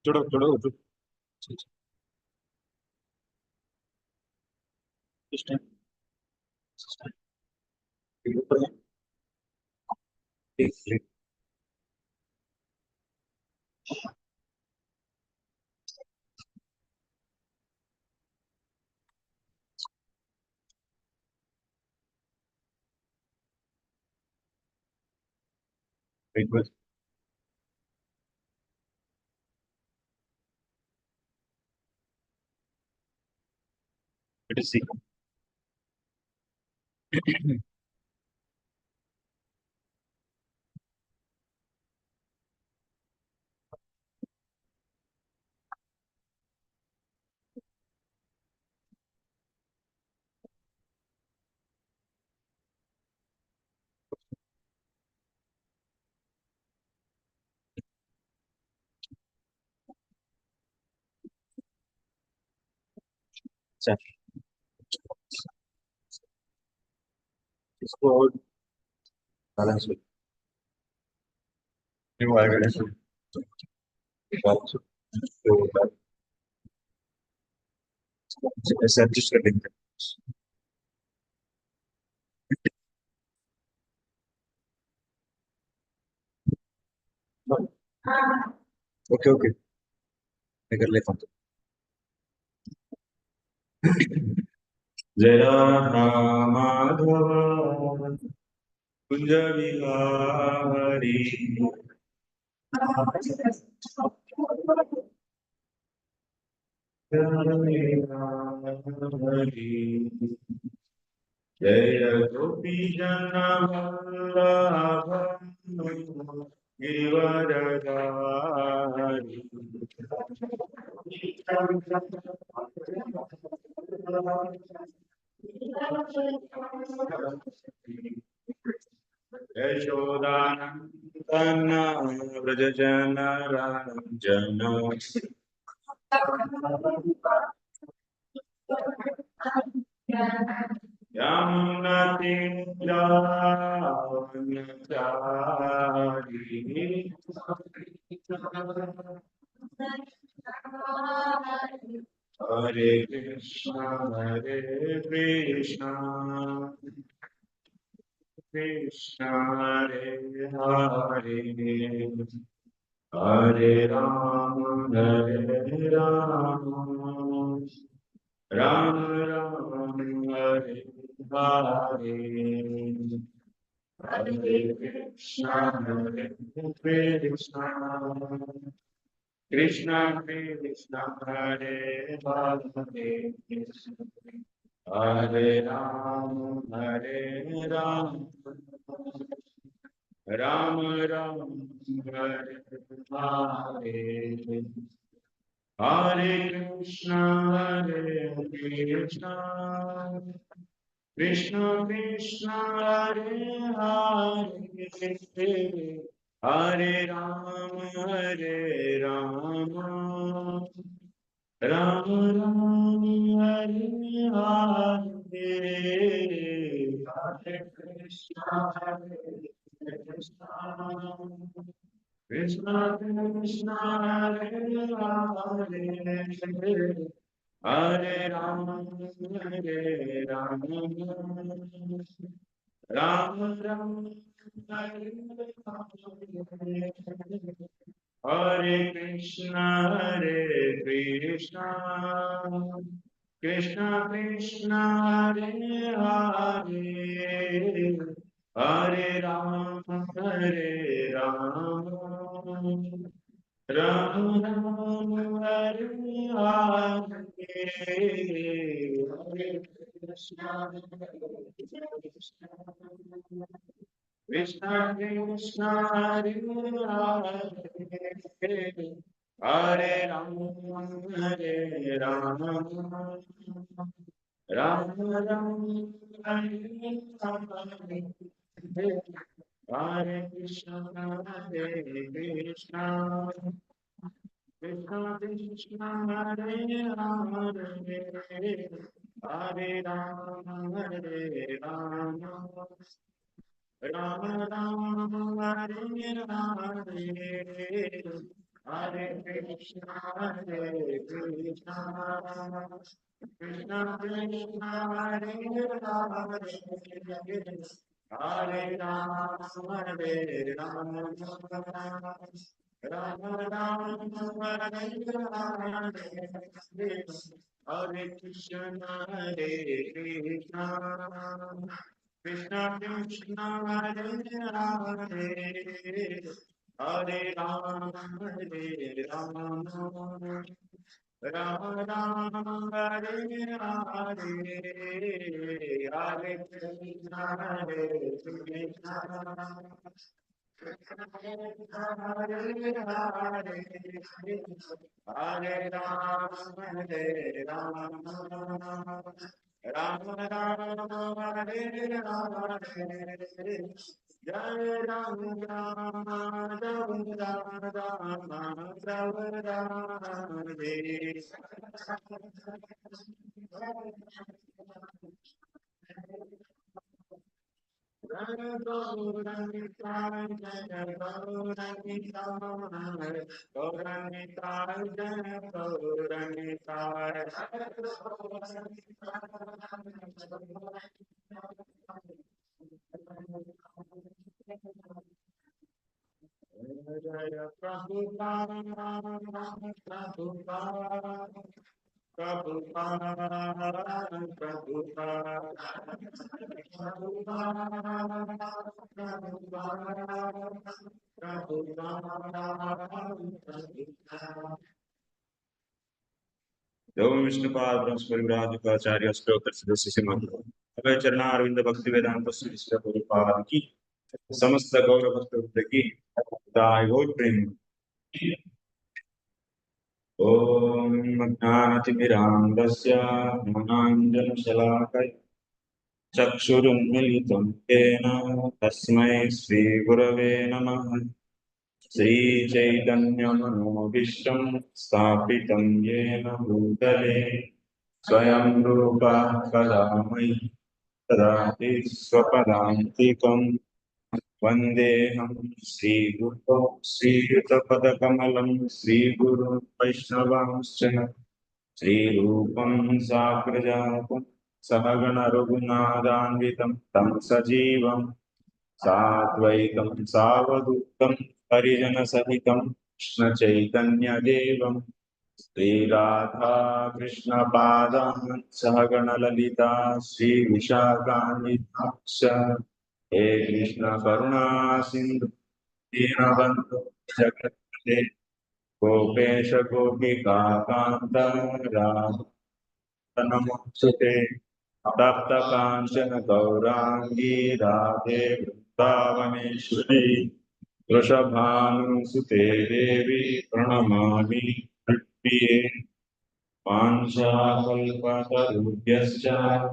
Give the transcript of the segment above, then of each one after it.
चढ़ो चढ़ो इस टाइम ऊपर है एक बस इट इज सी इसको और बैलेंस न्यू आएगा तो ऐसे एडजस्ट कर लेंगे ओके ओके मैं कर लेता हूँ जय राधा माधव कुंज विहारी जय गोपी जन वल्लभ गिरिवरधारी यशोदानन्दन व्रज जन रंजन यमुनतीरावनचारिणी हरे Krishna Krishna Hare Hare Hare Ram Ram Ram Hare Hare Hare Krishna Krishna Krishna Hare Hare Hare Ram Ram Ram Ram Hare Hare Hare Krishna Krishna Krishna Hare Hare Hare Ram Ram Ram Hare Hare Hare Krishna Krishna Krishna Hare Hare Hare Ram Ram Ram Hare Hare Krishna Krishna Krishna Hare Hare Hare Ram Ram Ram Hare Hare Hare Krishna Krishna Krishna Hare Hare Hare Ram Ram Ram Hare Hare Krishna Krishna Krishna Krishna Hare Hare Hare Rama, Hare Rama, Rama Rama, Hare Hare, Hare Krishna, Hare Krishna, Krishna Krishna, Hare Hare, Hare Rama, Hare Rama, Rama Rama, Hare Krishna, Hare Krishna, Krishna Krishna, Hare Hare, Hare Rama, Hare Rama, Rama Rama, Hare Hare, Hare Krishna, Hare Krishna, Hare Hare, Hare Rama, Hare Rama, Rama Rama, Hare Hare, Jai Ram Rama, Ram Rama, Ram Rama, ओम विष्णुपाद ब्रह्मस्परिव्राजकाचार्य स्त्रोत्र सदस्य सिमंत अभय चरणारविंद भक्ति वेदांत श्री प्रभुपाद की समस्त गौरव भक्त की दाय गौर प्रेम। ओम ज्ञानतिमिरान्धस्य ज्ञानाञ्जनशलाकया चक्षुरुन्मीलितं येन तस्मै श्रीगुरवे नमः। श्रीचैतन्यमनोभीष्टं स्थापितं येन भूतले स्वयं रूपा कदा मयि ददाति स्वपदान्तिकम्। वन्देऽहं श्रीगुरो श्रीयुतपदकमलं श्रीगुरुं वैष्णवांश्च श्रीरूपं साग्रजातं सहगण रघुनाथान्वितं तं सजीवं साद्वैतं सावधूतं परिजनसहितं कृष्णचैतन्यदेवं श्रीराधा कृष्णपादान् सहगण ललिता श्रीविशाखान्वितांश्च हे कृष्ण करुणा सिन्धु दीनबन्धु जगत्पते गोपेश गोपिका कान्त नमोऽस्तुते। तप्त काञ्चन गौराङ्गी राधे वृन्दावनेश्वरी वृषभानुसुते देवी प्रणमामि हृत्प्रिये। वाञ्छाकल्पतरुभ्यश्च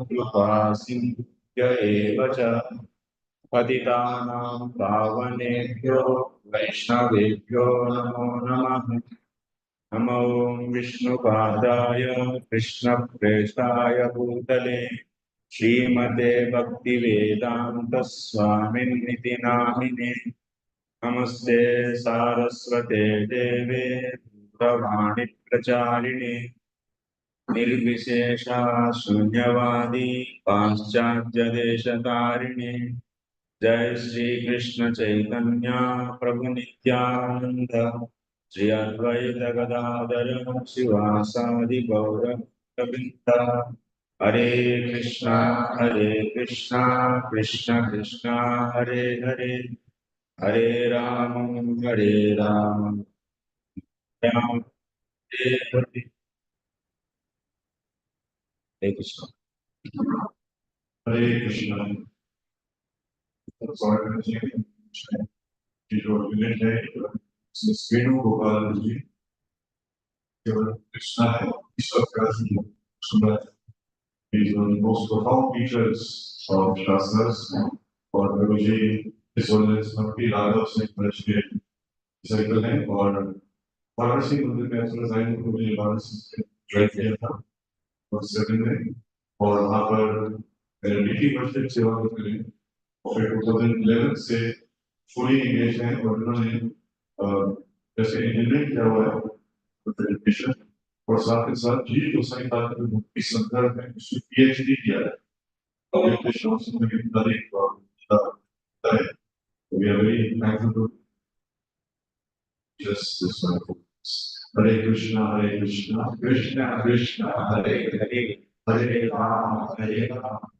कृपा सिन्धुभ्य एव च पतितानां पावनेभ्यो वैष्णवेभ्यो नमो नमः। नमो विष्णुपादाय कृष्णप्रेष्ठाय भूतले श्रीमते भक्तिवेदान्त स्वामिन्निति नामिने। नमस्ते सारस्वते देवे गौरवाणि प्रचारिणे निर्विशेषा शून्यवादी पाश्चात्यदेशतारिणे। जय श्री कृष्ण चैतन्य प्रभु नित्यानंद श्री अद्वैत गदाधर शिवासादि गौर गोविंद। हरे कृष्णा कृष्ण कृष्ण हरे हरे, हरे राम राम हरे हरे। हरे कृष्ण। हरे कृष्ण। जो विलेज है वेणु गोपाल जी केवल कृष्णा है ईश्वर का सुंदर। He is one of the most profound teachers of Shastras और गुरुजी इस वजह से भक्ति राघव से बच के सर्कल है और वाराणसी मंदिर में अफसर साइन गुरुजी वाराणसी से ज्वाइन किया था और सेकंड में और वहाँ पर मेरे मीठी वर्षिप सेवा करते हैं और फिर 2011 से फुली इंगेज हैं और उन्होंने जैसे इंजीनियरिंग किया हुआ है एजुकेशन और साथ ही साथ जी तो सही बात है मुक्ति संदर्भ में उसने PhD किया है और ये कृष्ण में भी तारीख है we are very thankful to just this one. Hare Krishna, Krishna Krishna, Hare Hare, Hare Rama, Hare Rama.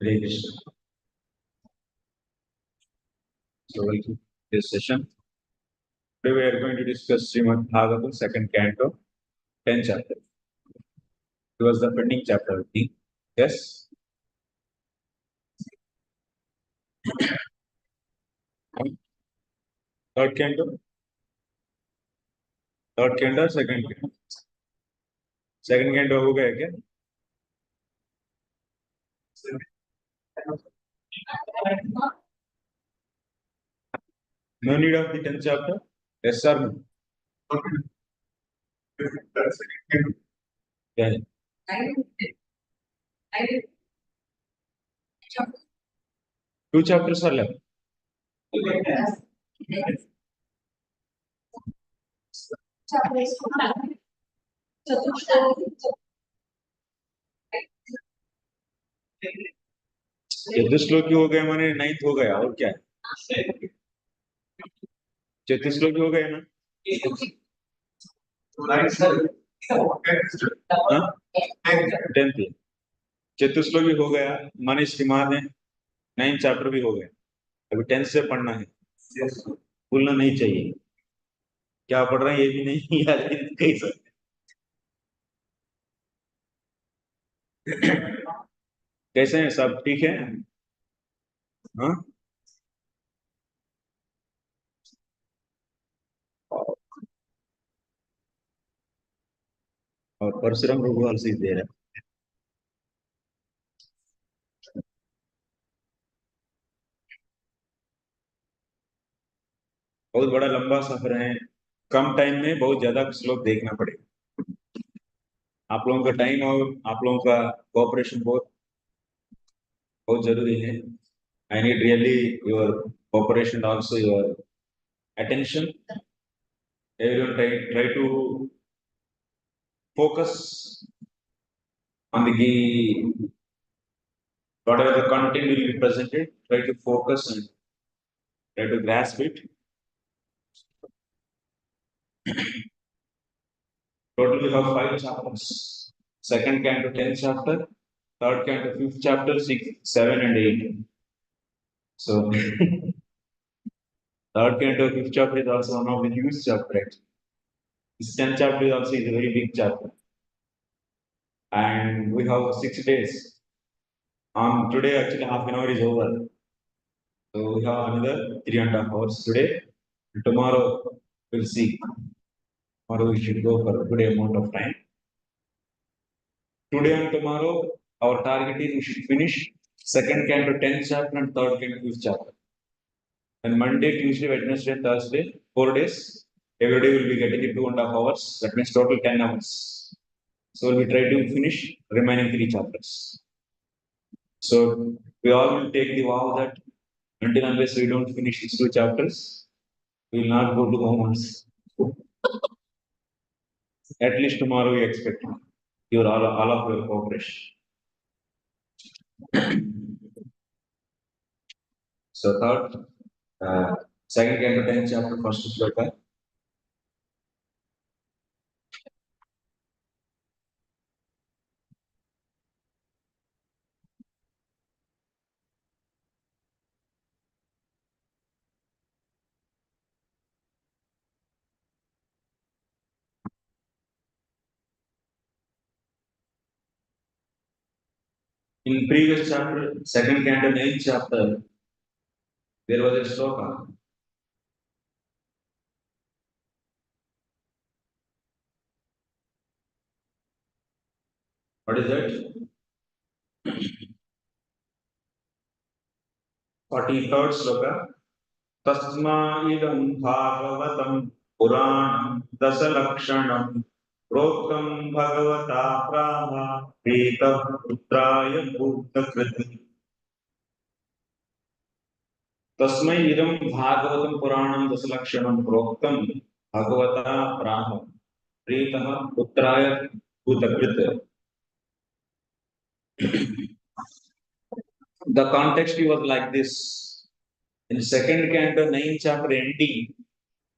Hare Krishna. So welcome to this session. Today we are going to discuss Srimad Bhagavatam, second canto, 10th chapter. It was the pending chapter, I think. Yes? Third canto? Third canto or second canto? Second canto हो गया क्या? No need of the 10th chapter? Yes or no? Yeah. Two chapters are left. चतुश्लोकी हो गए माने 9th हो गया और क्या है? चतुश्लोकी हो गए ना? हाँ? 10th चतुश्लोकी हो गया माने श्रीमान है 9th चैप्टर भी हो गया अभी 10th से पढ़ना है भूलना नहीं चाहिए क्या पढ़ रहे हैं ये भी नहीं याद कहीं से कैसे हैं सब ठीक है हाँ और परशुराम भगवान से दे रहा है बहुत बड़ा लंबा सफर है कम टाइम में बहुत ज्यादा श्लोक देखना पड़ेगा आप लोगों का टाइम और आप लोगों का कोऑपरेशन बहुत बहुत जरूरी है I need really your cooperation also your attention everyone try to focus on the whatever the content will be presented try to focus and try to grasp it total we have 5 chapters second canto 10th chapter third canto 5th chapter 6 7 and 8 so third canto 5th chapter is also one of the huge chapter actually. This 10th chapter is also is a very big chapter and we have 6 days today actually half an hour is over. So we have another 3.5 hours today. And tomorrow we'll see. Tomorrow we should go for a good amount of time. Today and tomorrow, our target is we should finish second canto 10th chapter and third canto 5th chapter. And Monday, Tuesday, Wednesday, and Thursday, 4 days. Every day we'll be getting it 2.5 hours. That means total 10 hours. So we'll try to finish remaining 3 chapters. So we all will take the vow that until unless we don't finish these 2 chapters, we will not go to home once. At least tomorrow we expect your all of your cooperation. So third, second canto 10th chapter first shloka. In previous chapter, second canto, 9th chapter, there was a sloka. What is that? 43rd sloka. Tasma idam bhagavatam puranam dasalakshanam proktam bhagavata prama prita putraya bhutakriti. Tasmai idam bhagavatam puranam dasalakshanam proktam bhagavata prama prita putraya bhutakriti. The context was like this. In second canto, 9th chapter ending,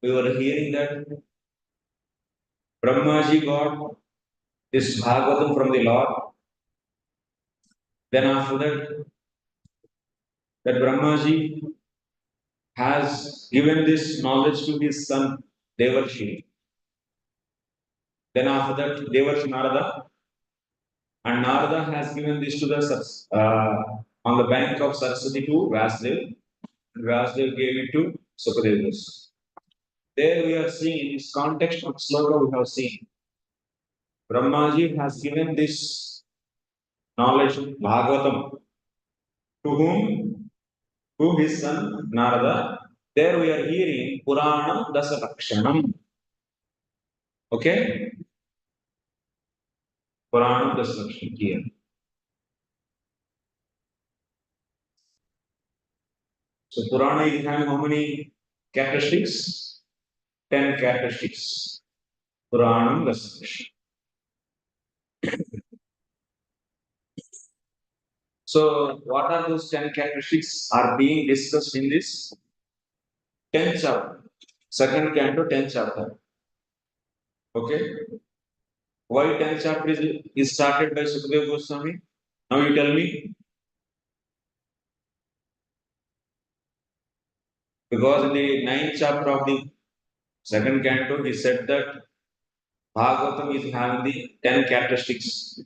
we were hearing that Brahmaji got this Bhagavatam from the Lord. Then after that Brahmaji has given this knowledge to his son Devarshi. Then after that Devarshi Narada, and Narada has given this to the on the bank of Saraswati to Vasudev. Vasudev gave it to Sukadeva. There we are seeing in this context of sloka we have seen Brahmaji has given this knowledge Bhagavatam to whom? To his son Narada. There we are hearing Purana Dasalakshanam. Okay? Purana Dasalakshanam here. So Purana is having how many characteristics? 10 characteristics. Puranam Dasalakshanam. So what are those 10 characteristics are being discussed in this 10th chapter? Second canto, 10th chapter. Okay? Why 10th chapter is started by Sukadeva Goswami? Now you tell me. Because in the 9th chapter of the second canto, he said that Bhagavatam is having the 10 characteristics.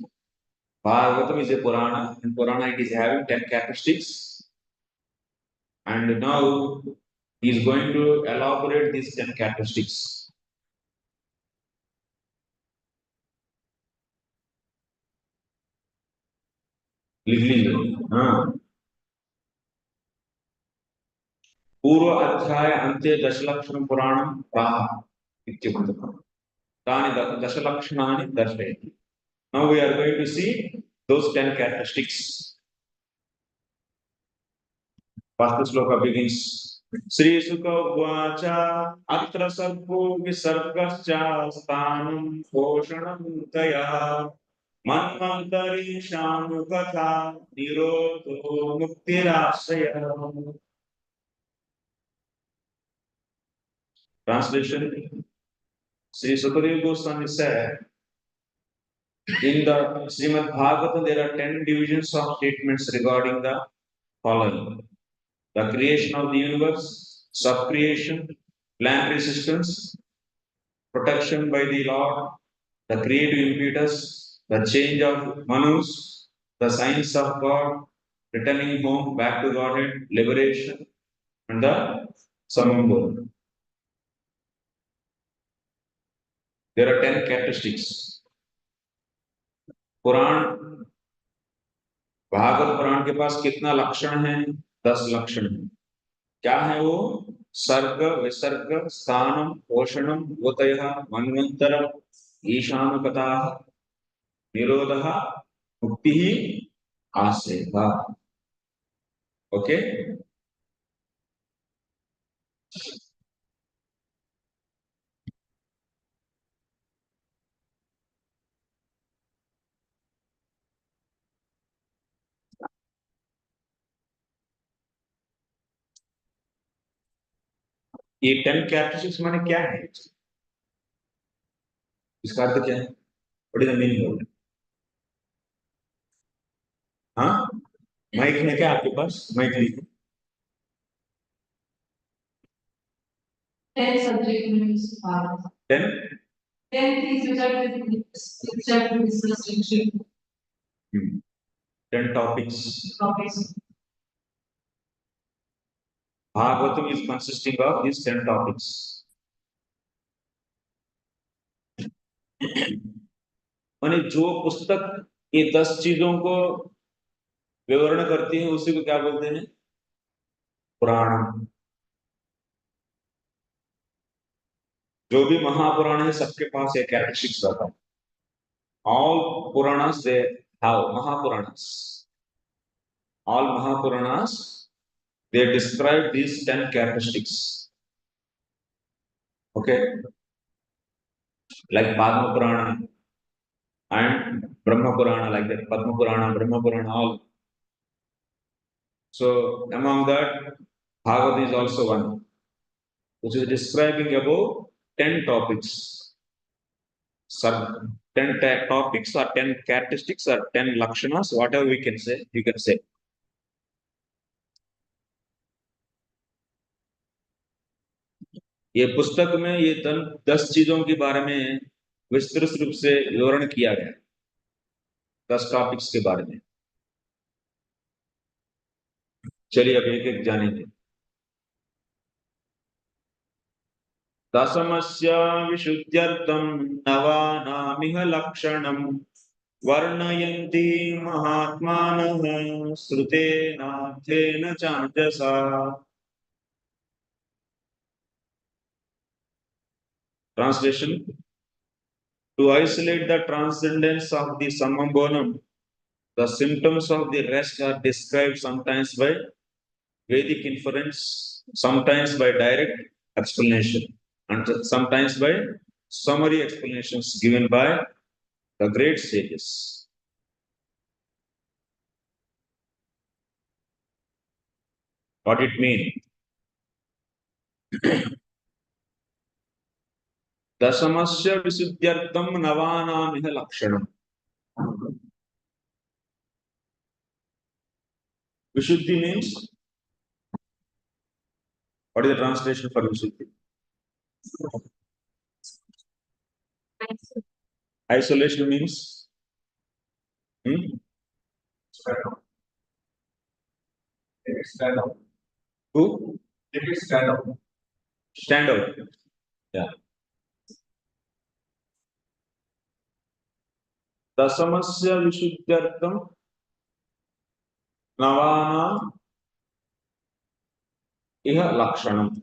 Bhagavatam is a Purana, and Purana it is having 10 characteristics. And now he is going to elaborate these 10 characteristics. पूर्व अध्याय अन्ते दशलक्षण पुराणं प्राह इत्युक्तम् तानि दशलक्षणानि दर्शयति. Now we are going to see those 10 characteristics. First sloka begins. Sri Sukha Uvacha Atra Sarvo Visargascha Sthanam Poshanam Taya Manvantari Shamukatha Nirodho Muktirasaya. Translation. Sri Sukadeva Goswami said, in the Srimad Bhagavatam, there are 10 divisions of statements regarding the following: the creation of the universe, sub-creation, plant resistance, protection by the Lord, the creative impetus, the change of manus, the science of God, returning home back to Godhead, liberation, and the samambol. There are 10 characteristics. पुराण भागवत पुराण के पास कितना लक्षण है? 10 लक्षण है. क्या है वो? सर्ग, विसर्ग, स्थानम, पोषणम, गोतयः, मन्वंतरम, ईशानपतः, निरोधः, मुक्तिः, आश्रयः. ओके? ये 10 कैरेक्टरिस्टिक्स माने क्या है? इसका अर्थ क्या है? What is the meaning of it? हाँ, माइक है क्या आपके पास? माइक लीजिए. 10 subject means 10 10 things which are discussed in 10 topics. Bhagavatam is consisting of these 10 topics. माने जो पुस्तक ये 10 चीजों को विवरण करती है उसी को क्या बोलते हैं? पुराण. जो भी महापुराण है सबके पास एक कैरेक्टरिस्टिक्स रहता है. All Puranas they have Mahapuranas. All Mahapuranas they describe these 10 characteristics. Okay, like Padma Purana and Brahma Purana, like that. Padma Purana, Brahma Purana, all. So among that, Bhagavad is also one, which is describing about 10 topics. 10 topics or 10 characteristics or 10 lakshanas, whatever we can say, you can say. ये पुस्तक में ये 10 चीजों के बारे में विस्तृत रूप से विवरण किया गया. 10 टॉपिक्स के बारे में. चलिए अब एक एक जानेंगे. दशमस्य विशुद्ध्यर्थं नवानामिह लक्षणं वर्णयन्ति महात्मानः श्रुतेनार्थेन चाञ्जसा. Translation: to isolate the transcendence of the summum bonum, the symptoms of the rest are described sometimes by Vedic inference, sometimes by direct explanation, and sometimes by summary explanations given by the great sages. What it means? Dasamasya visuddhyartham navanamiha lakshanam. Vishuddhi means, what is the translation for Vishuddhi? Isolation means? Stand out. Who? Stand out. Stand out. Yeah. Dasamasya visuddhyartham navana iha lakshanam.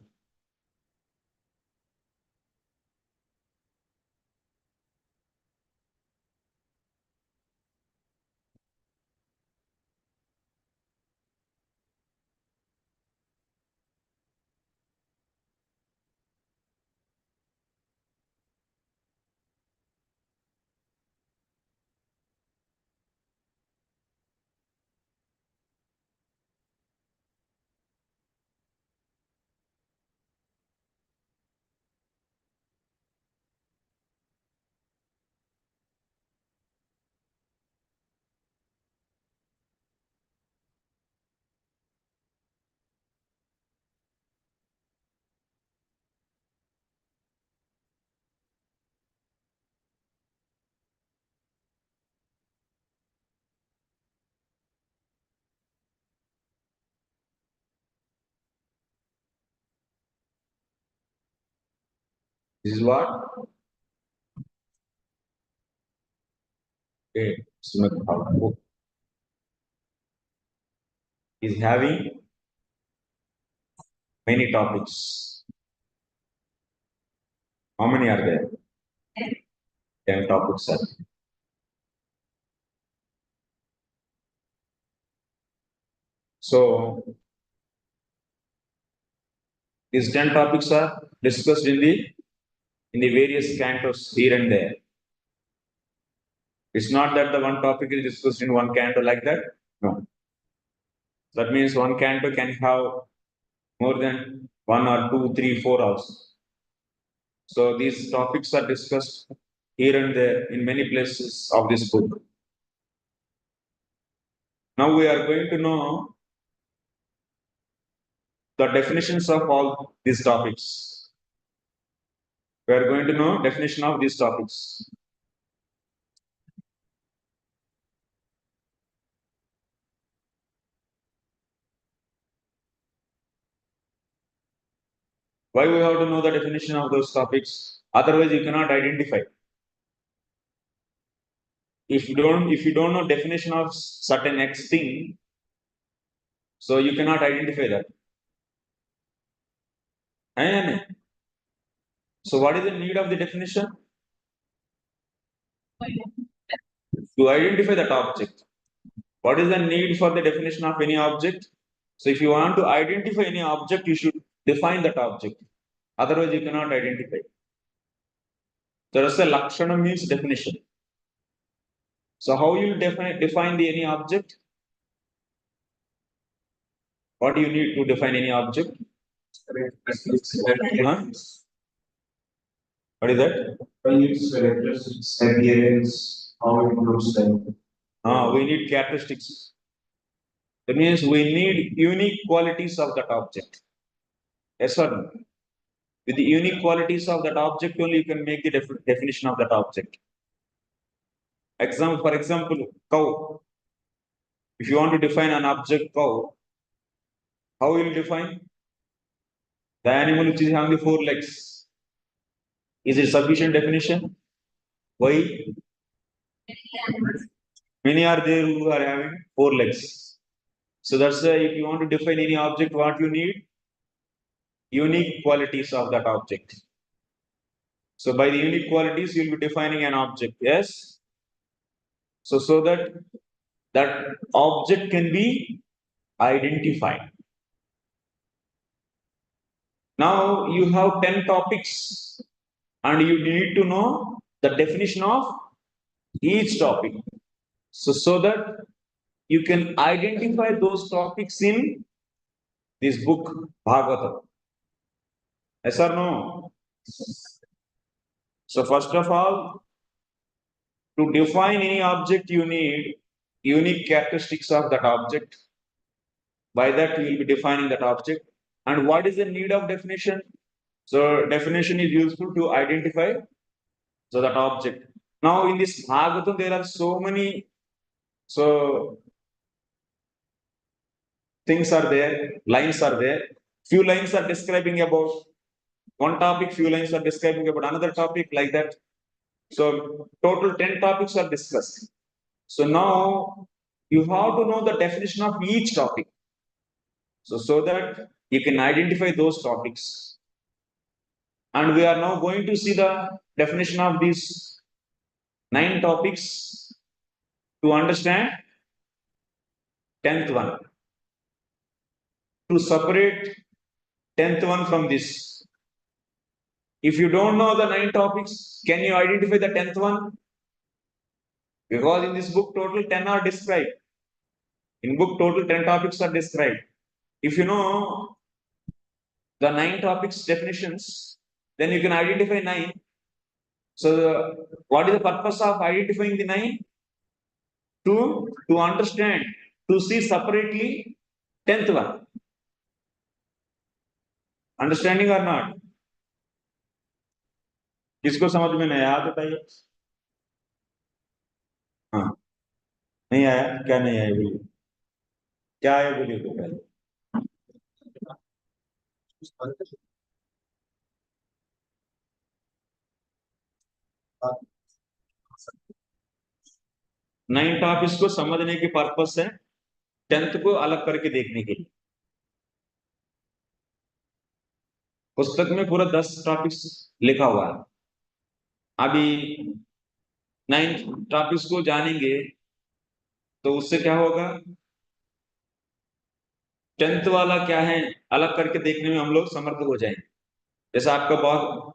This is what? Okay, Srimad Bhagavatam is having many topics. How many are there? 10 topics are there. So these 10 topics are discussed in the various cantos here and there. It's not that the one topic is discussed in one canto like that. No. That means one canto can have more than 1 or 2, 3, 4 hours. So these topics are discussed here and there in many places of this book. Now we are going to know the definitions of all these topics. We are going to know definition of these topics. Why we have to know the definition of those topics? Otherwise, you cannot identify. If you don't know definition of certain X thing, so you cannot identify that. And so, what is the need of the definition? To identify that object. What is the need for the definition of any object? So, if you want to identify any object, you should define that object. Otherwise, you cannot identify. So, that's the lakshana means definition. So, how you define the any object? What do you need to define any object? Huh? What is that? Appearance, how it looks like. We need characteristics. That means we need unique qualities of that object. Yes or no? With the unique qualities of that object only you can make the definition of that object. For example, cow. If you want to define an object cow, how will you define? The animal which is having the 4 legs. Is it sufficient definition? Why? Many are there who are having 4 legs. So that's why if you want to define any object, what you need? Unique qualities of that object. So by the unique qualities, you will be defining an object. Yes. So that object can be identified. Now you have 10 topics and you need to know the definition of each topic. So that you can identify those topics in this book, Bhagavatam. Yes or no? So first of all, to define any object, you need unique characteristics of that object. By that, you will be defining that object. And what is the need of definition? So definition is useful to identify that object. Now in this Bhagavatam, there are so many things are there, lines are there. Few lines are describing about one topic, few lines are describing about another topic, like that. So total 10 topics are discussed. So now you have to know the definition of each topic. So that you can identify those topics. And we are now going to see the definition of these 9 topics to understand 10th one. To separate 10th one from this. If you don't know the 9 topics, can you identify the 10th one? Because in this book, total 10 are described. In book, total 10 topics are described. If you know the 9 topics definitions, then you can identify 9. So, what is the purpose of identifying the 9? To understand, to see separately 10th one. Understanding or not? किसको समझ में नहीं आया बताइए? हाँ, नहीं आया? क्या नहीं आया बोलिए? क्या आया बोलिए तो पहले? 9 टॉपिक्स को समझने की पर्पस है 10th को अलग करके देखने के लिए. पुस्तक में पूरा 10 टॉपिक्स लिखा हुआ है. अभी 9 टॉपिक्स को जानेंगे तो उससे क्या होगा? 10th वाला क्या है अलग करके देखने में हम लोग समर्थ हो जाएंगे. जैसे आपको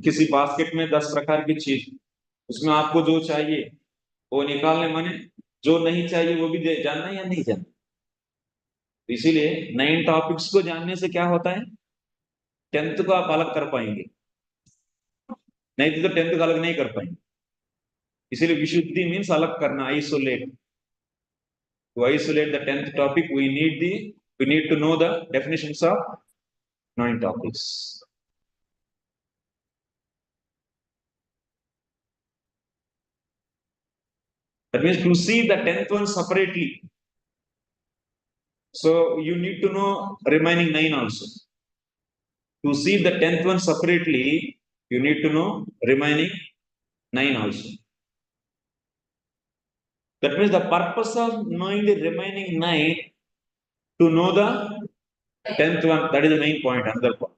किसी बास्केट में 10 प्रकार की चीज, उसमें आपको जो चाहिए वो निकालने माने जो नहीं चाहिए वो भी जानना या नहीं जानना. इसीलिए 9 टॉपिक्स को जानने से क्या होता है? 10th को आप अलग कर पाएंगे, नहीं तो 10th को अलग नहीं कर पाएंगे. इसीलिए विशुद्धि मीन्स अलग करना, isolate. To isolate the 10th topic, we need to know the definitions of 9 topics. That means to see the 10th one separately. So you need to know remaining 9 also. To see the 10th one separately, you need to know remaining 9 also. That means the purpose of knowing the remaining 9 to know the 10th one. That is the main point. Another point.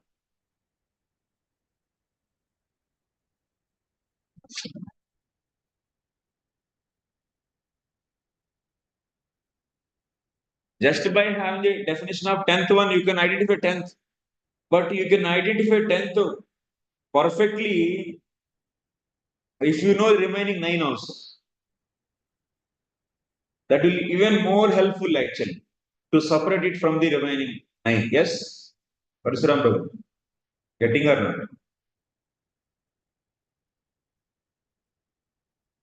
Just by having the definition of 10th one, you can identify 10th. But you can identify 10th perfectly if you know the remaining 9 also. That will be even more helpful actually to separate it from the remaining 9. Yes? Parasuram Prabhu. Getting or not?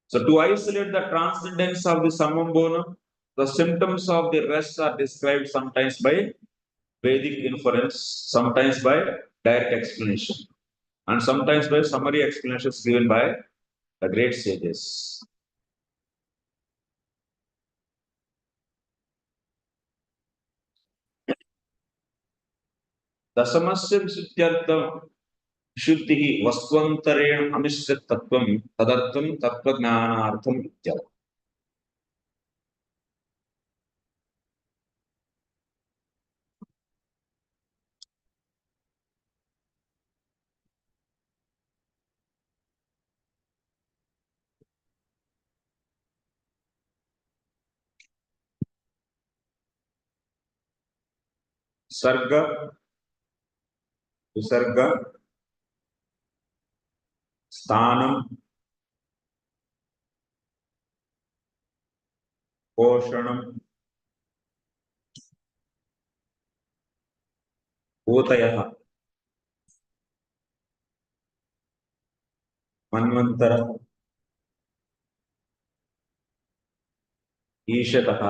So to isolate the transcendence of the summum bonum, the symptoms of the rest are described sometimes by Vedic inference, sometimes by direct explanation, and sometimes by summary explanations given by the great sages. Dasamasya visuddhyartham vishuddhihi vastvantareण amisya tattvam tadartham tattvagnanartham ityartham. Sarga, visarga, sthanam, poshanam, bhutayah, manvantara, ईशतः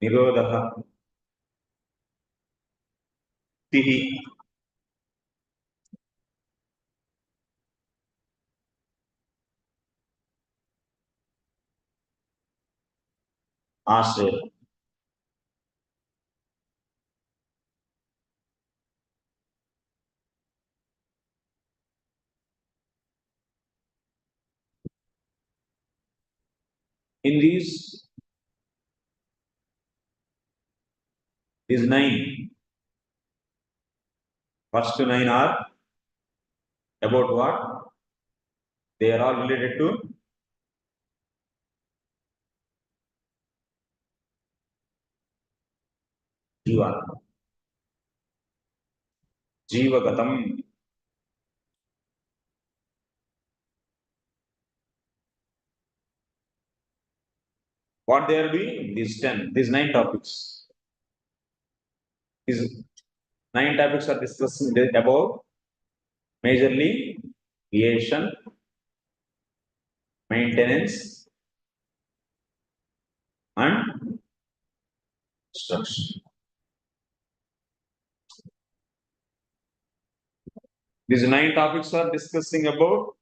निरोधः तिः आश्रय. In these 9, first 9 are about what? They are all related to jiva, jivagatam. What they are doing? These 9 topics. These 9 topics are discussing about majorly creation, maintenance, and destruction. These 9 topics are discussing about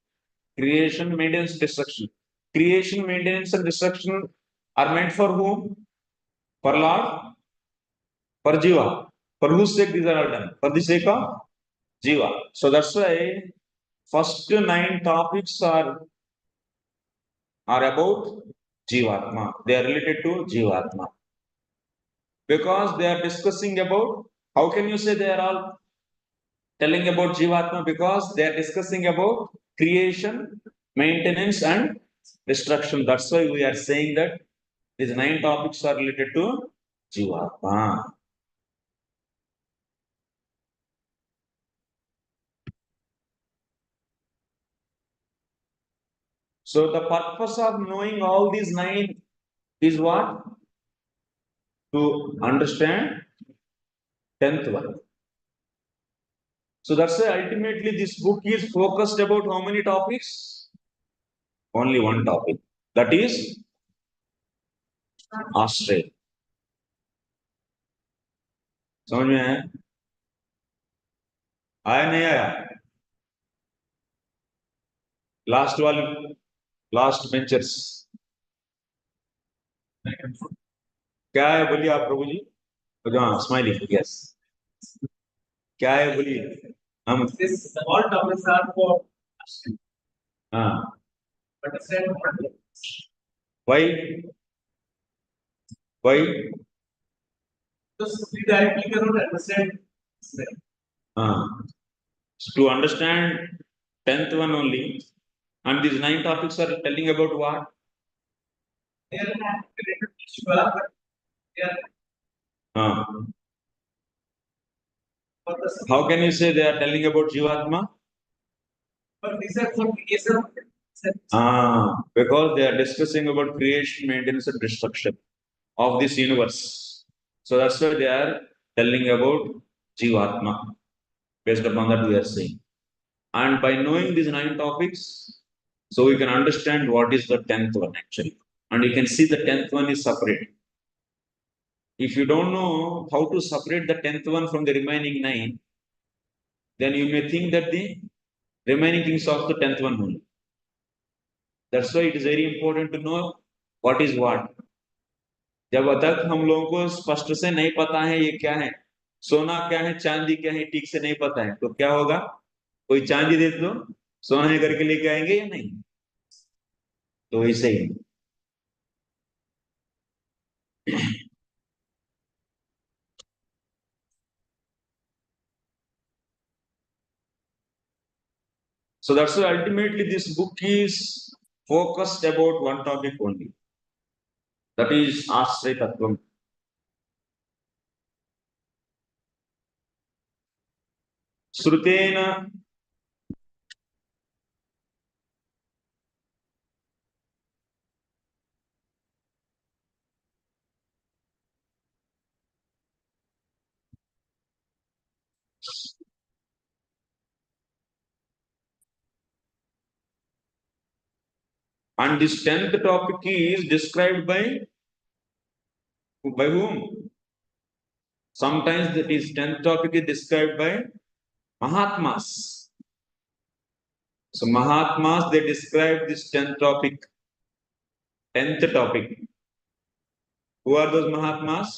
creation, maintenance, destruction. Creation, maintenance, and destruction are meant for whom? For Lord? For Jiva. For whose sake these are all done? For the sake of Jiva. So that's why first 9 topics are about Jivatma. They are related to Jivatma. Because they are discussing about, how can you say they are all telling about Jivatma? Because they are discussing about creation, maintenance, and destruction. That's why we are saying that these 9 topics are related to Jivatma. So the purpose of knowing all these 9 is what? To understand 10th one. So that's why ultimately this book is focused about how many topics? Only one topic. That is asraya. समझ में आया नहीं आया? Last वाली last benchers क्या है बोलिए आप प्रभु जी? हाँ स्माइलिंग यस क्या है बोलिए हम All topics are for हाँ understand what why why because we directly cannot understand. हाँ to understand 10th one only and these 9 topics are telling about what They are related to Shiva, but they are हाँ for the how can you say they are telling about Jivatma but these are for creation. because they are discussing about creation, maintenance, and destruction of this universe. So that's why they are telling about Jivatma. Based upon that, we are saying. And by knowing these 9 topics, so we can understand what is the 10th one actually. And you can see the 10th one is separate. If you don't know how to separate the 10th one from the remaining 9, then you may think that the remaining things of the 10th one only. That's why it is very important to know what is what. जब तक हम लोगों को स्पष्ट से नहीं पता है ये क्या है सोना क्या है चांदी क्या है ठीक से नहीं पता है तो क्या होगा कोई चांदी दे दो सोना है करके लेके आएंगे या नहीं तो ऐसे ही so that's why ultimately this book is focused about one topic only that is asraya tattvam श्रुतेन and this 10th topic is described by whom sometimes that is 10th topic is described by mahatmas so mahatmas they describe this 10th topic 10th topic who are those mahatmas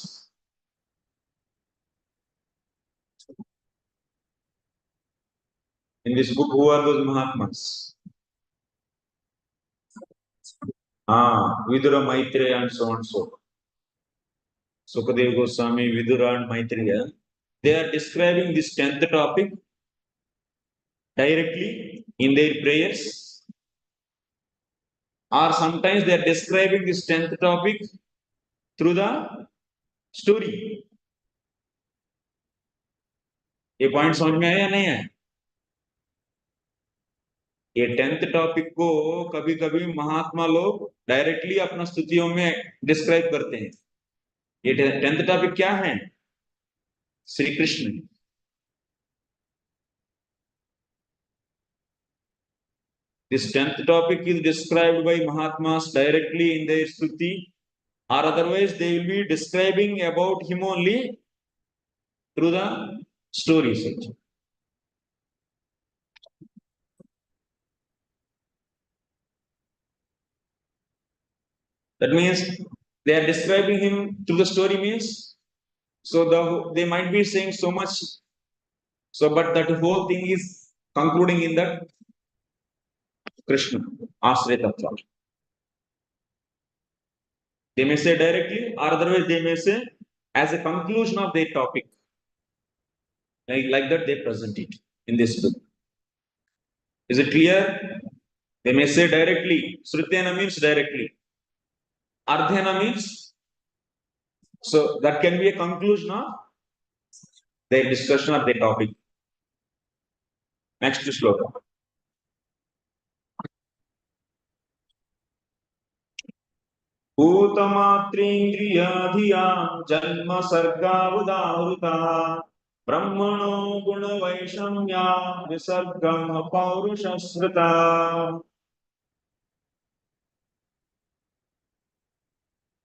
in this book who are those mahatmas vidura maitreya and so on so sukadeva goswami vidura and maitreya they are describing this 10th topic directly in their prayers or sometimes they are describing this 10th topic through the story ये point समझ में आया या नहीं है ये 10th topic को कभी कभी महात्मा लोग डायरेक्टली अपना स्तुतियों में डिस्क्राइब करते हैं ये 10th टॉपिक क्या है Shri Krishna This 10th topic is described by Mahatmas directly in their Stuti, or otherwise they will be describing about him only through the stories. That means they are describing him through the story means so they might be saying so much. So, but that whole thing is concluding in that Krishna, Asraya Tattva. They may say directly, or otherwise they may say as a conclusion of their topic. Like that they present it in this book. Is it clear? They may say directly. Srutena means directly. Ardhena means so that can be a conclusion of their discussion of their topic. Next sloka. भूतमात्रेन्द्रियाधिया जन्म सर्गावदाहृता ब्रह्मणो गुणवैषम्या निसर्गम पौरुषश्रुता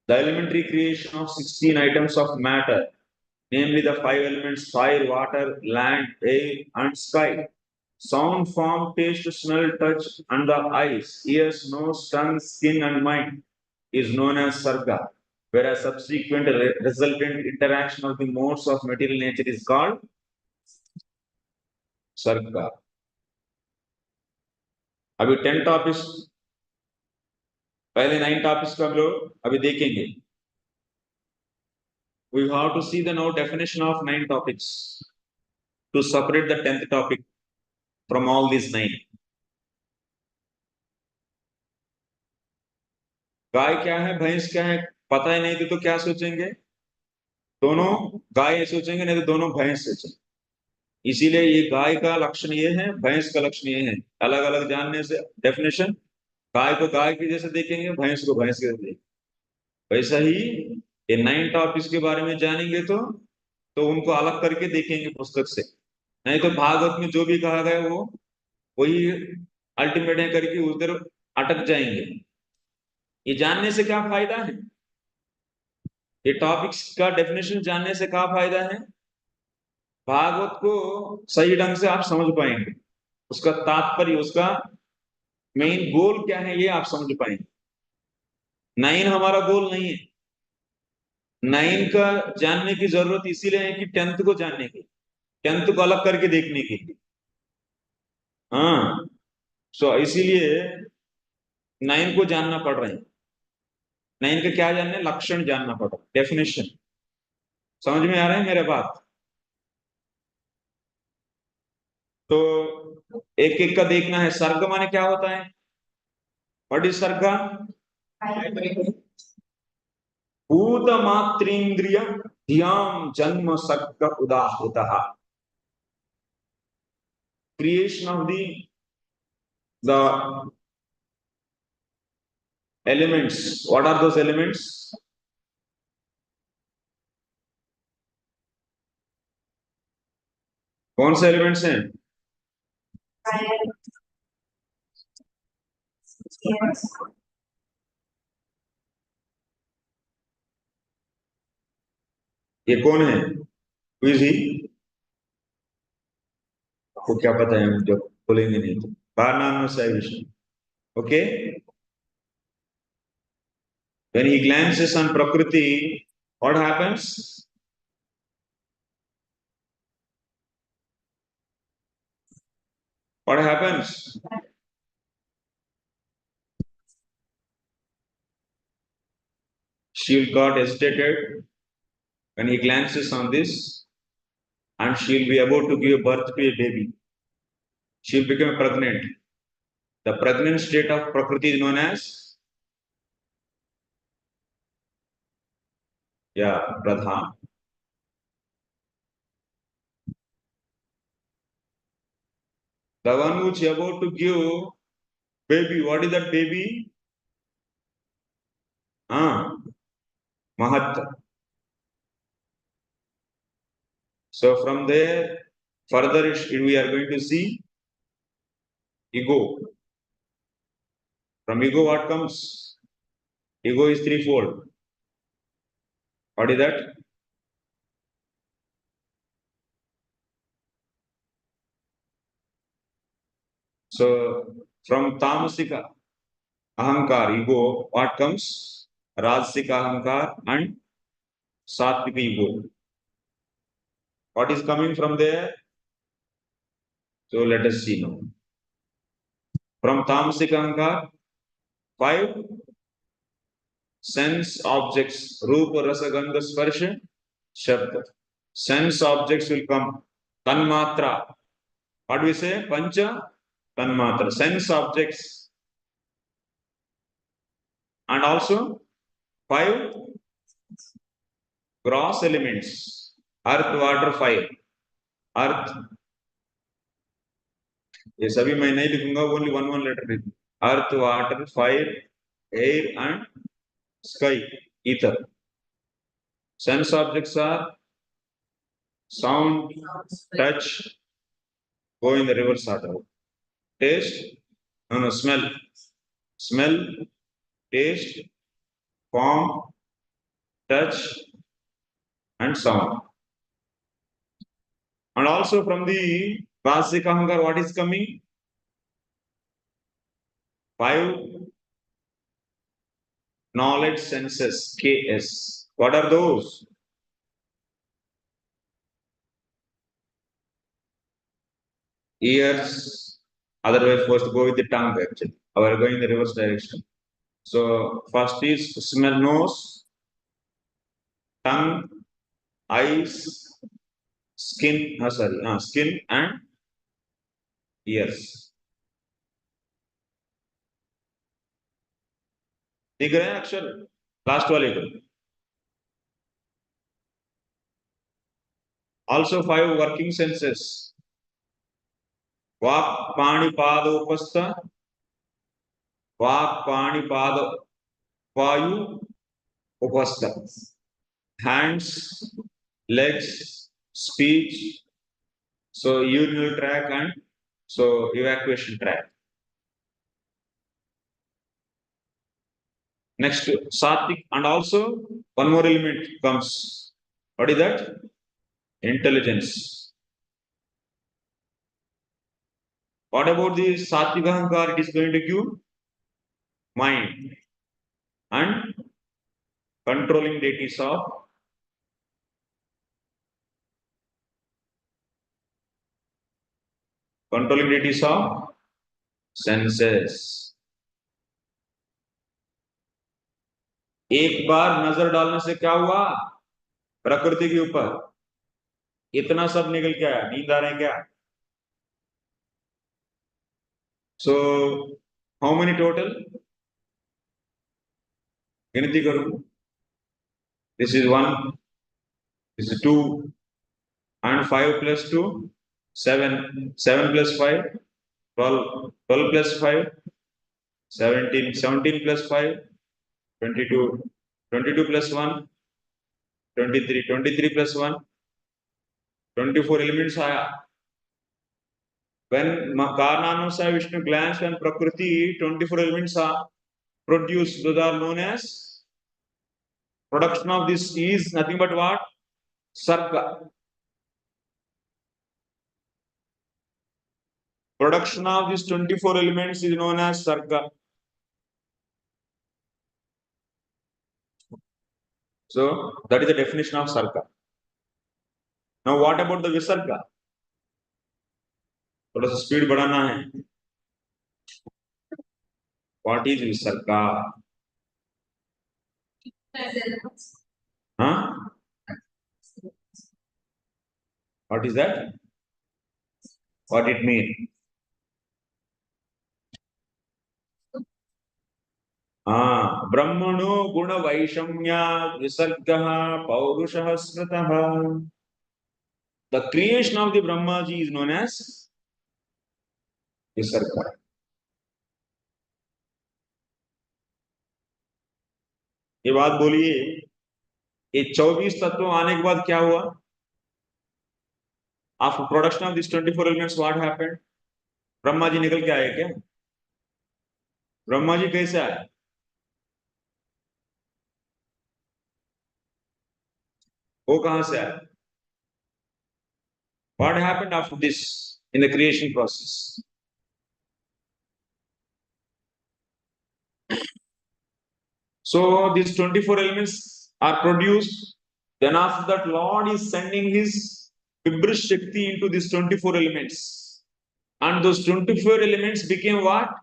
The elementary creation of 16 items of matter, namely the 5 elements fire, water, land, air, and sky. Sound, form, taste, smell, touch, and the eyes, ears, nose, tongue, skin, and mind is known as Sarga. whereas subsequent resultant interaction of the modes of material nature is called sarga. अभी 10 topics, पहले 9 topics को हम लोग अभी देखेंगे. We have to see the now definition of 9 topics to separate the 10th topic from all these 9. गाय क्या है, भैंस क्या है, पता ही नहीं तो क्या सोचेंगे? दोनों गाय सोचेंगे, नहीं तो दोनों भैंस सोचेंगे. इसीलिए ये गाय का लक्षण ये है, भैंस का लक्षण ये है. अलग अलग जानने से डेफिनेशन, गाय को गाय के जैसे देखेंगे, भैंस को भैंस के जैसे देखेंगे. वैसा ही ये 9 टॉपिक्स के बारे में जानेंगे तो उनको अलग करके देखेंगे पुस्तक से. नहीं तो भागवत में जो भी कहा गया वो वही अल्टीमेट है करके उधर अटक जाएंगे. ये जानने से क्या फायदा है? ये टॉपिक्स का डेफिनेशन जानने से क्या फायदा है? भागवत को सही ढंग से आप समझ पाएंगे, उसका तात्पर्य, उसका मेन गोल क्या है ये आप समझ पाएंगे. 9 हमारा गोल नहीं है. 9 का जानने की जरूरत इसीलिए है कि 10th को जानने की, 10th को अलग करके देखने के लिए. हाँ, सो इसीलिए 9 को जानना पड़ रहा है. 9 का क्या जानना है? लक्षण जानना पड़ रहा है, डेफिनेशन. समझ में आ रहा है मेरे बात? तो एक एक का देखना है. सर्ग माने क्या होता है? व्हाट इज सर्ग? भूत मात्रेन्द्रिय ध्यान जन्म सर्ग उदाहृतः. Creation of the elements. What are those elements? कौन से एलिमेंट्स हैं? ये कौन है? Who is he? आपको क्या पता है? जब बोलेंगे नहीं तो बाहर नाम में Sai Vishnu. Okay. When he glances on prakrti, what happens? What happens? She got hesitated when he glances on this, and she'll be about to give birth to a baby. She'll become pregnant. The pregnant state of prakriti is known as pradhan. The one which is about to give baby, what is that baby? Mahat. So from there, further we are going to see ego. From ego what comes? Ego is threefold. What is that? So from tamasika ahankar, ego, what comes? Rajasika ahankar and sattvika ego. What is coming from there? So let us see now. From tamasika ahankar, 5 sense objects, rupa, rasa, gandha, sparsha, shabda. Sense objects will come. Tanmatra. What do we say? Pancha tanmatra. Sense objects. And also 5 gross elements. Earth, water, fire. Earth. ये सभी मैं नहीं लिखूंगा, only one letter लिखूंगा. Earth, water, fire, air and sky, ether. Sense objects are sound, touch, go in the reverse order. Taste, smell. Smell, taste, form, touch and sound. And also from the Vasika Ahankar, what is coming? 5 knowledge senses, KS. What are those? Ears, otherwise first go with the tongue actually. We are going in the reverse direction. So first is smell, nose, tongue, eyes, skin, skin and ears. दिख रहे हैं अक्षर last वाले को also 5 working senses वाक पाणी पाद उपस्थ वाक पाणी पाद वायु उपस्थ hands legs speech so urinary tract and so evacuation tract. Next, sattvic, and also one more element comes. What is that? Intelligence. What about the sattvic ahankar? It is going to give mind and controlling deities of senses. एक बार नजर डालने से क्या हुआ प्रकृति के ऊपर इतना सब निकल के आया नींद आ रहे हैं क्या सो हाउ मेनी टोटल गिनती करो this is 1 this is 2 and 5 plus 2 7 7 plus 5 12 12 plus 5 17 17 plus 5 22 22 plus 1 23 23 plus 1 24 elements आया when Karnanusaya Vishnu glanced and Prakriti 24 elements are produced. Those are known as production of this is nothing but what sarga. Production of these 24 elements is known as sarga. So that is the definition of sarga. Now what about the visarga? थोड़ा सा speed बढ़ाना है what is विसर्गा हाँ what is that what it mean हाँ ब्रह्मणो गुण वैषम्या विसर्गः पौरुषः स्मृतः the creation of the Brahmaji is known as visarga. ये बात बोलिए ये 24 तत्व आने के बाद क्या हुआ after production of this 24 elements what happened Brahma ji निकल के आए क्या ब्रह्मा जी कैसे आए वो कहां से आए what happened after this in the creation process so these 24 elements are produced then after that Lord is sending his Vibhush Shakti into these 24 elements and those 24 elements became what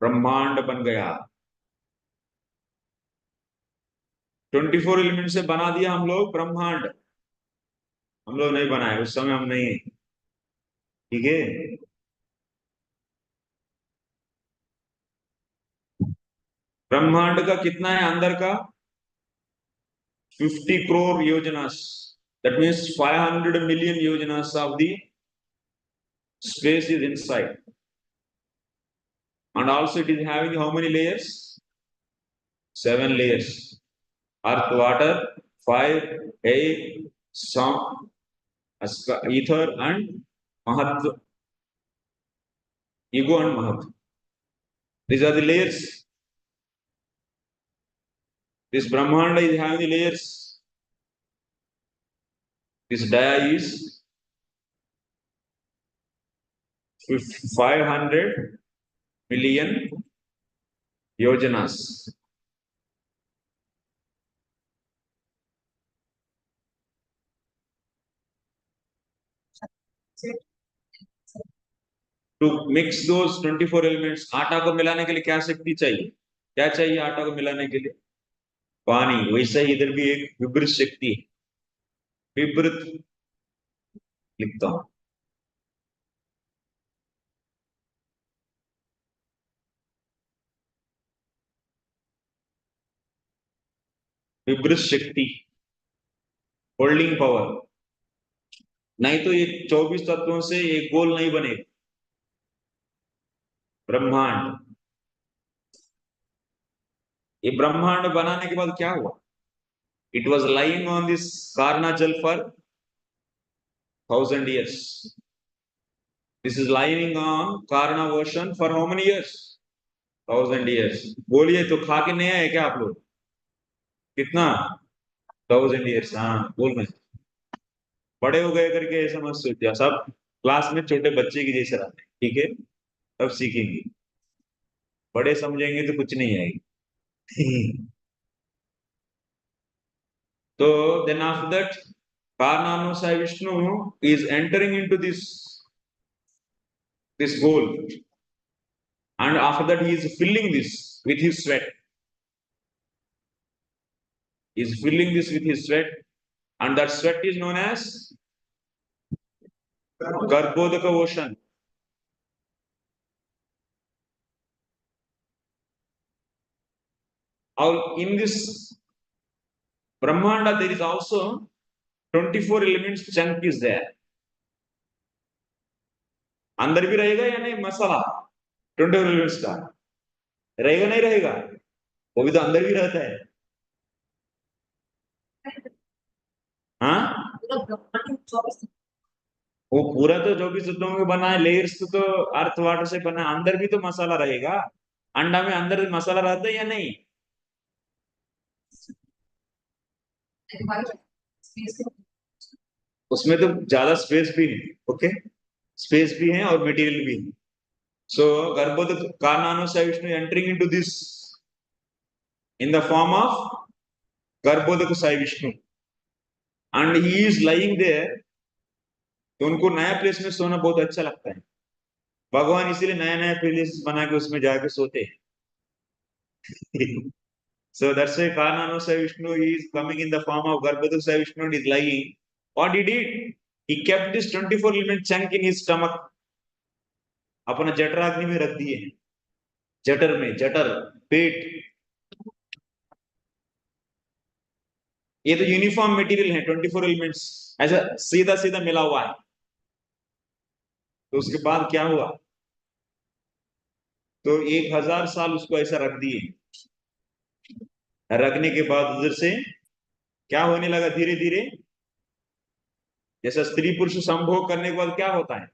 ब्रह्मांड बन गया 24 एलिमेंट से बना दिया हम लोग ब्रह्मांड हम लोग नहीं बनाए उस समय हम नहीं ठीक है ब्रह्मांड का कितना है अंदर का 50 crore yojanas that means 500 million yojanas of the space is inside and also it is having how many layers 7 layers earth water fire air sound ether and mahat ego and mahat these are the layers this brahmanda is having the layers this dia is 500 million yojanas. To mix those 24 elements, आटा को मिलाने के लिए क्या शक्ति चाहिए? क्या चाहिए आटा को मिलाने के लिए? पानी। वैसे ही इधर भी एक विपरीत शक्ति है। विपरीत लिखता हूं। विपरीत शक्ति, होल्डिंग पावर। नहीं तो ये 24 तत्वों से एक गोल नहीं बनेगा ब्रह्मांड। ये ब्रह्मांड बनाने के बाद क्या हुआ? It was lying on this कारणाचल for 1000 years. This is lying on Karana ocean for how many years? 1000 years. बोलिए तो खा के नहीं आए क्या आप लोग? कितना? 1000 years. हाँ बोल रहे हैं। बड़े हो गए करके ऐसा मत सोचिए। सब क्लास में छोटे बच्चे की जैसे रहते हैं, ठीक है? अब सीखेंगे। बड़े समझेंगे तो कुछ नहीं आएगी। तो then after that, Karnanusai Vishnu is entering into this goal, and after that he is filling this with his sweat. He is filling this with his sweat, and that sweat is known as Garbhodaka ocean. Now, in this Brahmanda, there is also 24 elements chunk is there. अंदर भी रहेगा या नहीं मसाला 24 elements का? रहेगा नहीं रहेगा? वो भी तो अंदर भी रहता है। हाँ, वो पूरा तो 24 तत्वों में बना है। लेयर्स तो अर्थ वाटर से बना है। अंदर भी तो मसाला रहेगा। अंडा में अंदर मसाला रहता है या नहीं? उसमें तो ज्यादा स्पेस भी है। ओके, स्पेस भी है और मटेरियल भी है। सो गर्भोद कारणानुसार Vishnu entering into this in the form of Garbhodaka Shayi Vishnu, and he is lying there. तो उनको नया प्लेस में सोना बहुत अच्छा लगता है। भगवान इसीलिए नया नया प्लेस बना के उसमें जाके सोते हैं। So that's why Karnanusai Vishnu is coming in the form of Garbhodakasai Vishnu and is lying. What he did? He kept this 24 element chunk in his stomach. अपना जठराग्नि में रख दिए। जठर में, जठर, पेट। ये तो यूनिफॉर्म मटेरियल है, 24 एलिमेंट्स ऐसा सीधा सीधा मिला हुआ है। तो उसके बाद क्या हुआ? तो 1000 साल उसको ऐसा रख दिए। रखने के बाद उधर से क्या होने लगा? धीरे धीरे जैसा स्त्री पुरुष संभोग करने के बाद क्या होता है?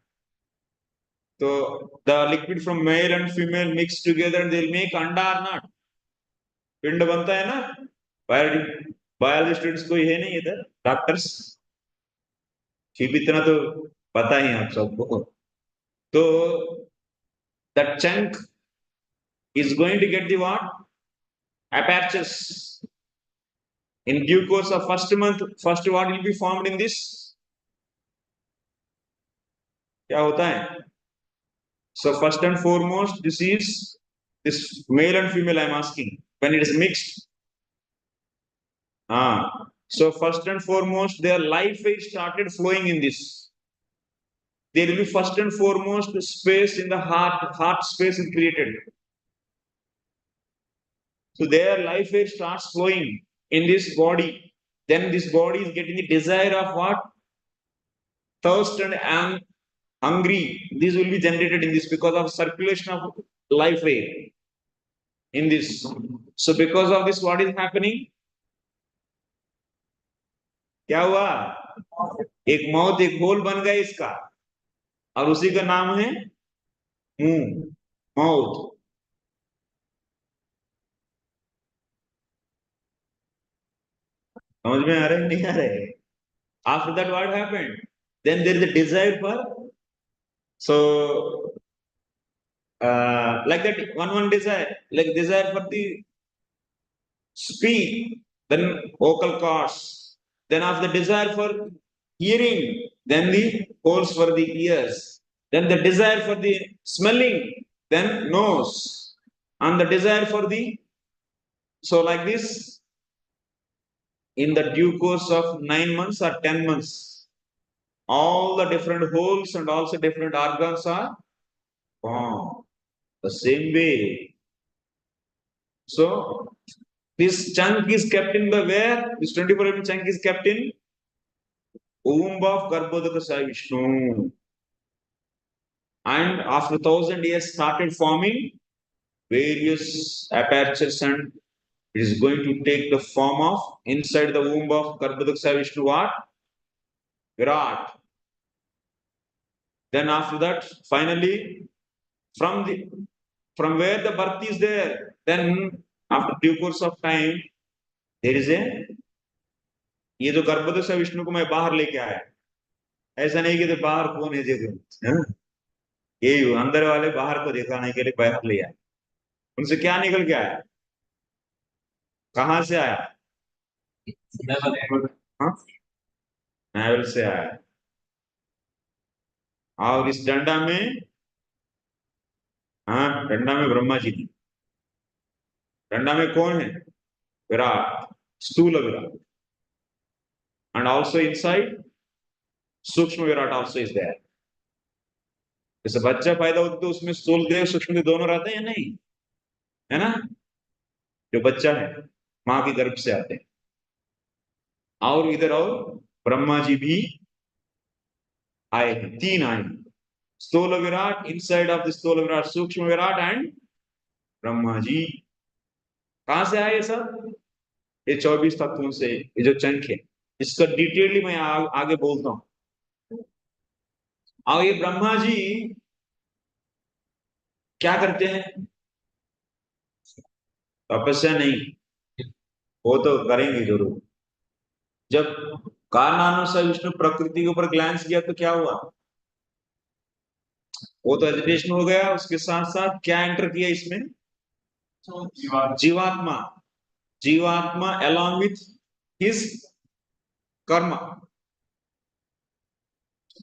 तो the liquid from male and female mix together and they'll make अंडा or not? पिंड बनता है ना। बायोलॉजी स्टूडेंट्स कोई है नहीं इधर? डॉक्टर्स फिर भी इतना तो पता ही है आप सबको। तो that chunk is going to get the what? Apertures. In due course of first month, first what will be formed in this? क्या होता है? So first and foremost, this male and female I'm asking. When it is mixed, so first and foremost, their life is started flowing in this. There will be first and foremost space in the heart space is created. So their life air starts flowing in this body. Then this body is getting the desire of what? Thirst and hungry. This will be generated in this because of circulation of life air in this. So because of this, what is happening? क्या हुआ? एक mouth, एक whole बन गया इसका, और उसी का नाम है मुंह, माउथ। समझ में आ रहे नहीं आ रहे? After that, what happened? Then there is a desire for, so like that one desire, like desire for the speak, then vocal cords, then of the desire for hearing, then the holes for the ears, then the desire for the smelling, then nose, and the desire for the, so like this, in the due course of 9 months or 10 months, all the different holes and also different organs are formed the same way. So this chunk is kept in the where? This 24 chunk is kept in womb of Garbhodaka Vishnu. And after 1,000 years started forming various apertures, and it is going to take the form of inside the womb of Garbhodaka Vishnu what? Virat. Then after that, finally, from where the birth is there, then after due course of time, there is a, ये जो गर्भवती से विष्णु को मैं बाहर लेके आया, ऐसा नहीं कि तो बाहर कौन है देखो, ये अंदर वाले बाहर को दिखाने के लिए बाहर ले आए, उनसे क्या निकल के आया, कहां से आया, नावल से आया। और इस डंडा में, हाँ डंडा में ब्रह्मा जी थी, डंडा में कौन है, विराट, स्थूल विराट, एंड ऑल्सो इनसाइड सूक्ष्म विराट ऑल्सो इज देयर। जैसे बच्चा पैदा होता तो उसमें स्थूल देव सूक्ष्म देव दोनों रहते हैं या नहीं, है ना, जो बच्चा है माँ के गर्भ से आते हैं। और इधर और ब्रह्मा जी भी आए हैं, 3 आए हैं, स्थूल विराट, इनसाइड ऑफ द स्थूल विराट सूक्ष्म विराट एंड ब्रह्मा जी। कहां से आए सब, ये 24 तत्वों से, ये जो चंक है इसका डिटेयली मैं आगे बोलता हूं। और ये ब्रह्मा जी क्या करते हैं, तपस्या नहीं, वो तो करेंगे जरूर। जब कारणानुसार विष्णु प्रकृति के ऊपर ग्लैंस किया तो क्या हुआ, वो तो एजिटेशन हो गया, उसके साथ साथ क्या एंटर किया इसमें, जीवात्मा, जीवात्मा along with his karma.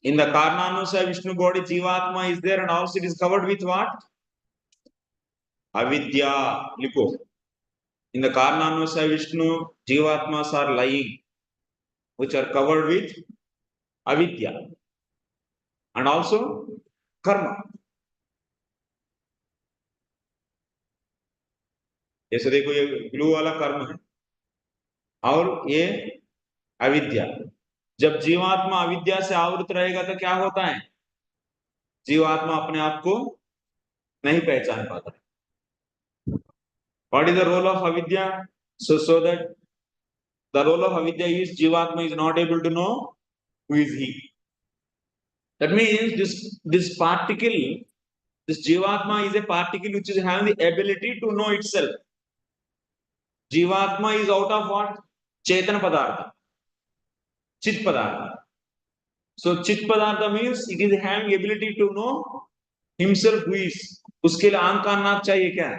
In the Karnanusaya Vishnu body, Jivatma is there, and also it is covered with what? Avidya. Liko. In the Karnanusaya Vishnu, Jivatmas are lying, which are covered with Avidya. And also Karma. जैसे देखो ये blue वाला कर्म है और ये अविद्या। जब जीवात्मा अविद्या से आवृत रहेगा तो क्या होता है, जीवात्मा अपने आप को नहीं पहचान पाता है। What is the role of avidya? So that the role of avidya is Jivatma is not able to know who is he. That means this particle, this Jivatma is a particle which is having the ability to know itself. Jivatma is out of what? Chetana Padartha. Chit Padartha. So Chit Padartha means it is having ability to know himself who is. उसके लिए आंख कान नाक चाहिए क्या?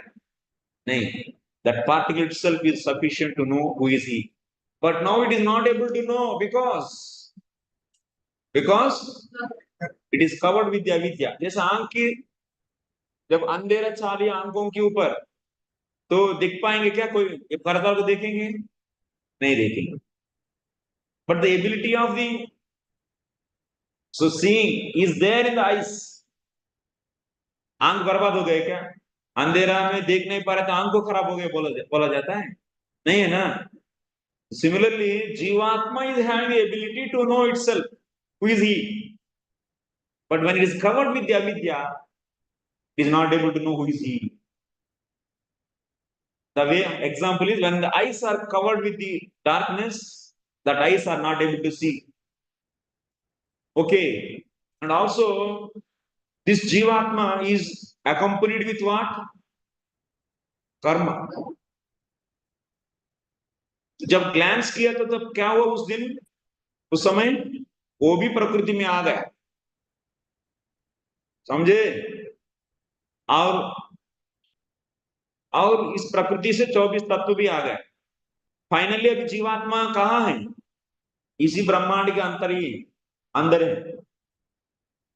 नहीं. That particle itself is sufficient to know who is he. But now it is not able to know because it is covered with the avidya. जैसे आंख की जब अंधेरा छा लिया आंखों के ऊपर तो दिख पाएंगे क्या, कोई पर्दा को देखेंगे नहीं देखेंगे। But the ability of the so seeing is there in the eyes. आंख बर्बाद हो गए क्या, अंधेरा में देख नहीं पा रहे तो आंख को खराब हो गए बोला जाता है, नहीं है ना। Similarly, Jivatma is having the ability to know itself who is he, but when it is covered with the avidya, it is not able to know who is he. The way example is when the eyes are covered with the darkness, that eyes are not able to see. Okay, and also this Jivatma is accompanied with what? Karma. जब glans किया तो तब क्या हुआ उस दिन, उस समय वो भी प्रकृति में आ गया, समझे। और इस प्रकृति से 24 तत्व भी आ गए। फाइनली अभी जीवात्मा कहाँ है? इसी ब्रह्मांड के अंदर है।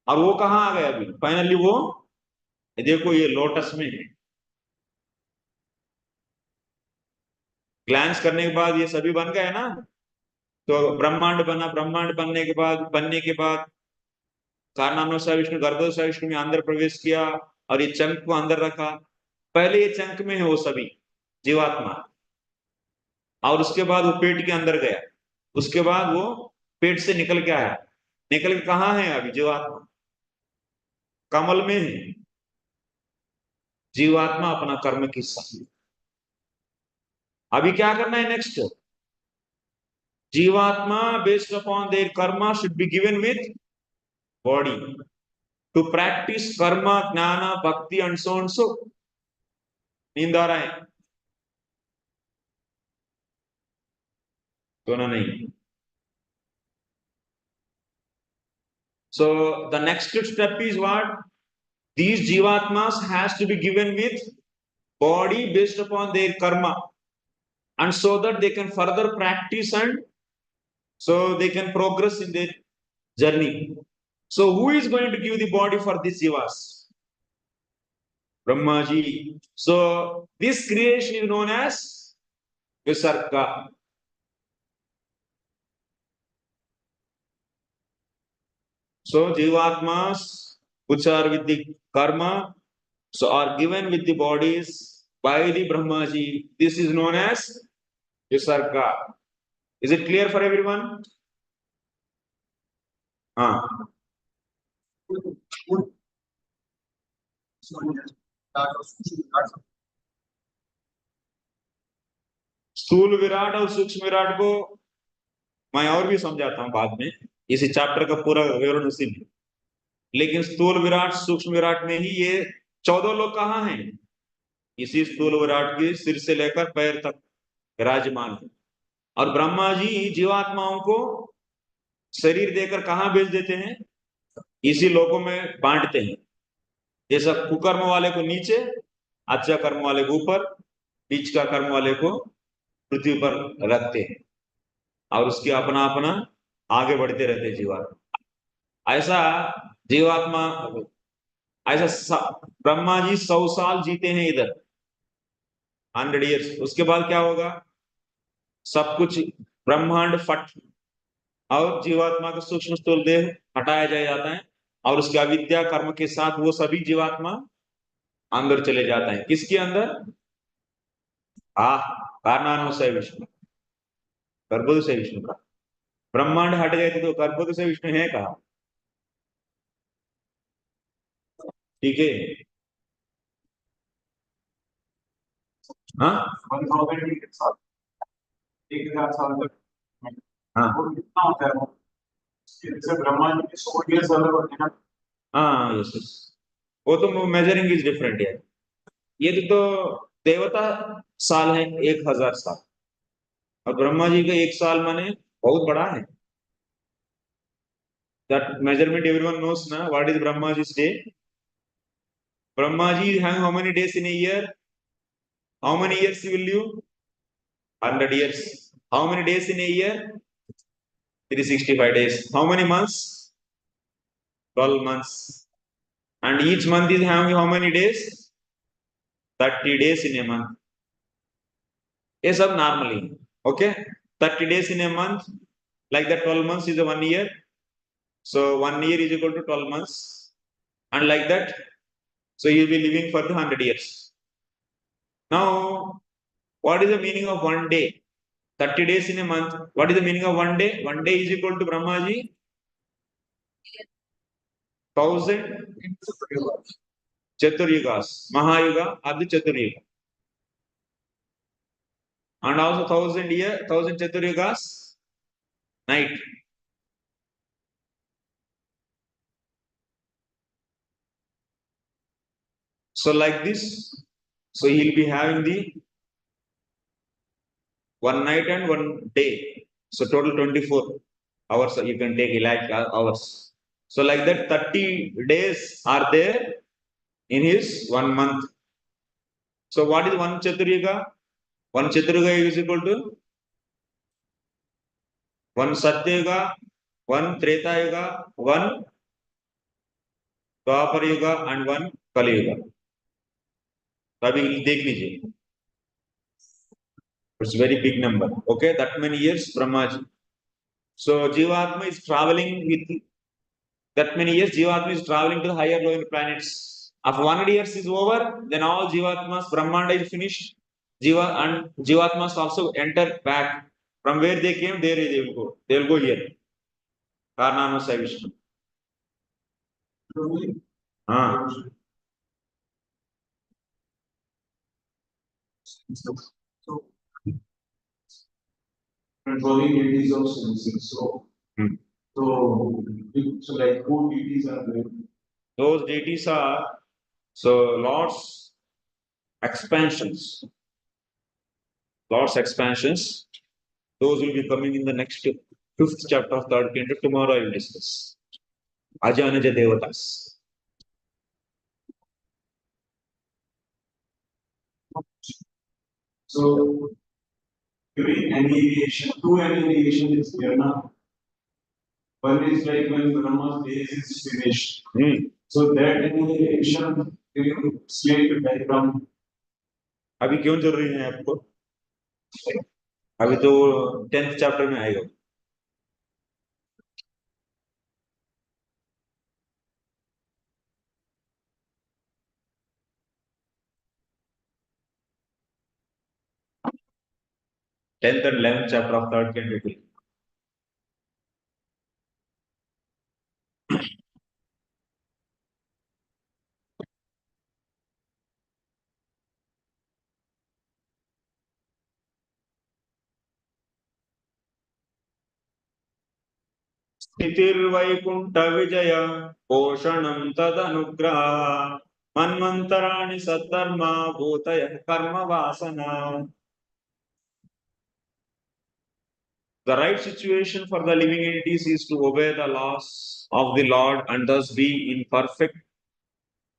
और वो कहाँ आ गया अभी फाइनली? वो देखो ये लोटस में है। ग्लैंस करने के बाद ये सभी बन गए ना, तो ब्रह्मांड बना। ब्रह्मांड बनने के बाद कारणानुसार विष्णु गर्भोदशा विष्णु में अंदर प्रवेश किया और ये चंक को अंदर रखा। पहले ये चंक में है वो सभी जीवात्मा, और उसके बाद वो पेट के अंदर गया। उसके बाद वो पेट से निकल के आया। निकल के कहाँ है अभी जीवात्मा? कमल में है। जीवात्मा अपना कर्म की साथी। अभी क्या करना है next? Jivatma based upon their karma should be given with body to practise karma jnana भक्ति एंड सो एंड सो। नींद आ रहा है? सोना नहीं। So the next step is what? These jivatmas has to be given with body based upon their karma, and so that they can further practice and so they can progress in their journey. So who is going to give the body for these jivas? Brahmaji. So this creation is known as Visarga. So jivatmas which are with the karma, so are given with the bodies by the Brahmaji. This is known as Visarga. Is it clear for everyone? हाँ। स्थूल विराट और सूक्ष्म विराट को मैं और भी समझाता हूं बाद में। इसी चैप्टर का पूरा विवरण उसी में। लेकिन स्थूल विराट सूक्ष्म विराट में ही ये 14 लोग कहाँ हैं? इसी स्थूल विराट के सिर से लेकर पैर तक विराजमान है। और ब्रह्मा जी जीवात्माओं को शरीर देकर कहाँ भेज देते हैं? इसी लोगों में बांटते हैं। जैसा कुकर्म वाले को नीचे, अच्छा कर्म वाले को ऊपर, बीच का कर्म वाले को पृथ्वी पर रखते हैं, और उसके अपना अपना आगे बढ़ते रहते हैं जीवात्मा। ऐसा जीवात्मा ऐसा ब्रह्मा जी 100 साल जीते हैं इधर, 100 ईयर्स। उसके बाद क्या होगा? सब कुछ ब्रह्मांड फट और जीवात्मा का सूक्ष्म स्थूल देह हटाया जाता है, और उसके अविद्या कर्म के साथ वो सभी जीवात्मा अंदर चले जाता है। किसके अंदर? कारणानुसार विष्णु, गर्भोदय से विष्णु का। ब्रह्मांड हट गए थे तो गर्भोदय से विष्णु है कहा? ठीक है। हाँ 1000 के साथ 1000 साल तक हाँ वो कितना होता है वो? जैसे ब्रह्मांड के 100 ईयर्स अलग होते हैं ना। हाँ, यस यस। वो तो मेजरिंग इज डिफरेंट है। ये तो देवता साल है 1000 साल, और ब्रह्मा जी का 1 साल माने बहुत बड़ा है। दैट मेजरमेंट एवरीवन नोस ना। What is Brahma ji day? Brahma ji have how many days in a year? How many years will live? 100 years. How many days in a year? 365 days. How many months? 12 months. And each month is having how many days? 30 days in a month. ये सब normally. Okay? 30 days in a month. Like that 12 months is a 1 year. So 1 year is equal to 12 months. And like that, so you'll be living for the 100 years. Now, what is the meaning of 1 day? 30 days in a month. What is the meaning of 1 day? 1 day is equal to Brahmaji 1000 Chaturyugas. Mahayuga are the Chaturyuga. And also 1000 Chaturyugas night. So like this, so he'll be having the 1 night and 1 day. So total 24 hours you can take, like hours. So like that 30 days are there, in his 1 month. So what is one Chaturyuga? One Chaturyuga is equal to one Satyuga, one Treta Yuga, one Dwapar Yuga and one Kali Yuga. तो अभी देख लीजिए. It's very big number. Okay, that many years Brahmaji. So Jivatma is traveling with that many years. Jivatma is traveling to the higher lower planets. After 100 years is over, then all Jivatmas, Brahmanda is finished. Jiva and Jivatmas also enter back from where they came. There they will go. They will go here. Karnano Sai Vishnu. Ah. So, controlling deities of senses. So, so like who deities are there? Those deities are Lord's expansions. Lord's expansions. Those will be coming in the next fifth chapter of third canto. Tomorrow I will discuss. Ajanaja Devatas. So during annihilation, two annihilation is there now. One is like when Brahma's days is finished. So that annihilation slave to die from. अभी क्यों जरूरी है आपको? अभी तो 10th chapter में आएगा. Tenth and 11th chapter of third canto. स्थितिर्वैकुंठ विजय पोषणं तदनुग्रह मन्वन्तराणि सद्धर्मा भूतयः कर्म वासना. The right situation for the living entities is to obey the laws of the Lord and thus be in perfect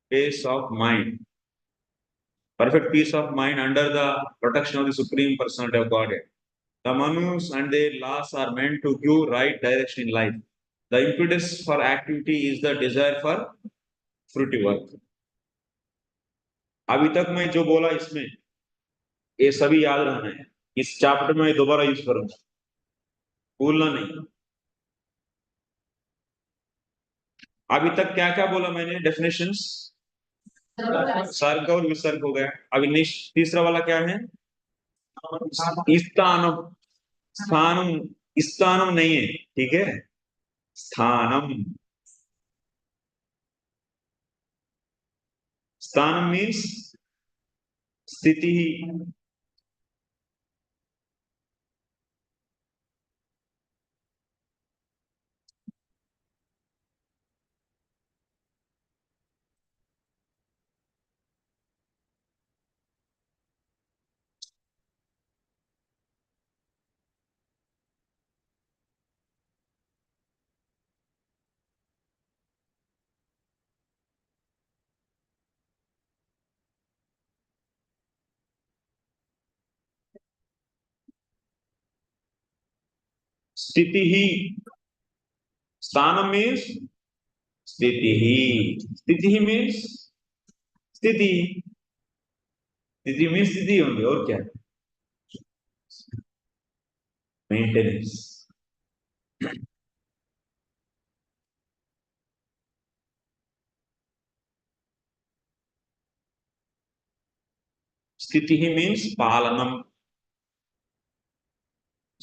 peace of mind. Perfect peace of mind under the protection of the Supreme Personality of Godhead. The Manus and their laws are meant to give right direction in life. The impetus for activity is the desire for fruity work. अभी तक मैं जो बोला इसमें ये सभी याद रहना है. इस चैप्टर में दोबारा यूज करूंगा, भूलना नहीं. अभी तक क्या क्या बोला मैंने? डेफिनेशंस, सर्ग और विसर्ग हो गया. अभी तीसरा वाला क्या है? स्थानम. स्थानम स्थानम नहीं है, ठीक है. स्थानम. स्थानम मीन्स स्थिति. स्थिति ही. स्थानम मीन्स स्थिति ही. स्थिति ही मीन्स स्थिति. स्थिति मीन्स स्थिति होंगे और क्या? मेंटेनेंस. स्थिति ही मीन्स पालनम.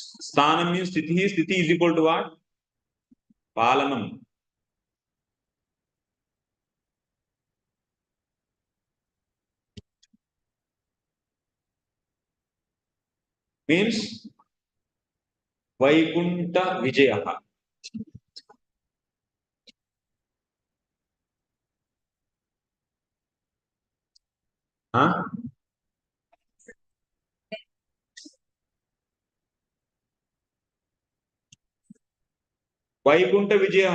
स्थानम मीन्स स्थिति ही. स्थिति इज इक्वल टू व्हाट? पालनम. मीन्स वैकुंठ विजय. हाँ, वैकुंठ विजय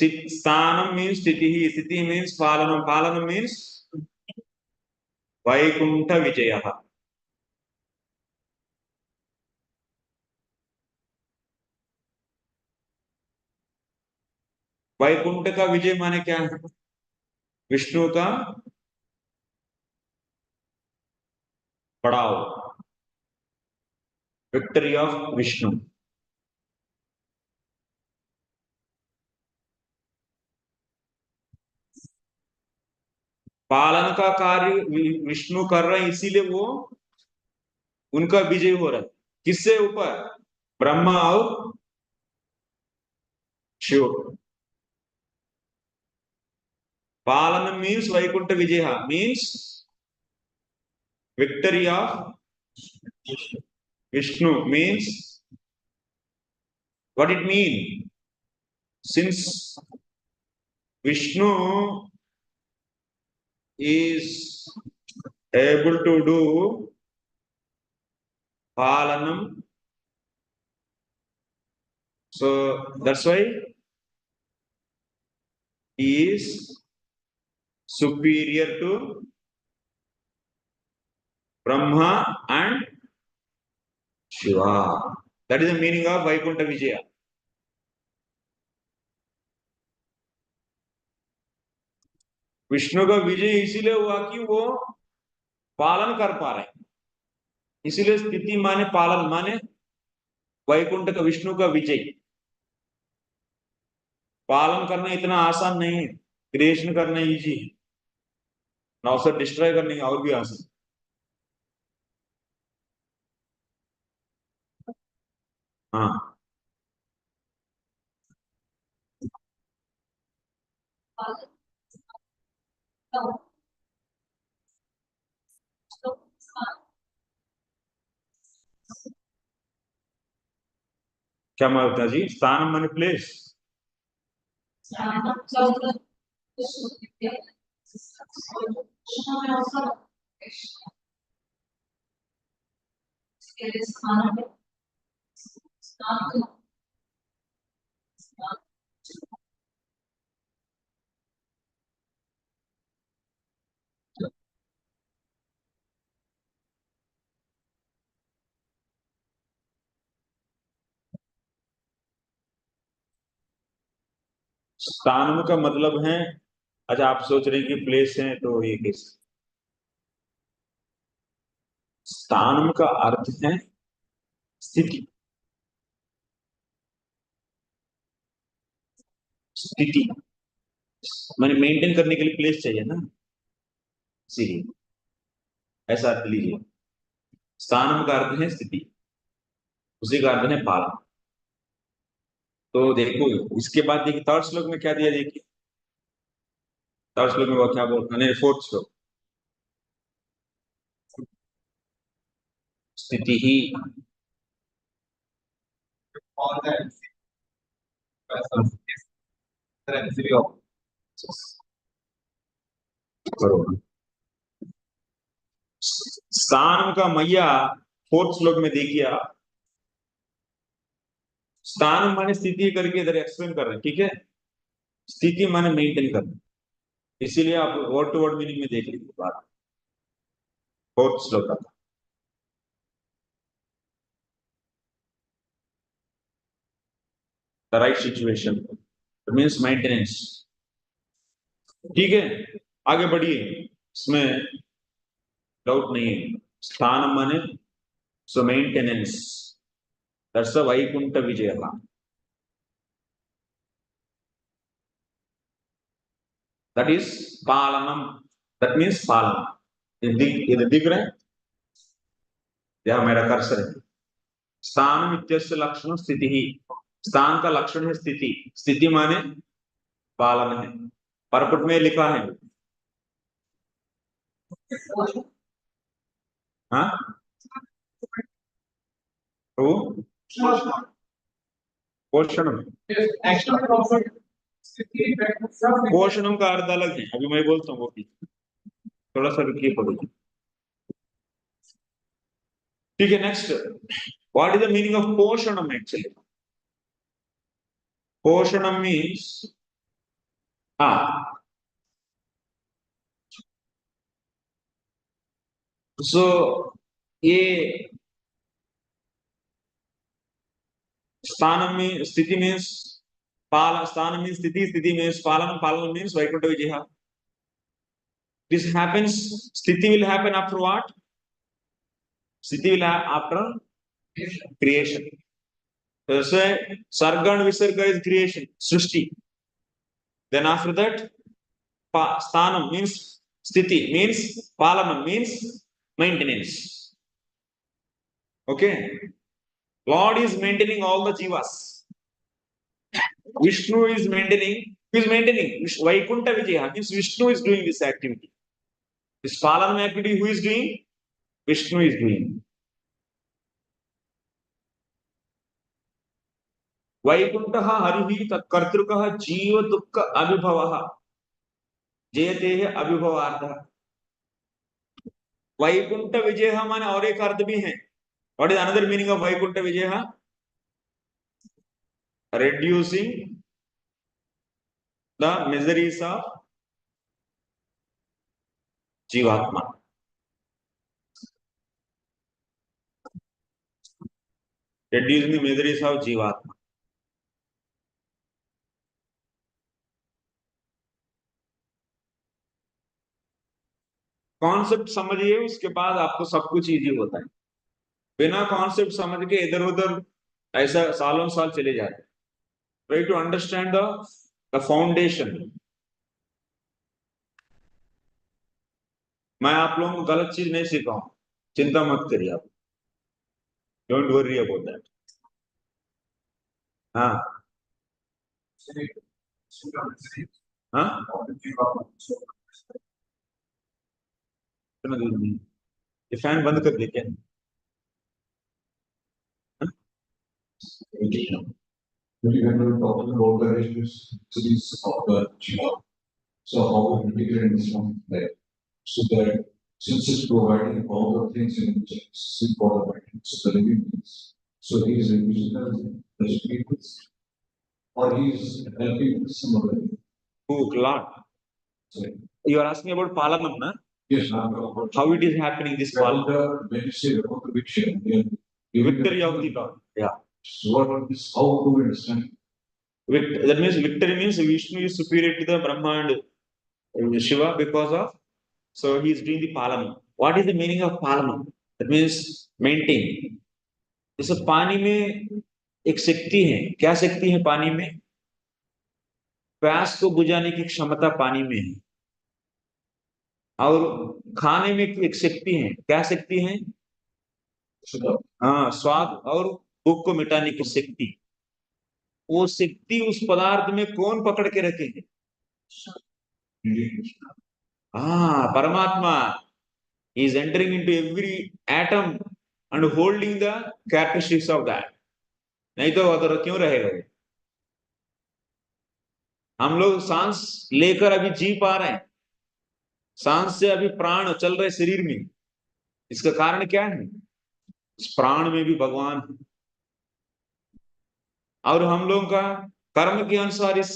Sthanam means sthiti. Sthiti means palanam. Palanam means Vaikuntha Vijayah. Vaikuntha का विजय माने क्या है? विष्णु का पड़ाव, विक्ट्री ऑफ विष्णु। पालन का कार्य विष्णु कर रहे हैं, इसीलिए वो उनका विजय हो रहा है। किससे ऊपर? ब्रह्मा और शिव। पालन means Vaikuntha vijay, means victory of Vishnu. Means what it mean? Since Vishnu is able to do palanam, so that's why he is superior to Brahma and Shiva. That is the meaning of Vaikuntha Vijaya. Vishnu का विजय इसीलिए हुआ कि वो पालन कर पा रहे हैं, इसीलिए स्थिति माने पालन, माने वैकुंठ का विष्णु का विजय। पालन करना इतना आसान नहीं है, क्रिएशन करना इजी है, ना उसे डिस्ट्रॉय करने और भी आसान। हाँ, क्या माता जी? स्थान माने प्लेस। स्थान का मतलब है, अच्छा आप सोच रहे हैं कि प्लेस है तो ये कैसे? स्थान का अर्थ है स्थिति। स्थिति मैंने मेंटेन करने के लिए प्लेस चाहिए ना, इसीलिए ऐसा अर्थ लीजिए। स्थान का अर्थ है स्थिति, उसी का अर्थ है पालन। तो देखो इसके बाद देखिए थर्ड श्लोक में क्या दिया, देखिए थर्ड श्लोक में वो क्या बोलता है, फोर्थ श्लोक, स्थिति ही स्थान का मैया फोर्थ श्लोक में देखिए आप, स्थान माने स्थिति करके इधर एक्सप्लेन कर रहे हैं, ठीक है? स्थिति माने मेंटेन करना, इसीलिए आप वर्ड टू वर्ड मीनिंग में देख लीजिए बात। फोर्थ श्लोक का the right situation means maintenance, ठीक है? आगे बढ़िए, इसमें डाउट नहीं है। स्थान माने so maintenance, that's the Vaikuntha Vijay. That is पालनम, दैट मीन्स पालन। ये दिख रहा है, यह मेरा कर्सर है। स्थान इत्यस्य लक्षण स्थिति ही, स्थान का लक्षण है स्थिति। स्थिति माने पालन है। परपुट में लिखा है, हाँ तो पोषणम, पोषणम का अर्थ अलग है, अभी मैं बोलता हूँ वो भी, थोड़ा सा रुकिए पढ़िए, ठीक है? Next, what is the meaning of पोषणम? एक्चुअली पोषणम मीन्स So ये sthanam means sthiti means pala, sthanam means sthiti means palanam means Vaikuntha Vijaya. This happens, sthiti will happen after what? Sthiti will happen after creation. So say sarga and visarga is creation, srsti. Then after that, sthanam means sthiti means palanam means maintenance. Okay, Lord is maintaining all the jivas. Vishnu is maintaining. Who is maintaining? Vaikuntha Vijaya means Vishnu is doing this activity. This palanam activity, who is doing? Vishnu is doing. वैकुंठः हरिः तत्कर्तृकः जीव दुःख अभिभवः जयतेः अभिभवार्थः. वैकुंठ विजय माने और एक अर्थ भी है. What is another meaning of Vaikuntha Vijaya? Reducing the miseries of Jivatma. Reducing the miseries of Jivatma. Concept समझिए, उसके बाद आपको सब कुछ इजी होता है. बिना कॉन्सेप्ट समझ के इधर उधर ऐसा सालों साल चले जाते. Try to understand the foundation. मैं आप लोगों को गलत चीज नहीं सिखाऊं, चिंता मत करिए आप. Don't worry about that. हाँ हाँ, ये फैन बंद कर दे क्या? When we're talking about the histories of the Jiva, so how we integrate this one there, so that since it's providing all the things in which it's for the so the living beings, so he is representing the spirits, or he is helping some other. Oh Lord, So, you are asking about Palanam, na? yes, I'm talking about How it is happening, this Palanam? when you say about the victory, Victory of the Lord. Yeah. so what is how do we understand? That means victory means Vishnu is superior to the Brahma and Shiva because of, so he is doing the Palanam. What is the meaning of Palanam? That means maintain. जैसे पानी में एक शक्ति है. क्या शक्ति है पानी में? प्यास को बुझाने की क्षमता पानी में है. और खाने में एक शक्ति है. क्या शक्ति है? हाँ, स्वाद और भूख को मिटाने की शक्ति. वो शक्ति उस पदार्थ में कौन पकड़ के रखे हैं? हाँ, परमात्मा is entering into every atom and holding the characteristics of that. नहीं तो अगर क्यों रहेगा? हम लोग सांस लेकर अभी जी पा रहे हैं. सांस से अभी प्राण चल रहे शरीर में. इसका कारण क्या है? इस प्राण में भी भगवान है. और हम लोगों का कर्म के अनुसार इस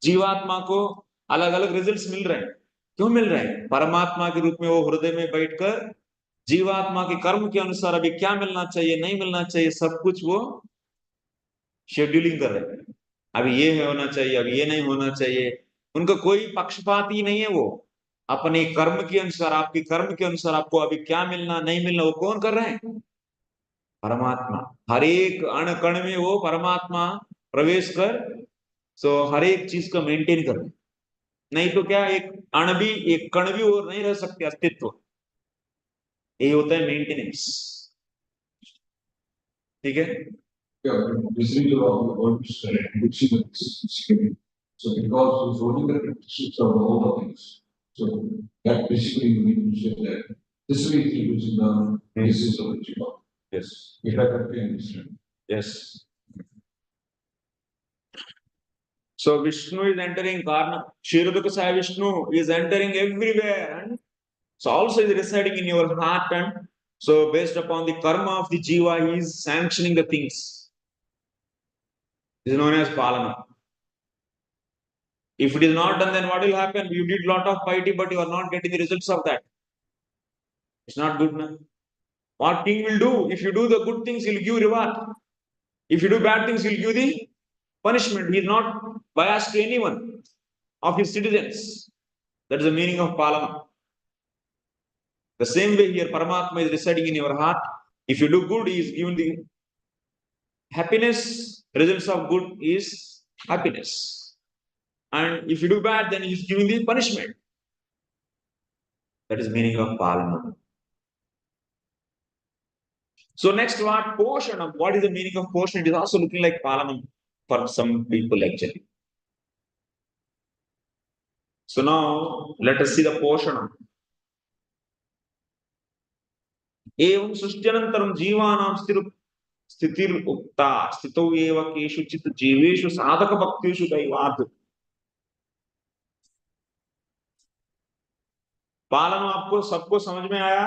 जीवात्मा को अलग अलग रिजल्ट्स मिल रहे हैं. क्यों मिल रहे हैं? परमात्मा के रूप में वो हृदय में बैठकर जीवात्मा के कर्म के अनुसार अभी क्या मिलना चाहिए, नहीं मिलना चाहिए, सब कुछ वो शेड्यूलिंग कर रहे हैं. अभी ये होना चाहिए, अभी ये नहीं होना चाहिए. उनका कोई पक्षपात ही नहीं है. वो अपने कर्म के अनुसार, आपके कर्म के अनुसार आपको अभी क्या मिलना नहीं मिलना, वो कौन कर रहे हैं? परमात्मा. हर एक अण कण में वो परमात्मा प्रवेश कर, सो हर एक चीज को मेंटेन कर. नहीं तो क्या, एक अण भी, एक कण भी और नहीं रह सकते अस्तित्व. ये होता है मेंटेनेंस. ठीक है. Yeah, this is the words which is given. So because he's holding the characteristics of all the things, so that basically we need to say that this way he was in the basis of the Jiva. Yes. If I correctly understand. Yes. So Vishnu is entering Karna. Kshirodaka Sai Vishnu is entering everywhere, and so also is residing in your heart, and so based upon the karma of the jiva, he is sanctioning the things. This is known as Palana. If it is not done, then what will happen? You did lot of piety, but you are not getting the results of that. It's not good, man. What king will do? If you do the good things, he'll give reward. If you do bad things, he'll give the punishment. He is not biased to anyone of his citizens. That is the meaning of Palama. The same way here, Paramatma is residing in your heart. If you do good, he is given the happiness. Results of good is happiness. And if you do bad, then he is giving the punishment. That is meaning of Palama. So next what? Poshanam. What is the meaning of Poshanam? It is also looking like Palanam for some people actually. So now let us see the Poshanam. एवं सृष्ट्यनन्तरं जीवानां स्थितिरुक्ता स्थितौ एव केषुचित् जीवेषु साधकभक्तेषु दैवात्. पालन आपको सबको समझ में आया?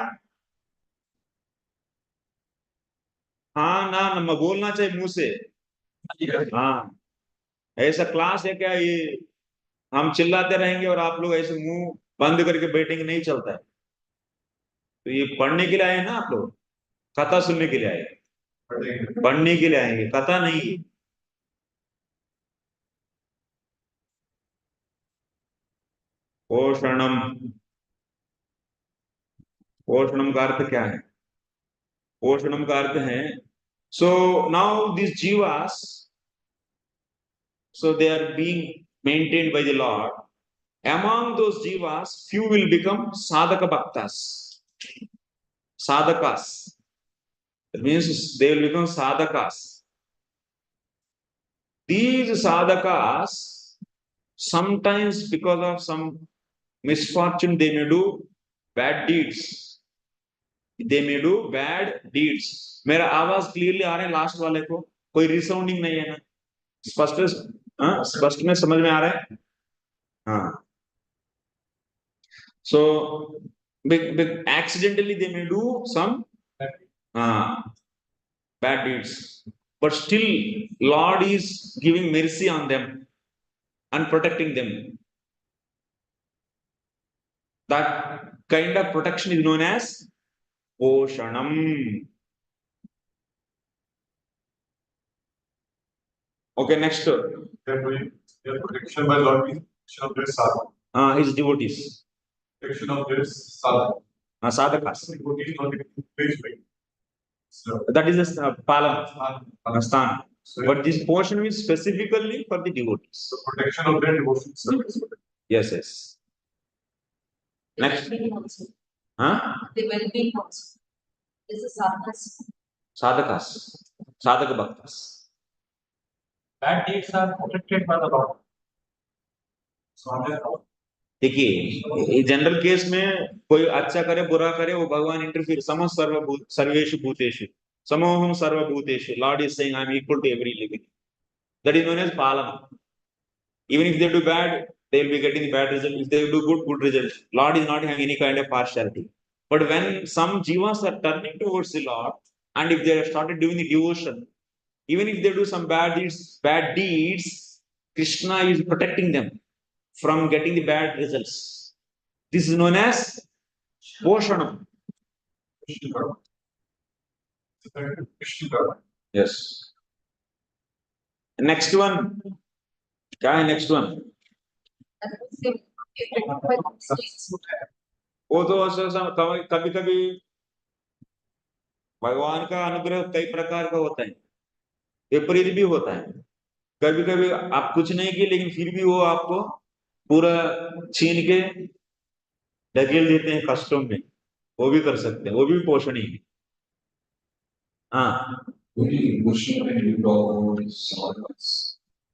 हाँ ना न बोलना चाहिए मुंह से. हाँ, ऐसा क्लास है क्या ये? हम चिल्लाते रहेंगे और आप लोग ऐसे मुंह बंद करके बैठेंगे, नहीं चलता है. तो ये पढ़ने के लिए आए ना आप लोग, कथा सुनने के लिए आए, पढ़ने के लिए आएंगे, कथा नहीं. पोषणम. पोषणम का अर्थ क्या है? पोषणम का अर्थ है, so now this जीवास, so they are being maintained by the Lord. Among those jivas, few will become sadhaka bhaktas. Sadhakas. That means they will become sadhakas. These sadhakas, sometimes because of some misfortune, they may do bad deeds. They may do bad deeds. मेरा आवाज clearly आ रहा है last वाले को? कोई resounding नहीं है ना? स्पष्ट में समझ में आ रहा है? हाँ. So accidentally they may do some bad deeds, but still Lord is giving mercy on them and protecting them. That kind of protection is known as Poshanam. Okay, next. Their protection by Lord is protection of their sadhana. His devotees. Protection of their sadhana. Sadhakas. Devotees not placed by. So, that is a palam, stan. so But this portion is specifically for the devotees. the protection of their devotion service. Yes, yes. Next. Huh? The well-being also. This is sadhanas. Sadhakas. Sadhaka bhaktas. Bad deeds are protected by the Lord. देखिए general case में कोई अच्छा करे बुरा करे वो भगवान interfere. सम सर्वेषु भूतेषु समोहम सर्वभूतेषु. Lord is saying I am equal to every living. That is known as palana. Even if they do bad, they will be getting bad result. If they do good, good result. Lord is not having any kind of partiality. But when some jivas are turning towards the Lord, and if they have started doing the devotion, even if they do some bad deeds, Krishna is protecting them from getting the bad results. This is known as Poshanam. Yes. Next one. क्या है next one? वो तो कभी कभी भगवान का अनुग्रह कई प्रकार का होता है, विपरीत भी होता है. कभी कभी आप कुछ नहीं किए लेकिन फिर भी वो आपको पूरा छीन के ढकेल देते हैं कष्टों में. वो भी कर सकते हैं, वो भी पोषण ही. हाँ.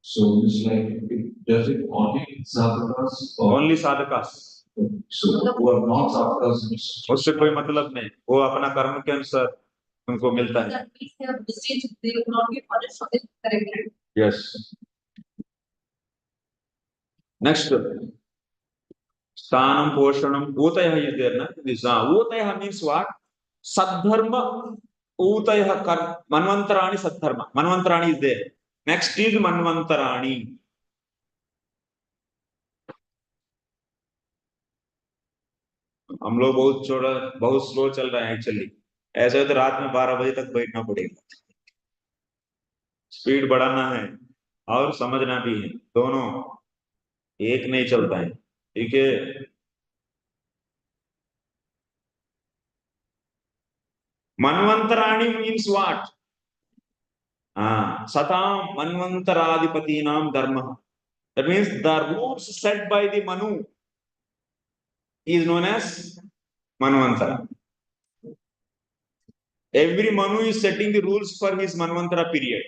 So it's like, does it only sadhakas or Only sadhakas? so who are not sadhakas? उससे कोई मतलब नहीं, वो अपना कर्म के अनुसार उनको मिलता है. That means they have mistakes, they will not be punished for it corrected. Yes. Next. Sthanam poshanam utayah is there, na? This utayah means what? Sadharma utayah kar manvantarani sadharma. Manvantarani is there. Next is manvantarani. हम लोग बहुत slow चल रहे हैं actually. ऐसे हो तो रात में 12 बजे तक बैठना पड़ेगा। स्पीड बढ़ाना है और समझना भी है, दोनों एक नहीं चलता है। ठीक है। मनवंतराणी मीन्स व्हाट? सतां मनवंतराधिपतीनां धर्म। That means the rules set by the Manu is known as Manvantara. Every Manu is setting the rules for his Manvantara period.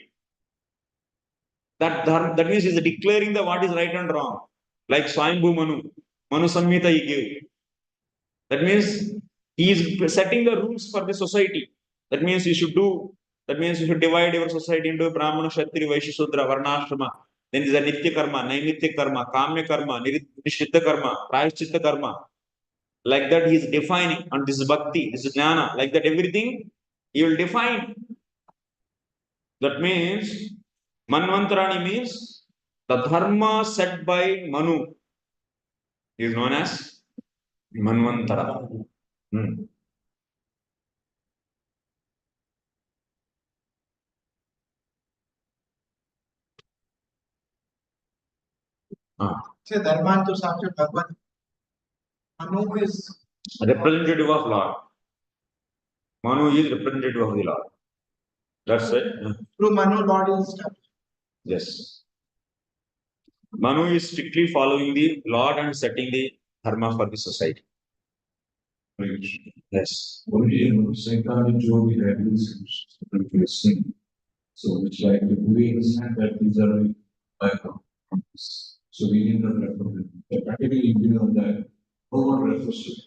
That means he is declaring the what is right and wrong. Like Swayambhu Manu Samhita he gave. That means he is setting the rules for the society. That means you should do. That means you should divide your society into Brahmana, Kshatriya, Vaishya, Shudra, Varnashrama. Then there is a Nitya karma, Naimitya karma, Kamya karma, Nishchitta karma, Prayaschitta karma. Like that he is defining, and this is bhakti, this is jnana. Like that everything he will define. That means Manvantarani means the dharma set by Manu is known as Manvantara. Say Dharman to Sakshat Bhagwan. Manu is Representative of Lord. Manu is representative of the Lord. That's it. through Manu, Lord is established. Yes. Manu is strictly following the Lord and setting the dharma for the society. Yes. Only in Satan Joe we have this sin. So it's like if we understand that these are by promise. So we need not refer to them. But practically we know that no one refers to it.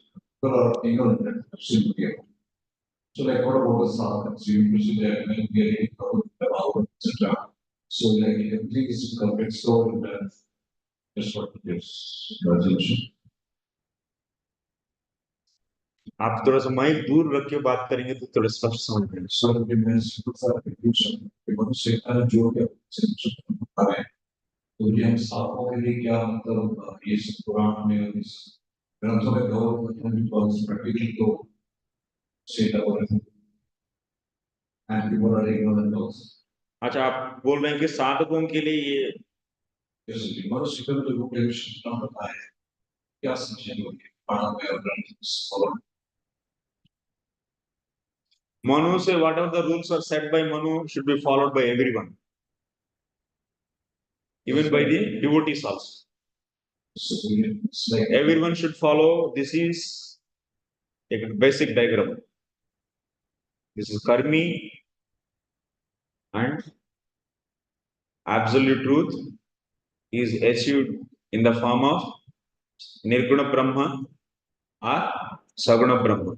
People are ignorant that absolutely. So like what about the sadhana? So you presume that when we are reading about etc. So like everything is complete stored in that. That's what it is. Resolution. आप थोड़ा सा mic दूर रख के बात करेंगे तो थोड़ा स्पष्ट समझ में So we may start with confusion. We want to say जो क्या है तो ये हम साधकों के लिए क्या मतलब ये सब पुराण में और इस ग्रंथों में गौर करते हैं because practically तो सेटा हो रहे हैं and people are ignorant also. अच्छा, आप बोल रहे हैं कि साधकों के लिए ये जैसे मनुष्य को तो वो प्रविष्ट ना होता है क्या समझेंगे पढ़ा में और ग्रंथ Manu say whatever the rules are set by Manu should be followed by everyone, even by the devotees also. So it's like Everyone should follow. This is a basic diagram. This is karmi and absolute truth is achieved in the form of nirguna brahma or saguna brahma,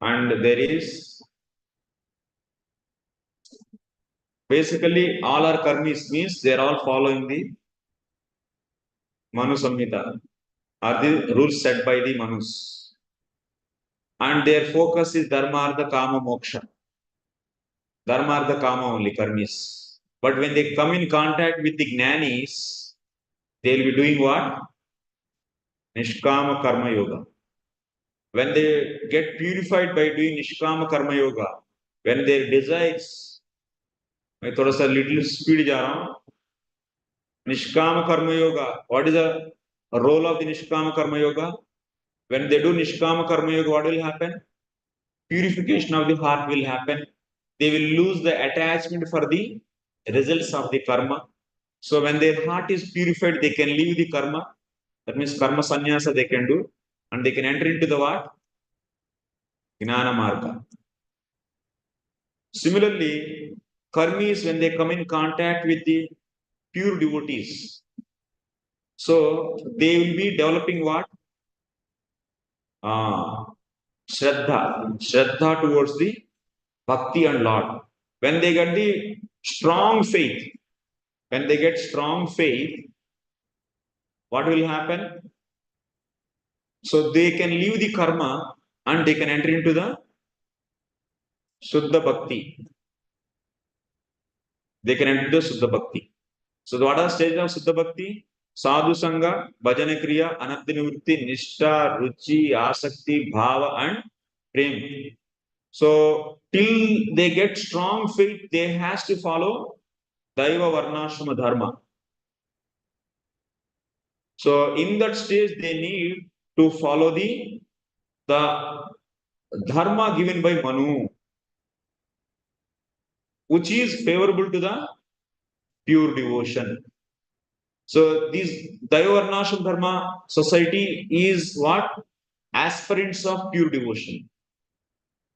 and there is basically all our karmis means they are all following the Manu Samhita or the rules set by the Manus, and their focus is dharma, artha, kama, moksha. Dharma, artha, kama only karmis. But when they come in contact with the jnanis, they will be doing what? Nishkama karma yoga. When they get purified by doing nishkama karma yoga, when their desires, मैं थोड़ा सा little speed जा रहा हूँ. Nishkama karma yoga. What is the role of the nishkama karma yoga? When they do nishkama karma yoga, what will happen? Purification of the heart will happen. They will lose the attachment for the results of the karma. So when their heart is purified, they can leave the karma. That means karma sannyasa they can do, and they can enter into the what? Gnana marga. Similarly, karmis, when they come in contact with the pure devotees, so they will be developing what? Shraddha towards the bhakti and Lord. When they get the strong faith, what will happen? So they can leave the karma and they can enter into the Shuddha Bhakti. They can enter the Shuddha Bhakti. So what are the stages of Shuddha Bhakti? sadhu sangha, bhajana kriya, anadya nivritti, nishtha, ruchi, asakti, bhava, and prem. So till they get strong faith, they has to follow Daiva Varnashrama Dharma. So in that stage, they need to follow the dharma given by Manu, which is favorable to the pure devotion. So this Daiva Varnashrama Dharma society is what? Aspirants of pure devotion.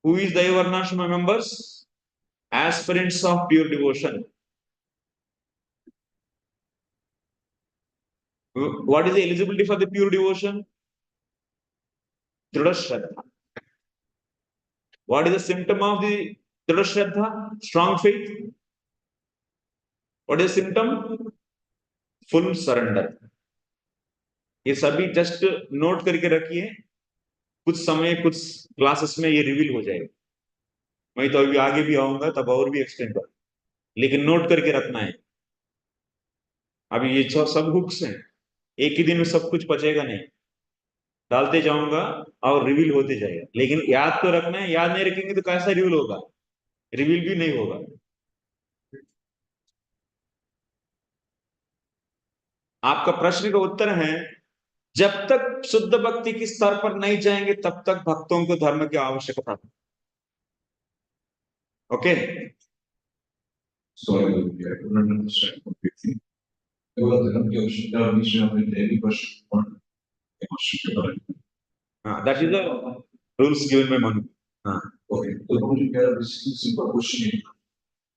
Who is Daiva Varnashrama members? Aspirants of pure devotion. What is the eligibility for the pure devotion? Dhrida Shraddha. What is the symptom of the Dhrida Shraddha? Strong faith. What is the symptom? Full surrender. ये सभी just note करके रखिए, कुछ समय कुछ classes में ये reveal हो जाएगा. मैं तो अभी आगे भी आऊंगा तब और भी एक्सटेंड कर, लेकिन नोट करके रखना है. अभी ये सब हुक्स हैं, एक ही दिन में सब कुछ पचेगा नहीं, डालते जाऊंगा और रिवील होते जाएगा. लेकिन याद तो रखना है, याद नहीं रखेंगे तो कैसा रिवील होगा? रिवील भी नहीं होगा. आपका प्रश्न का उत्तर है, जब तक शुद्ध भक्ति के स्तर पर नहीं जाएंगे तब तक भक्तों को धर्म की आवश्यकता है. Okay. Sorry, I couldn't understand completely. केवल धर्म की आवश्यकता बीच में अपने डेली पर आवश्यकता है. That is the rules given by Manu. Okay, तो मुझे क्या बेसिकली सिंपल क्वेश्चन है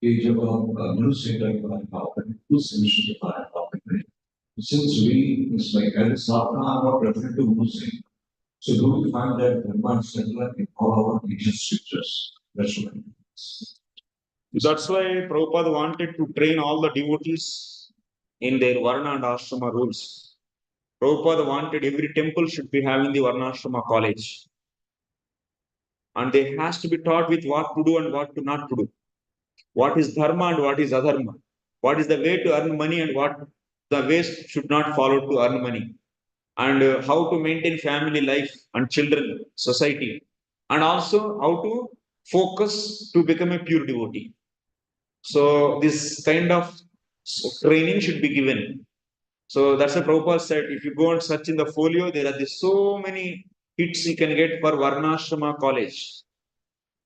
कि जब हम मनुष्य के बारे में बात करते हैं, उस मनुष्य के बारे में बात करते हैं, since we is like as sadhana are referred to Muslim, so do we find that Dharma is central in all our religious scriptures? That's what I mean. That's why Prabhupada wanted to train all the devotees in their Varna and Ashrama rules. Prabhupada wanted every temple should be having the Varna Ashrama college. And they has to be taught with what to do and what to not to do. What is dharma and what is adharma. What is the way to earn money and what the ways should not follow to earn money. And how to maintain family life and children, society. And also how to focus to become a pure devotee. So this kind of training should be given. So that's what Prabhupada said. If you go and search in the folio, there are so many hits you can get for Varnashrama college,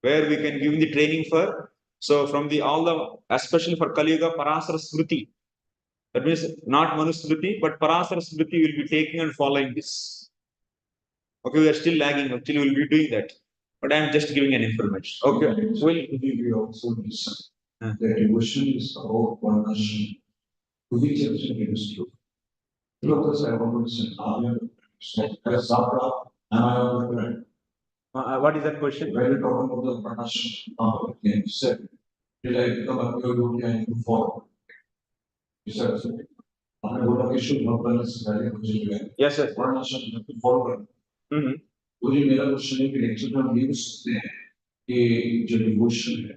where we can give the training for. So from the all the, especially for Kali Yuga, Parasara Smriti. That means not Manusmriti, but Parasara Smriti will be taking and following this. Okay, we are still lagging. Actually, we will be doing that. But I am just giving an information. Okay, so we also listen. The devotion is about one nation. To which extent it is true? Because I want to listen. As Sabra, am I on the right? What is that question? When you talk about the Varnashram, you said, did I become a pure devotee and to follow? You said, I go to issue of balance, yes, sir. Varnashram to follow. मुझे मेरा question है कि lecture में हम ये भी सुनते हैं कि जो डिवोशन है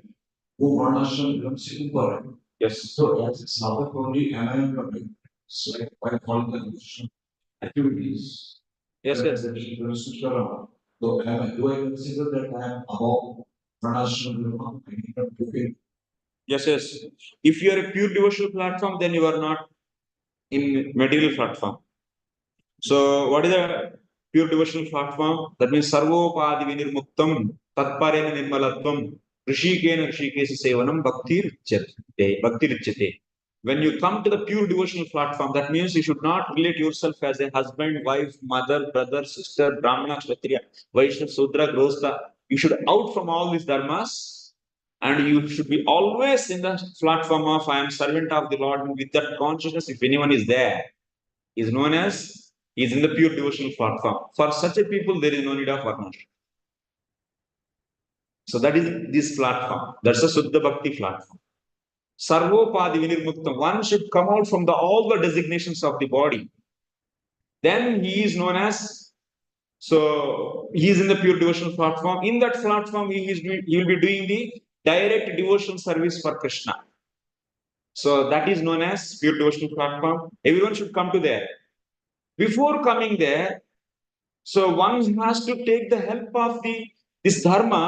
वो वर्णाश्रम धर्म से ऊपर है. Yes. So as a sadhak only am I on so like by following the devotion activities. Yes, yes. So do I consider that I am above Varnashram Dharma? I need not do it. Yes, yes. If you are a pure devotional platform, then you are not in material platform. So what is the pure devotional platform? That means sarvopadi vinirmuktam tatparena nirmalatvam rishikena rishikesa sevanam bhakti richyate. When you come to the pure devotional platform, that means you should not relate yourself as a husband, wife, mother, brother, sister, brahmana, kshatriya, vaishya, sudra, grostha. You should out from all these dharmas, and you should be always in the platform of I am servant of the Lord. With that consciousness, if anyone is there, is known as he is in the pure devotional platform. For such a people, there is no need of varna. So that is this platform. That's a Suddha Bhakti platform. Sarvopadi vinirmuktam. One should come out from all the designations of the body. Then he is known as, so he is in the pure devotional platform. In that platform, he will be doing the direct devotional service for Krishna. So that is known as pure devotional platform. Everyone should come to there. Before coming there, so one has to take the help of this dharma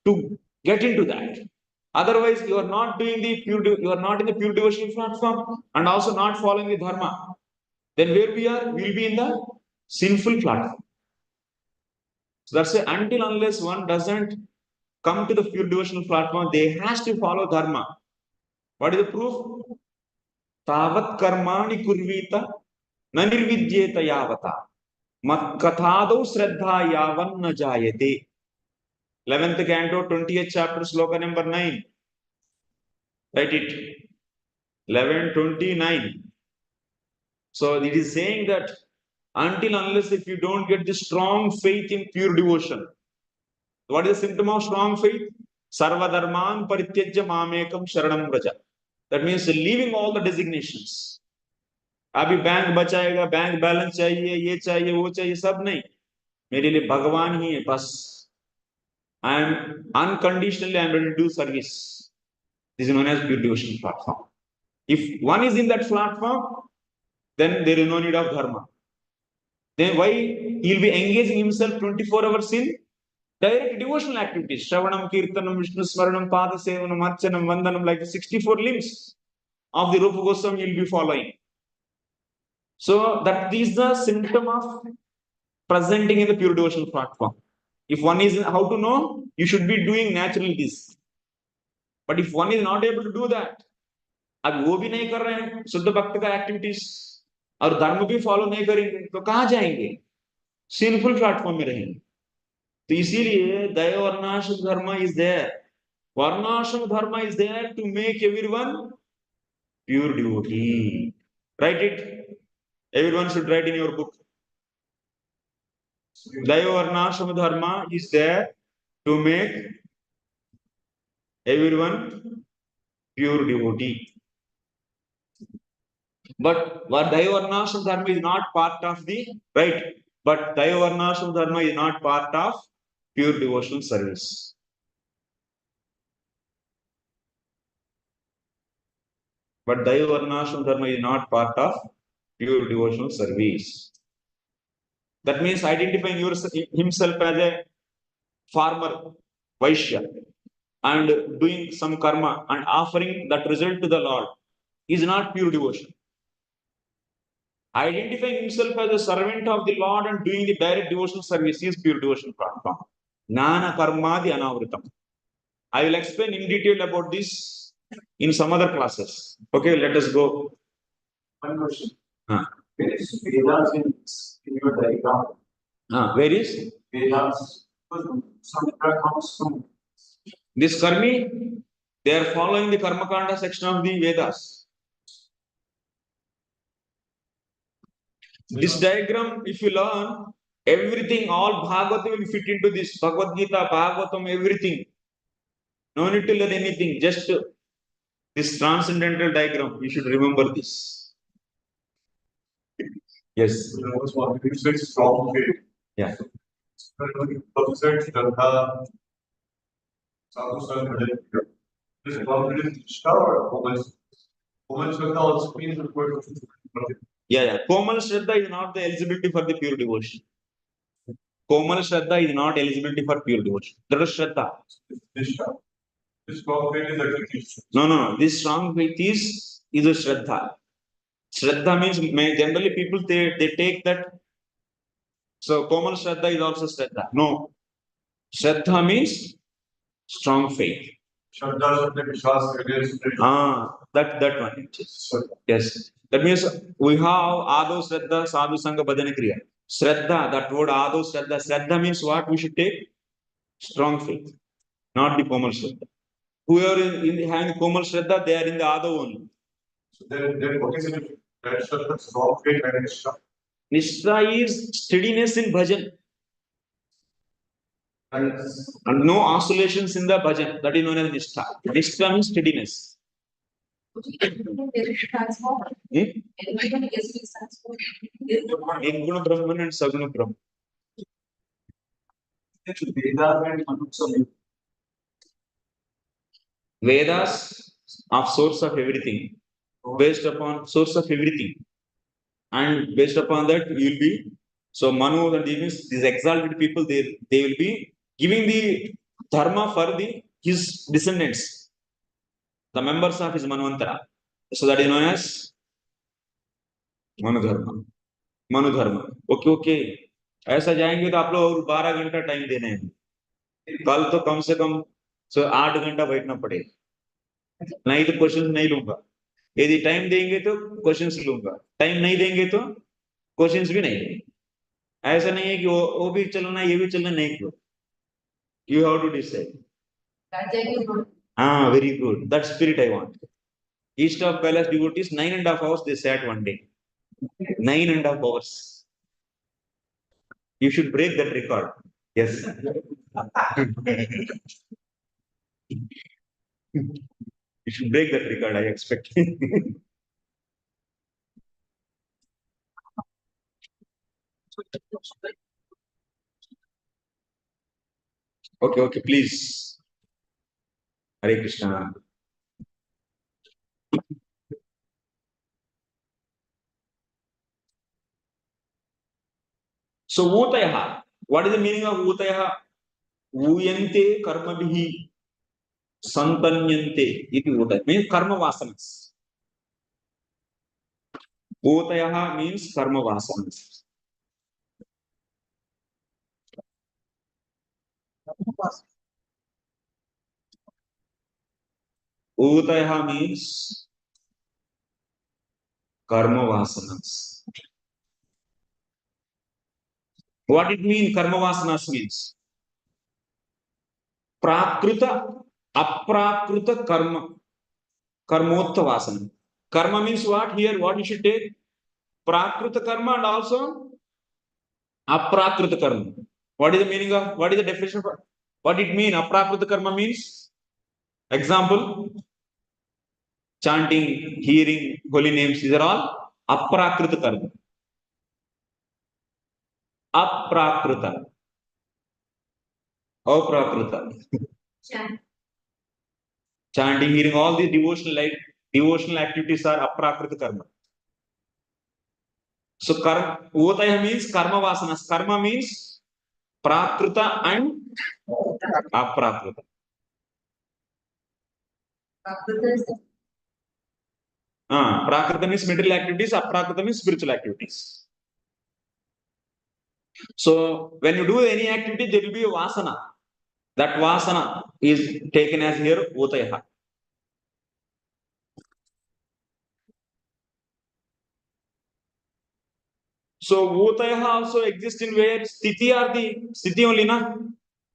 to get into that. Otherwise, you are not doing you are not in the pure devotional platform and also not following the dharma. Then where we are, we will be in the sinful platform. So that's why until unless one doesn't come to the pure devotional platform, they has to follow dharma. What is the proof? Tavat karmani kurvita nanirvidyeta yavata mat kathadau sraddha yavan na jayate. 11th canto, 20th chapter, sloka number 9. Write it. 11:29. So it is saying that until unless if you don't get the strong faith in pure devotion, what is the symptom of strong faith? Sarva dharman parityajya mamekam sharanam vraja. That means leaving all the designations. अभी bank बचाएगा, bank balance चाहिए, ये चाहिए, वो चाहिए, सब नहीं. मेरे लिए भगवान ही है बस. I am unconditionally I am ready to do service. This is known as pure devotion platform. If one is in that platform, then there is no need of dharma. Then why he will be engaging himself 24 hours in direct devotional activities? Shravanam, Kirtanam, Vishnu Smaranam, Pada Sevanam, Archanam, Vandanam, like the 64 limbs of the Rupa Goswami he will be following. So that is the symptom of presenting in the pure devotional platform. If one is how to know, you should be doing naturally this. But if one is not able to do that, अब वो भी नहीं कर रहे हैं शुद्ध भक्त का एक्टिविटीज और धर्म भी फॉलो नहीं करेंगे तो कहाँ जाएंगे? सिंफुल प्लेटफॉर्म में रहेंगे. तो इसीलिए दया वर्णाश्रम धर्म इज देयर. वर्णाश्रम धर्म is there to make everyone pure devotee. Write it. Everyone should write in your book. दया वर्णाश्रम धर्म is there to make everyone pure devotee. But what Dayavarnashram Dharma is not part of the right. But Dayavarnashram Dharma is not part of pure devotional service. But Dayavarnashram Dharma is not part of pure devotional service. That means identifying himself as a farmer, Vaishya, and doing some karma and offering that result to the Lord is not pure devotion. Identifying himself as a servant of the Lord and doing the direct devotional service is pure devotion platform. Jnana karmadi anavritam. I will explain in detail about this in some other classes. Okay, let us go. One question. Where is Vedas in your diagram? Where is Vedas? Some comes from this karmi? They are following the Karmakanda section of the Vedas. This diagram, if you learn, everything, all Bhagavatam will fit into this. Bhagavad Gita, Bhagavatam, everything. No need to learn anything. Just this transcendental diagram. You should remember this. Yes. Strong faith. Yeah. This confidence shower. Woman Shraddha also means the word. Yeah. Komal Shraddha is not the eligibility for the pure devotion. Komal Shraddha is not eligibility for pure devotion. That is Shraddha. This strong faith is execution. No. This strong faith is a Shraddha. Shraddha means generally people they take that. So Komal Shraddha is also Shraddha. No. Shraddha means strong faith. Shraddha that one. Yes. That means we have Ado Shraddha, Sadhu Sangha Bhajana Kriya. Shraddha, that word Ado Shraddha. Shraddha means what? We should take strong faith, not the Komal Shraddha. Whoever is having Komal Shraddha, they are in the Ado only. So then what is it? That Shraddha, strong faith and Nikrsta. Nikrsta is steadiness in bhajan. And no oscillations in the bhajan. That is known as Nikrsta. Nikrsta means steadiness. Nirguna Brahman and Saguna Brahman. Vedas are source of everything. based upon source of everything, and based upon that you will be. So Manu and these exalted people, they will be giving the dharma for the his descendants, the members of his manvantara. So that is known as Manu dharma. Manu dharma. Okay, okay. ऐसा जाएंगे तो आप लोग और 12 घंटा time देने हैं, कल तो कम से कम 8 घंटा बैठना पड़ेगा, नहीं तो क्वेश्चन नहीं लूंगा। यदि टाइम देंगे तो क्वेश्चंस लूंगा, टाइम नहीं देंगे तो क्वेश्चंस भी नहीं देंगे। ऐसा नहीं है कि वो भी चलना ये भी चलना, नहीं, क्यों, यू हैव टू डिसाइड। हाँ, very good, that spirit I want. East of Kailash devotees 9.5 hours they sat one day, 9.5 hours. You should break that record. Yes. You should break that record, I expect. Okay, okay, please. Hare Krishna. So, Utayaha. What is the meaning of Utayaha? Uyante karmabhihi santanyante. It means karma vasanas. Utayaha means karma vasanas. Utayaha means karma vasanas. What it means, karma vasanas means? Prakrita, aprakrita karma. Karmotta vasana. Karma means what here? What you should take? Prakrita karma and also aprakrita karma. What is the meaning of, what is the definition of, what it mean? Aprakrita karma means, example, chanting, hearing holy names, these are all aprakrita karma. Aprakrita. Aprakrita. Chanting, hearing, all these devotional activities are aprakrita karma. So karma, Udaya means karma vasanas. Karma means prakrita and aprakrita. Prakrita means material activities, aprakrita means spiritual activities. So when you do any activity, there will be a vasana. That vasana is taken as here Utaya. So Utaya also exists in where Sthiti are the Sthiti only, na?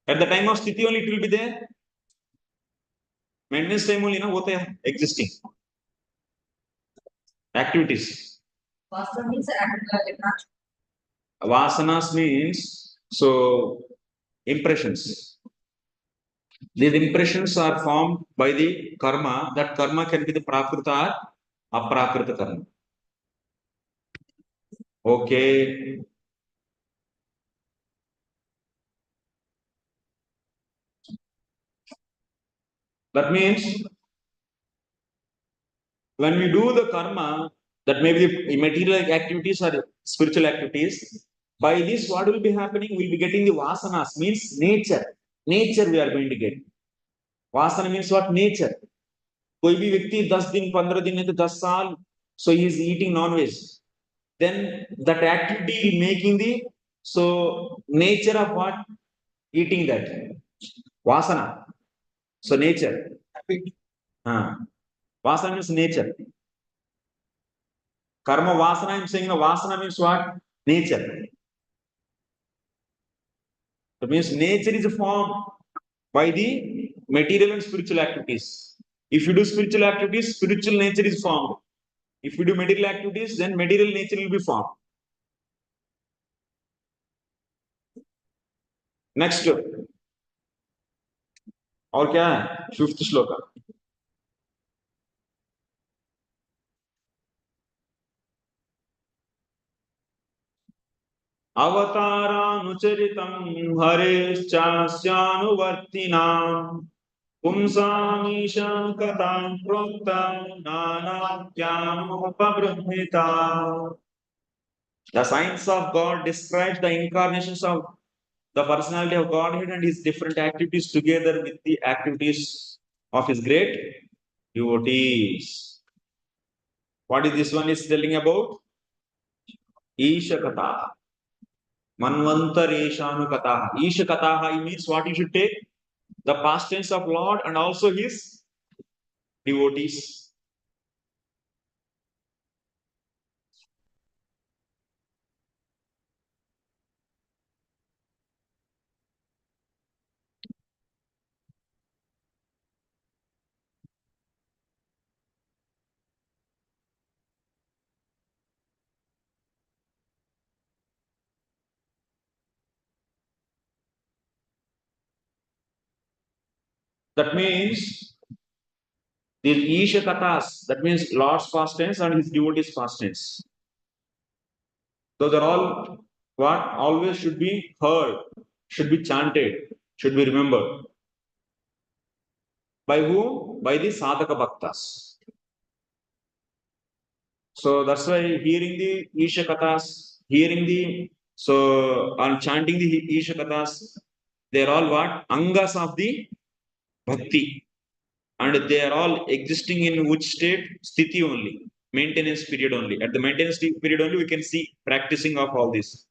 At the time of Sthiti only it will be there. Maintenance time only, na? Utaya existing. Activities. Vasanas means, so impressions. These impressions are formed by the karma. That karma can be the prakrita or aprakrita karma. Okay. That means when we do the karma, that may be the material activities or spiritual activities, by this what will be happening? We will be getting the vasanas, means nature. Nature we are going to get. Vasana means what? Nature. कोई भी व्यक्ति 10 दिन 15 दिन नहीं तो 10 साल, so he is eating non-veg, then that activity making the, so nature of what? Eating that vasana. So nature. Vasana means nature. Karma vasana, I am saying the vasana means what? Nature. That means nature is formed by the material and spiritual activities. If you do spiritual activities, spiritual nature is formed. If you do material activities, then material nature will be formed. Next. और क्या है? 5th श्लोका. अवतारानुचरितं हरेश्चास्यानुवर्तिनां Pumsamisha katam proktam nanatyanupabruhita. The science of God describes the incarnations of the personality of Godhead and his different activities together with the activities of his great devotees. What is this one is telling about? Isha Kataha. Manvantareshanu Kataha. Isha Kataha means what you should take? The past tense of Lord and also his devotees. That means these Isha Kathas, that means Lord's past tense and his devotees' past tense. Those are all what always should be heard, should be chanted, should be remembered. By whom? By the sadhaka bhaktas. So that's why hearing the Isha Kathas, hearing the and chanting the Isha Kathas, they are all what? Angas of the bhakti. And they are all existing in which state? Sthiti only. Maintenance period only. At the maintenance period only, we can see practicing of all this.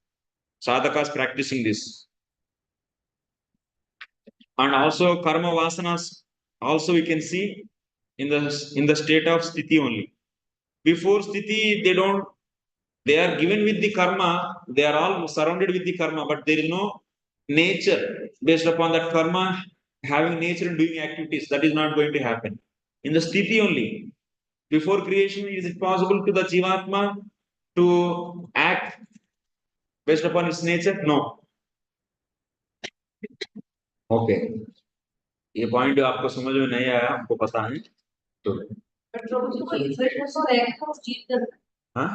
Sadhakas practicing this. And also karma vasanas, also we can see in the state of sthiti only. Before sthiti, they are given with the karma, they are all surrounded with the karma, but there is no nature based upon that karma having nature and doing activities. That is not going to happen. In the sthiti only. Before creation, is it possible to the jivatma to act based upon its nature? No. Okay. ये point आपको समझ में नहीं आया, हमको पता है तो But Prabhuji को impression तो रहता है जीव का, हाँ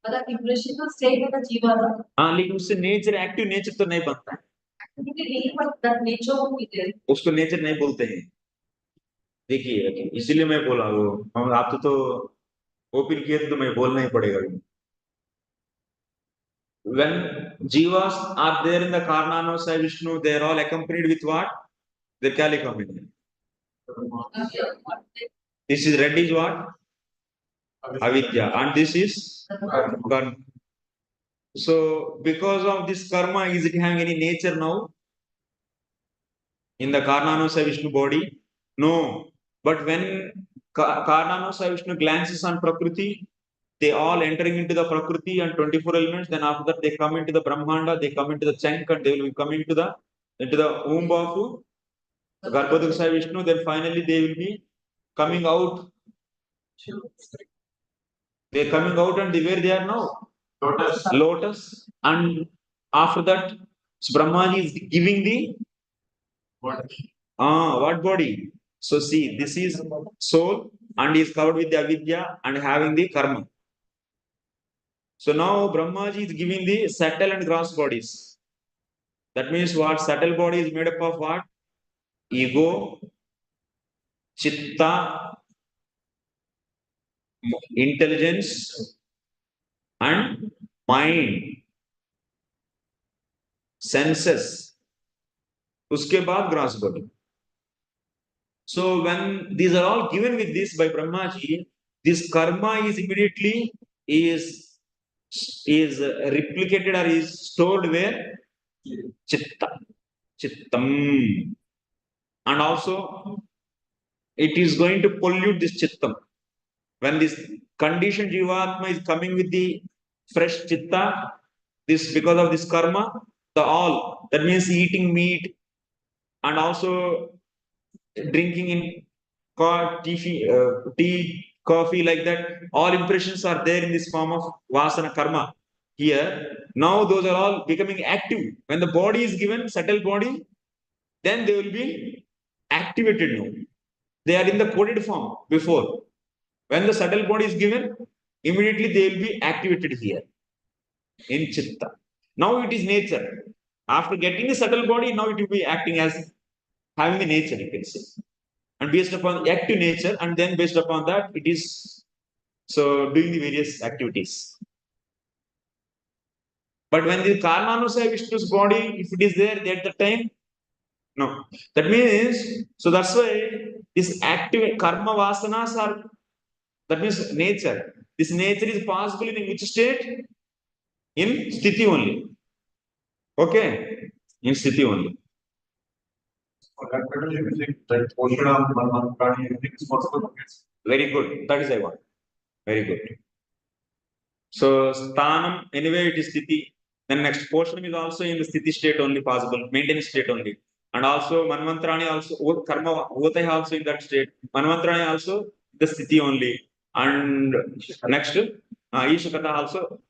मतलब impression तो stay करता जीवा का, हाँ लेकिन उससे नेचर एक्टिव नेचर तो नहीं बनता है, क्योंकि नहीं but that nature will be there. उसको नेचर नहीं बोलते हैं. देखिए इसीलिए मैं बोला वो हम आप तो ओपन किए तो मैं बोलना ही पड़ेगा. When jivas are there in the Karnano Sai Vishnu, they are all accompanied with what? They क्या लिखा मैंने? This is red is what? Avidya, and this is karma. So because of this karma, is it having any nature now in the Karnanusaya Vishnu body? No. But when Karnanusaya Vishnu glances on prakrti, they all entering into the prakrti and 24 elements. Then after that, they come into the brahmanda, they come into the chunk, and they will be coming into the womb of Garbhodakasaya Vishnu. Then finally, they will be coming out. They are coming out, and where they are now? Lotus. And after that, Brahmaji is giving the what body? So see, this is soul and is covered with the avidya and having the karma. So now Brahmaji is giving the subtle and gross bodies. That means what? Subtle body is made up of what? Ego, chitta, intelligence, and mind, senses. Uske baad gross body. So when these are all given with this by Brahmaji, this karma is immediately is replicated or is stored where? Chitta. Chittam. And also it is going to pollute this chittam. When this conditioned jivatma is coming with the fresh chitta, this because of this karma, that means eating meat and also drinking in tea, coffee, like that, all impressions are there in this form of vasana karma. Here, now those are all becoming active. When the body is given, subtle body, then they will be activated now. They are in the coded form before. When the subtle body is given, immediately they will be activated here in chitta. Now it is nature. After getting the subtle body, now it will be acting as having the nature, you can say. and based upon active nature, and then based upon that, it is so doing the various activities. But when the karmanusaya Vishnu's body, if it is there at the time, no. That means, so that's why this active karma vasanas are, that means nature. This nature is possible in which state? In sthiti only. Okay? In sthiti only. For that matter, you think that portion of one prani, you think is possible? Very good. That is I want. Very good. So sthanam, anyway, it is sthiti. Then next portion is also in the sthiti state only possible, maintenance state only. And also manvantrani also, karma, Utaya also in that state. Manvantrani also the sthiti only. And next, Ishakata also.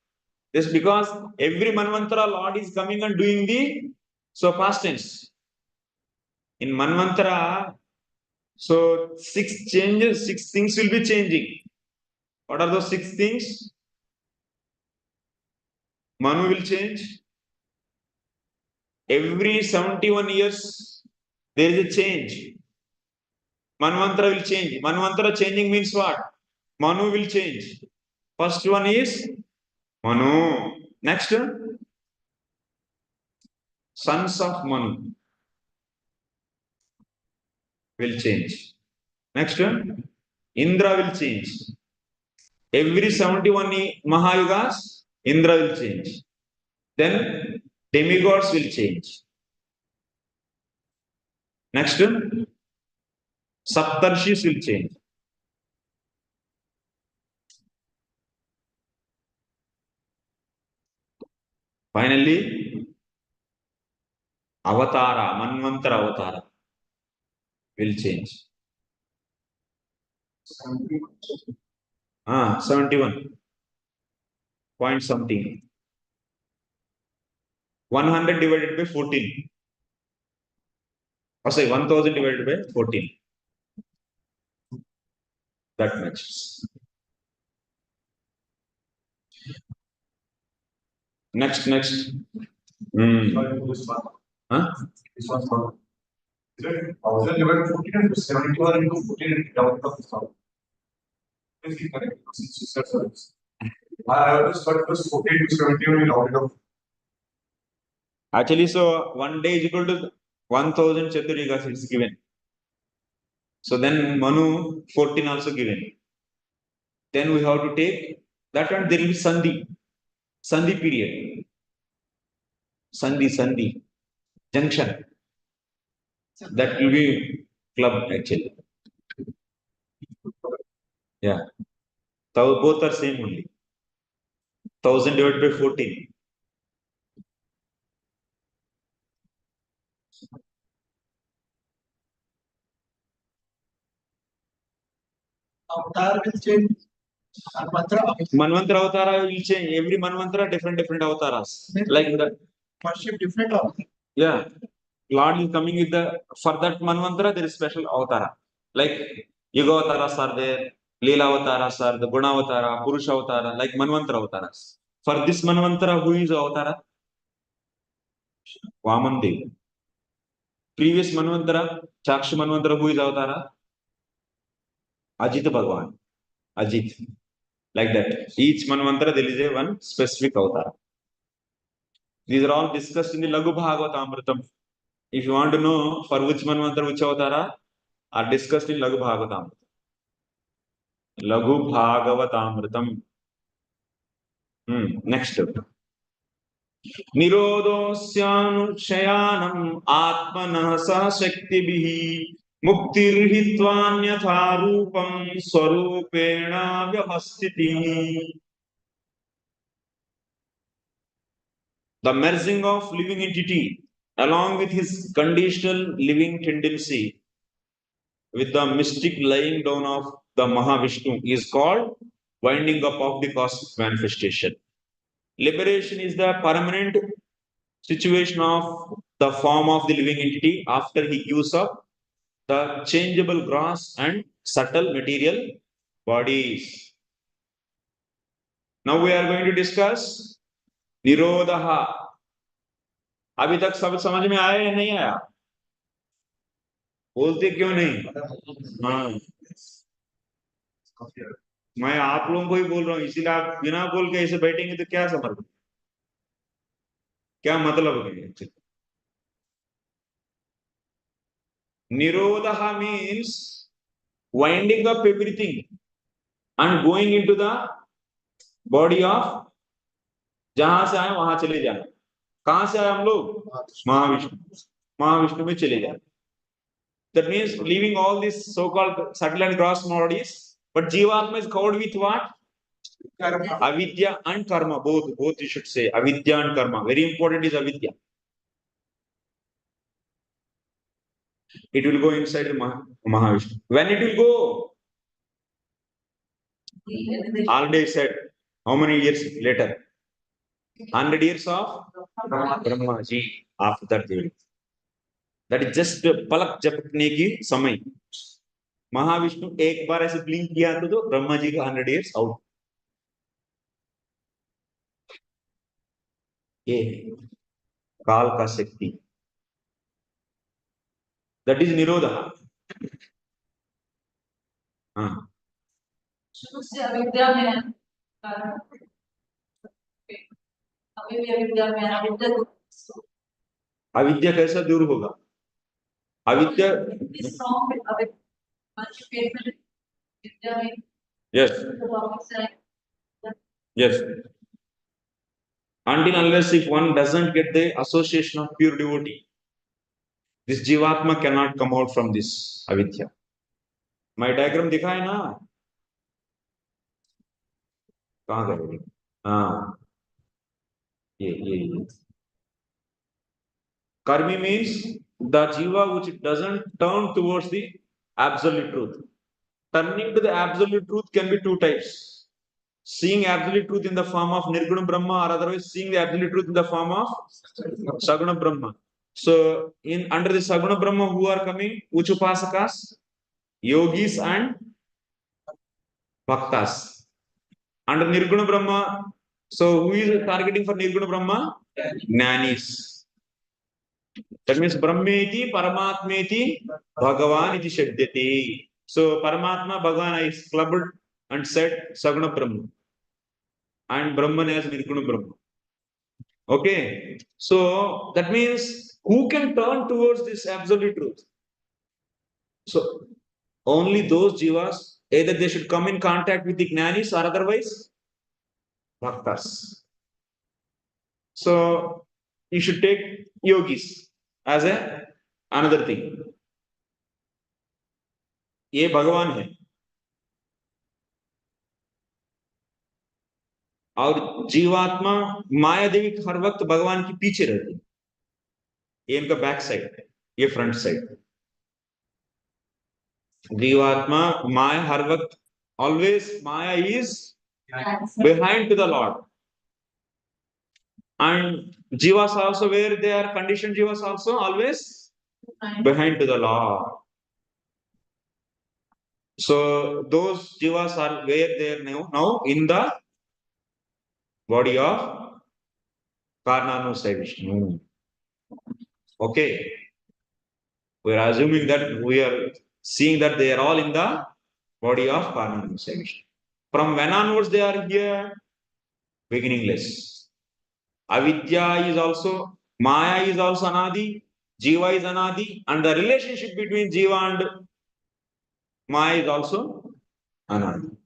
This because every manvantara Lord is coming and doing the so pastimes. In manvantara, so 6 changes, 6 things will be changing. What are those 6 things? Manu will change. Every 71 years, there is a change. Manvantara will change. Manvantara changing means what? Manu will change. First one is Manu. Next, sons of Manu will change. Next, Indra will change. Every 71 Mahayugas, Indra will change. Then demigods will change. Next, Saptarshis will change. Finally, Avatara, Manvantara Avatara will change. 71 point something. 100 divided by 14. Oh, sorry, 1000 divided by 14. That much. Next. Huh? This one's for. Is it 1000 divided by 14 and 71 into 14 and down of the sound? Is it correct? I always thought it was 14 to 71 in order of. Actually, so 1 day is equal to 1000 Chaturigas is given. So then Manu 14 also given. Then we have to take that, and there will be Sandhi period. Sandhi, junction. That will be club actually. Yeah. So both are same only. 1000 divided by 14. Avatar will change. Manvantara Avatara will change. Every Manvantara different avataras. Like the Worship different avatar. yeah. Lord is coming with the for that Manvantara, there is special avatara. Like Yuga avataras are there, Leela avataras are the Guna avatara, Purusha avatara, like Manvantara avataras. For this Manvantara, who is avatara? Vaman Dev. Previous Manvantara, Chaksha Manvantara, who is avatara? Ajit Bhagwan. Ajit. Like that. Each Manvantara, there is a one specific avatara. These are all discussed in the Lagu Bhagavatamritam. If you want to know for which Manvantara, which avatara, are discussed in Lagu Bhagavatamritam. Lagu Bhagavatamritam. Next. Nirodosyanukshayanam atmanah sa shaktibhi muktirhitvanyathā rūpam swarupena vyavastitihi. The merging of living entity along with his conditional living tendency with the mystic lying down of the Mahavishnu is called winding up of the cosmic manifestation. Liberation is the permanent situation of the form of the living entity after he gives up the changeable gross and subtle material bodies. Now we are going to discuss Nirodha. अभी तक सब समझ में आया या नहीं आया? बोलते क्यों नहीं? हाँ, मैं आप लोगों को ही बोल रहा हूँ, इसीलिए आप बिना बोल के ऐसे बैठेंगे तो क्या समझ, क्या मतलब है? Nirodha means winding up everything and going into the body of, जहां से आए वहां चले जाना। कहां से आए हम लोग? महाविष्णु, महाविष्णु में चले जाए। That means leaving all these so-called subtle and gross bodies, but Jivatma is covered with what? Karma. Avidya and karma, both you should say. Avidya and karma. Very important is avidya. It will go inside the Mahavishnu. When it will go? Already said. How many years later? 100 years of Brahma ji. After that they will. That is just पलक झपकने की समय। महाविष्णु एक बार ऐसे blink किया तो ब्रह्मा जी का 100 years out. ये काल का शक्ति, दैट इज निरोधा। हाँ, शुरू से अविद्या में है, कारण अभी भी अविद्या में है, अविद्या को अविद्या कैसा दूर होगा? अविद्या, इस सॉन्ग में अविद्या मंच पे में विद्या में यस तो वापस आए yes, until unless if one doesn't get the association of pure devotee, this जीवात्मा cannot come out from this अविद्या। मैं डायग्राम दिखाए ना, कहाँ करोगे? हाँ, ये कर्मी means the jiva which doesn't turn towards the absolute truth. Turning to the absolute truth can be two types: seeing absolute truth in the form of nirguna brahma, or otherwise seeing the absolute truth in the form of saguna brahma. So in under the saguna brahma, who are coming? Uchupasakas, yogis and bhaktas. Under nirguna brahma, so who is targeting for nirguna brahma? Jnanis. That means Brahmeti, Paramatmeti, Bhagavan iti Shabdati. So Paramatma, Bhagavan is clubbed and said Saguna Brahma. And Brahman as Nirguna Brahma. Okay. So that means who can turn towards this absolute truth? So only those jivas, either they should come in contact with the Jnanis or otherwise Bhaktas. So you should take yogis as another thing. ये भगवान है और जीवात्मा मायादेवी हर वक्त भगवान के पीछे रहती है। ये इनका बैक साइड है, ये फ्रंट साइड। जीवात्मा माया हर वक्त, always maya is behind to the lord, and jivas also where they are condition, jivas also always behind to the lord. So those jivas are where they are now in the body of Karnanusaya Vishnu. Okay, we are assuming that we are seeing that they are all in the body of Karnanusaya Vishnu. From when onwards they are here? Beginningless. Avidya is also, Maya is also Anadi, Jiva is Anadi, and the relationship between Jiva and Maya is also Anadi.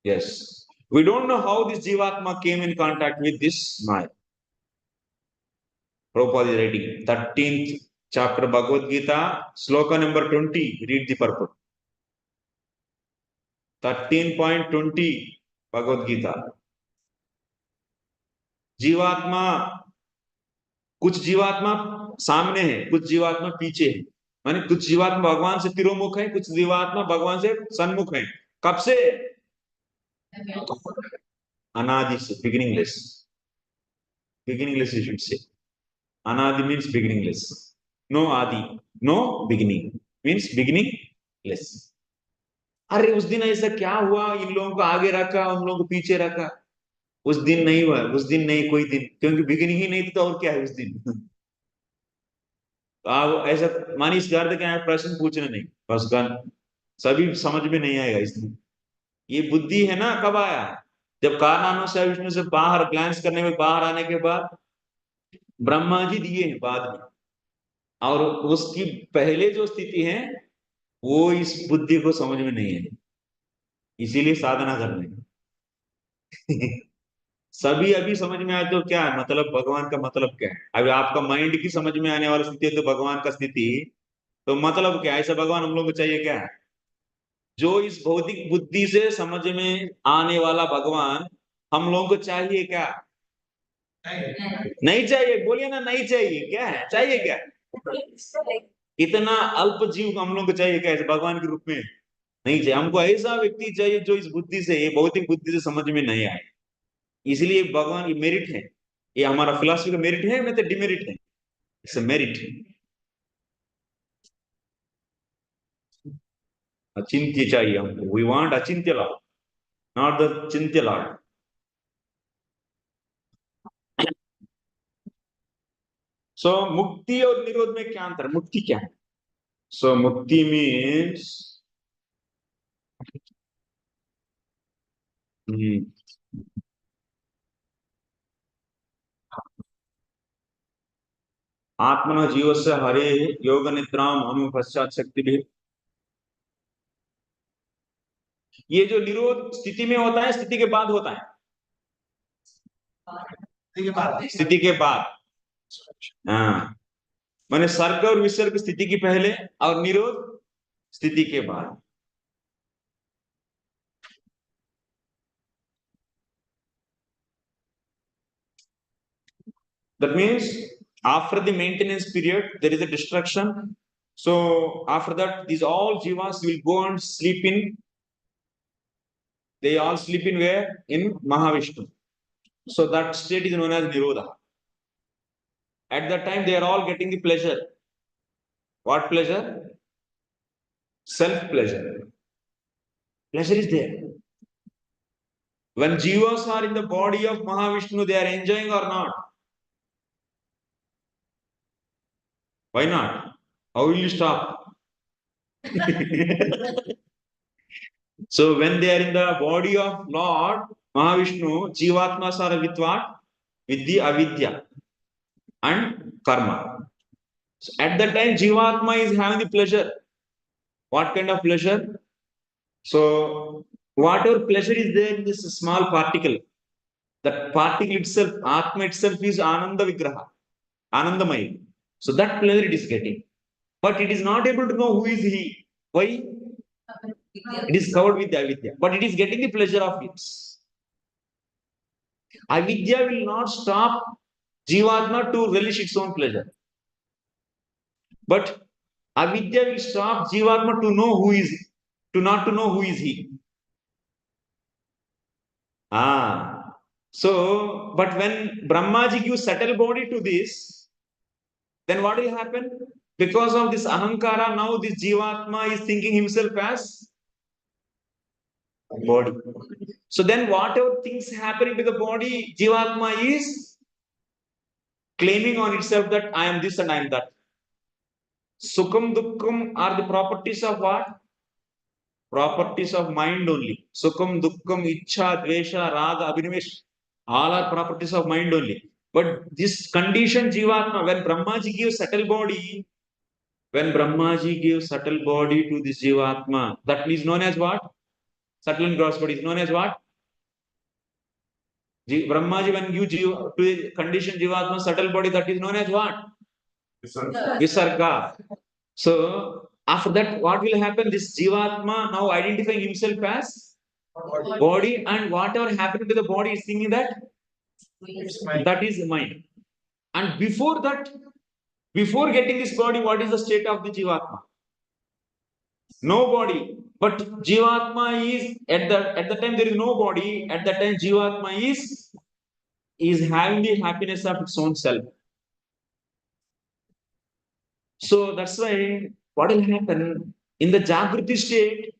Yes. We don't know how this Jivatma came in contact with this Maya. Prabhupada is writing 13th chapter Bhagavad Gita, sloka number 20. Read the purport. 13.20 Bhagavad Gita. जीवात्मा, कुछ जीवात्मा सामने है, कुछ जीवात्मा पीछे है। माने कुछ जीवात्मा भगवान से तिरोमुख है, कुछ जीवात्मा भगवान से सन्मुख है। कब से? अनादि से, beginningless. Beginningless you should say. Anadi means beginningless. No adi, no beginning, means beginningless. अरे उस दिन ऐसा क्या हुआ, इन लोगों को आगे रखा, उन लोगों को पीछे रखा? उस दिन नहीं हुआ, उस दिन नहीं कोई दिन, क्योंकि बिगिनिंग ही नहीं था, तो और क्या है उस दिन? ऐसा मानी इस अर्थ के प्रश्न पूछना नहीं, बस गन सभी समझ में नहीं आएगा इसमें। ये बुद्धि है ना, कब आया? जब कारणानु से विष्णु से बाहर ग्लैंस करने में बाहर आने के बाद ब्रह्मा जी दिए हैं बाद में, और उसकी पहले जो स्थिति है वो इस बुद्धि को समझ में नहीं है, इसीलिए साधना करने सभी अभी समझ में आए तो क्या है मतलब, भगवान का मतलब क्या है? अभी आपका माइंड की समझ में आने वाली स्थिति है तो भगवान का स्थिति, तो मतलब क्या है? ऐसा भगवान हम लोग को चाहिए क्या? जो इस भौतिक बुद्धि से समझ में आने वाला भगवान हम लोगों को चाहिए क्या? नहीं चाहिए, बोलिए ना, नहीं चाहिए। क्या है, चाहिए क्या? इतना अल्प जीव हम लोग को चाहिए क्या भगवान के रूप में? नहीं चाहिए हमको। ऐसा व्यक्ति चाहिए जो इस बुद्धि से, ये भौतिक बुद्धि से समझ में नहीं आए। इसलिए भगवान की मेरिट है, ये हमारा फिलॉसफी का मेरिट है, मैं तो डिमेरिट है, इट्स मेरिट। अचिंत्य चाहिए हमको, वी वांट अचिंत्य लॉर्ड, नॉट द चिंत्य लॉर्ड। सो मुक्ति और निरोध में क्या अंतर? मुक्ति क्या है? सो मुक्ति मीन्स आत्मन जीवस्य हरे योग निद्राम अनु पश्चात शक्ति भी। ये जो निरोध स्थिति में होता है, स्थिति के बाद होता है? स्थिति के बाद। हाँ, माने सर्ग और विसर्ग स्थिति की पहले और निरोध स्थिति के बाद। That means after the maintenance period, there is a destruction. So after that, these all jivas will go and sleep in. They all sleep in where? In Mahavishnu. So that state is known as Nirodha. At that time, they are all getting the pleasure. What pleasure? Self pleasure. Pleasure is there. When jivas are in the body of Mahavishnu, they are enjoying or not? Why not? How will you stop? So when they are in the body of Lord Mahavishnu, Jivatmas are with what? With the avidya and karma. So at that time, Jivatma is having the pleasure. What kind of pleasure? So whatever pleasure is there in this small particle, that particle itself, Atma itself is Ananda Vigraha, Anandamaya. So that pleasure it is getting. But it is not able to know who is he. Why? It is covered with the avidya, but it is getting the pleasure of it. Avidya will not stop Jivatma to relish its own pleasure. But avidya will stop Jivatma to know who is, to not to know who is he. So, but when Brahmaji gives subtle body to this, then what will happen? Because of this ahankara, now this Jivatma is thinking himself as body. So then whatever things happening to the body, Jivatma is claiming on itself that I am this and I am that. Sukham, Dukkham are the properties of what? Properties of mind only. Sukham, Dukkham, Ichha, Dvesha, Raga, Abhinivesh, all are properties of mind only. But this condition Jivatma, when Brahmaji gives subtle body, when Brahmaji gives subtle body to this Jivatma, that is known as what? Subtle and gross body is known as what? Brahmaji, when you to the condition Jivatma, subtle body, that is known as what? Visarga. So after that, what will happen? This Jivatma now identifying himself as body, and whatever happened to the body is thinking that that is mind. And before that, before getting this body, what is the state of the Jivatma? No body. But Jivatma is at the time there is no body. At that time, Jivatma is having the happiness of its own self. So that's why what will happen in the Jagriti state,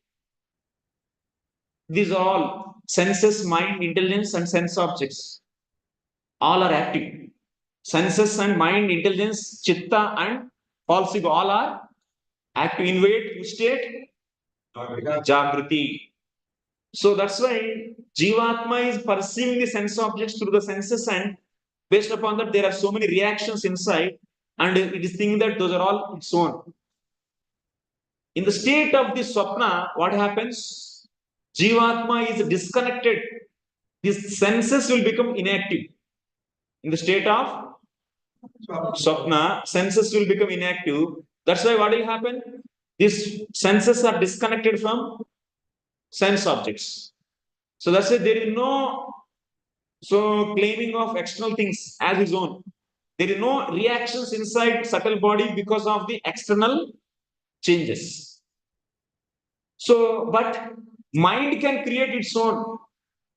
these all senses, mind, intelligence, and sense objects all are active. Senses and mind, intelligence, chitta, and false ego, all are active in which state? Jagriti. So that's why Jivatma is perceiving the sense objects through the senses, and based upon that, there are so many reactions inside, and it is thinking that those are all its own. In the state of the Swapna, what happens? Jivatma is disconnected. His senses will become inactive. In the state of Swapna, senses will become inactive. That's why what will happen? These senses are disconnected from sense objects. So that's why there is no claiming of external things as his own. There is no reactions inside subtle body because of the external changes. So, but mind can create its own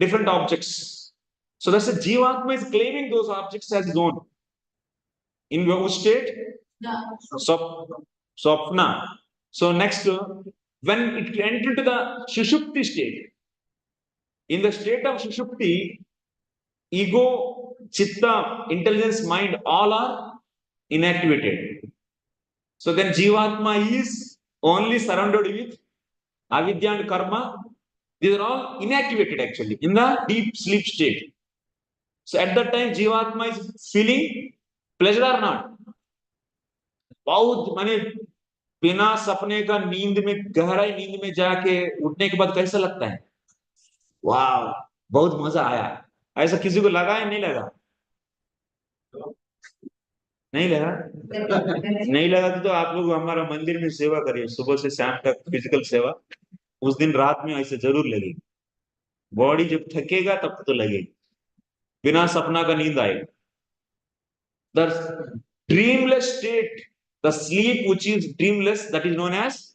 different objects. So that's the Jivatma is claiming those objects as his own. In which state? Swapna. So next, when it enters into the Sushupti state, in the state of Sushupti, ego, chitta, intelligence, mind, all are inactivated. So then Jivatma is only surrounded with avidya and karma. These are all inactivated actually in the deep sleep state. So at that time, Jivatma is feeling pleasure or not? बहुत माने बिना सपने का नींद में गहराई नींद में जाके उठने के बाद कैसा लगता है? वाह, बहुत मजा आया. ऐसा किसी को लगा है? नहीं लगा? नहीं लगा? नहीं लगा तो आप लोग हमारा मंदिर में सेवा करिए सुबह से शाम तक फिजिकल सेवा. उस दिन रात में ऐसे जरूर लगेगी. बॉडी जब थकेगा तब तो लगेगी. बिना सपना का नींद आएगा. The dreamless state, the sleep which is dreamless, that is known as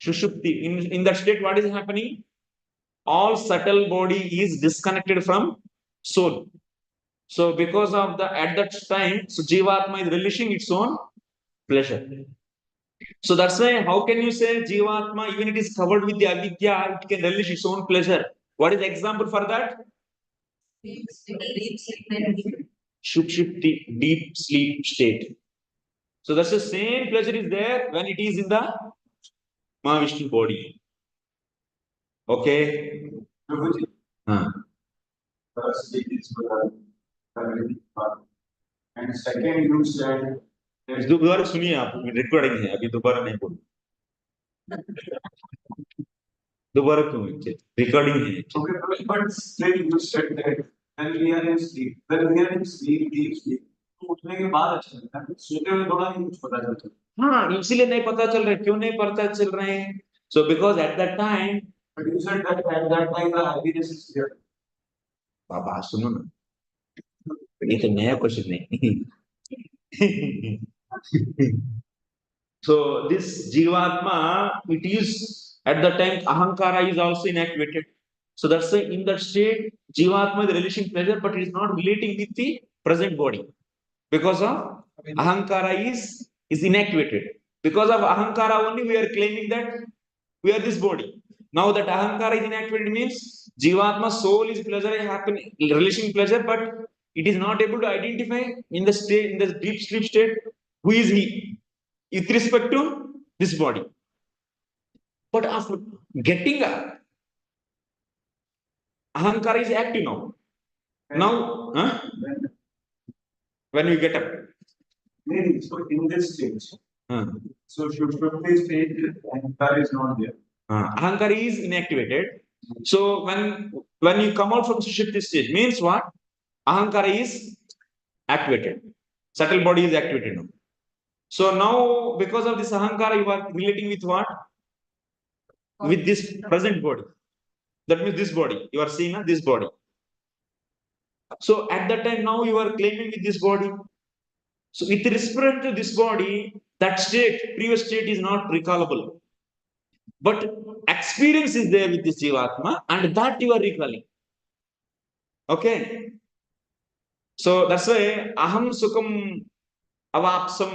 Sushupti. In that state, what is happening? All subtle body is disconnected from soul. So because of the at that time, so Jivatma is relishing its own pleasure. So that's why how can you say Jivatma, even it is covered with the avidya, it can relish its own pleasure? What is the example for that? Sushupti, deep sleep state. So that's the same pleasure is there when it is in the Mahavishnu body. Okay. First it is and second you said दोबारा सुनिए आप recording है अभी दोबारा नहीं बोल दोबारा क्यों रिकॉर्डिंग है okay but still you said that when we are in sleep deep sleep तो उठने के बाद अच्छा लगता है सोते हुए थोड़ा नहीं कुछ पता चलता हाँ इसीलिए नहीं पता चल रहा है क्यों नहीं पता चल रहे हैं so because at that time but you said that at that time the happiness is there बाबा सुनो ना ये तो नया क्वेश्चन है so this jivatma it is at the time ahankara is also inactivated so that's why in that state jivatma is relishing pleasure but it is not relating with the present body because of ahankara is inactivated because of ahankara only we are claiming that we are this body now that ahankara is inactivated means jivatma soul is pleasure happening relishing pleasure but it is not able to identify in the state in the deep sleep state who is he with respect to this body but after getting up ahankara is active now when we get up maybe so in this stage so should be stage ahankara is not there ahankara is inactivated so when you come out from sushupti stage means what ahankara is activated subtle body is activated now so now because of this ahankara you are relating with what with this present body that means this body you are seeing this body so at that time now you are claiming with this body so with respect to this body that state previous state is not recallable but experience is there with this jivatma and that you are recalling okay so that's why aham sukham avapsam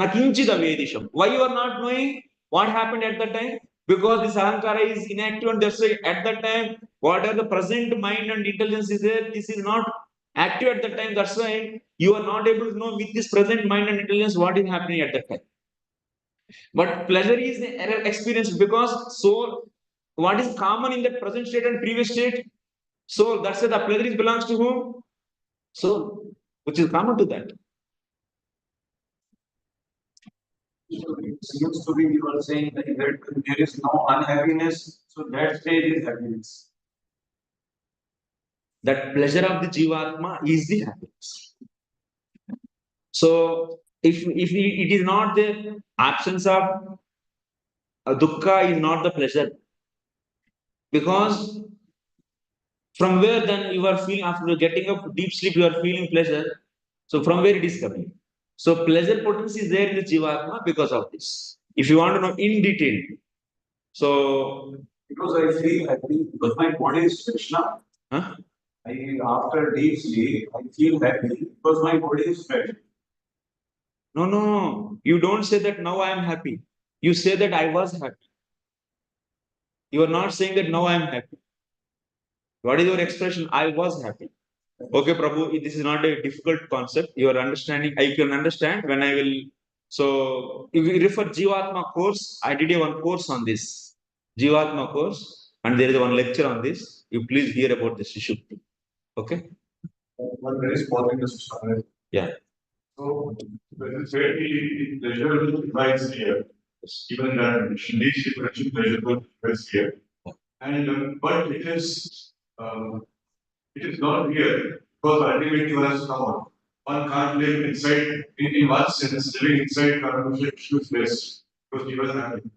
nakinchid avedisham why you are not knowing what happened at that time because this ahankara is inactive and that's why at that time whatever the present mind and intelligence is there this is not active at that time. That's why you are not able to know with this present mind and intelligence what is happening at that time. But pleasure is the experience because soul, what is common in the present state and previous state? Soul. That's why the pleasure is belongs to whom? Soul, which is common to that. So it seems to be you are saying that there is no unhappiness, so that stage is happiness. That pleasure of the Jivatma is the happiness. So if it is not the absence of dukkha is not the pleasure, because from where then you are feeling after getting up deep sleep you are feeling pleasure. So from where it is coming? So pleasure potency is there in the Jivatma because of this. If you want to know in detail, so Because I feel happy because my body is Krishna. huh? After deep sleep, I feel happy because my body is fresh. No, you don't say that now I am happy. You say that I was happy. You are not saying that now I am happy. What is your expression? I was happy. Okay, Prabhu, this is not a difficult concept. You are understanding. I can understand when I will. So, if you refer Jivatma course, I did a one course on this Jivatma course, and there is one lecture on this. You please hear about this issue. Okay? One very small thing is to Yeah. So, when it's very pleasurable device here, even that needs differential pleasurable device here. And but it is not here because ultimately one has to come out. One can't live inside, in one sense, living inside Karma is best because he was happy.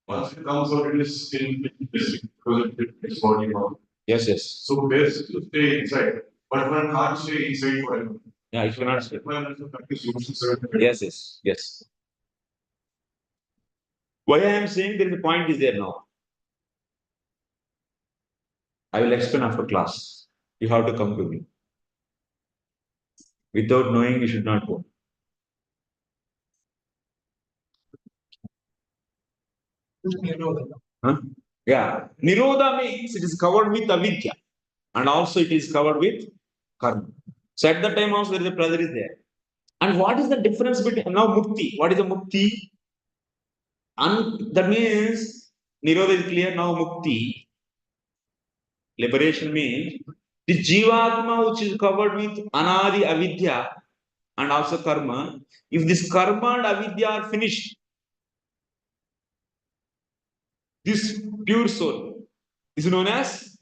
Once it comes out, it is still missing because it's body out. Yes. So best to stay inside, but one can't stay inside forever. Yeah, you cannot say. One has to practice social Yes. Why I am saying there is a point is there now. I will explain after class. You have to come to me. Without knowing, you should not go. Huh? Yeah. Nirodha means it is covered with avidya and also it is covered with karma. So at that time also there is a pleasure is there. And what is the difference between now mukti? What is the mukti? And that means Nirodha is clear now mukti. Liberation means the jivatma which is covered with anadi avidya and also karma. If this karma and avidya are finished, this pure soul is known as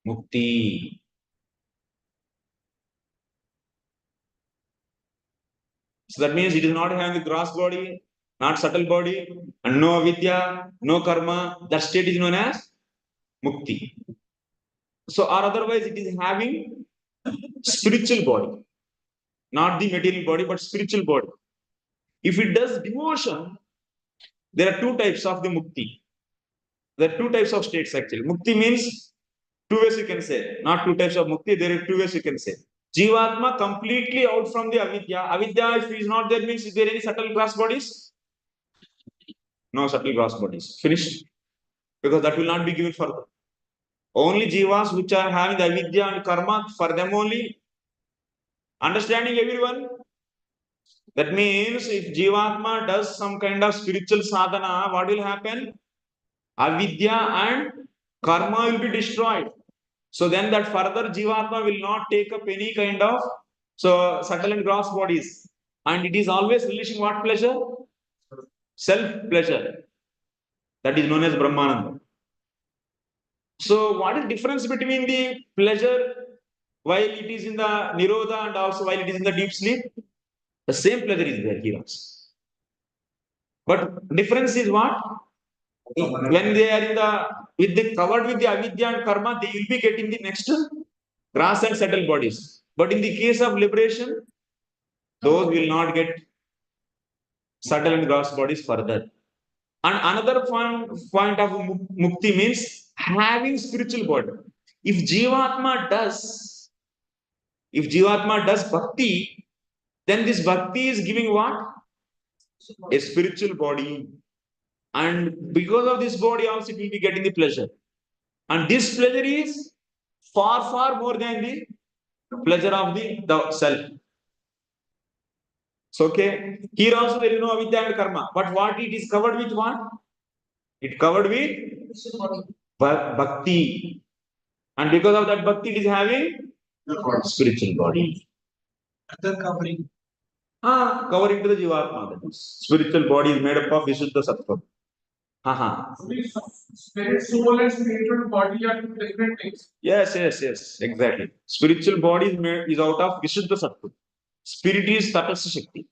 mukti. So that means it is not having the gross body, not subtle body, and no avidya, no karma. That state is known as mukti. So, or otherwise, it is having spiritual body, not the material body, but spiritual body. If it does devotion, there are two types of the mukti. There are two types of states actually. Mukti means two ways you can say, not two types of mukti. There are two ways you can say. Jivatma completely out from the avidya. Avidya, if it is not there, means is there any subtle gross bodies? No subtle gross bodies. Finished. Because that will not be given further. Only jivas which are having the avidya and karma, for them only. Understanding everyone? That means if jivatma does some kind of spiritual sadhana, what will happen? Avidya and karma will be destroyed. So then that further jivatma will not take up any kind of subtle and gross bodies. And it is always relishing what pleasure? Self pleasure. That is known as Brahmananda. So what is difference between the pleasure while it is in the Nirodha and also while it is in the deep sleep? The same pleasure is there here also. But difference is what? When they are in the with the covered with the avidya and karma, they will be getting the next grass and subtle bodies. But in the case of liberation, those will not get subtle and gross bodies further. And another point of mukti means having spiritual body. If Jivatma does bhakti, then this bhakti is giving what? A spiritual body. And because of this body also it will be getting the pleasure. And this pleasure is far more than the pleasure of the self. So, okay, here also there is no avidya and karma. But what it is covered with what? It covered with bhakti. And because of that bhakti, it is having spiritual body. Other covering. Covering to the jivatma. That is. Spiritual body is made up of Vishuddha Sattva. Spirit, soul, and spiritual body are two different things. Yes, exactly. Spiritual body is out of Vishuddha Sattva. Spirit is Tatastha Shakti.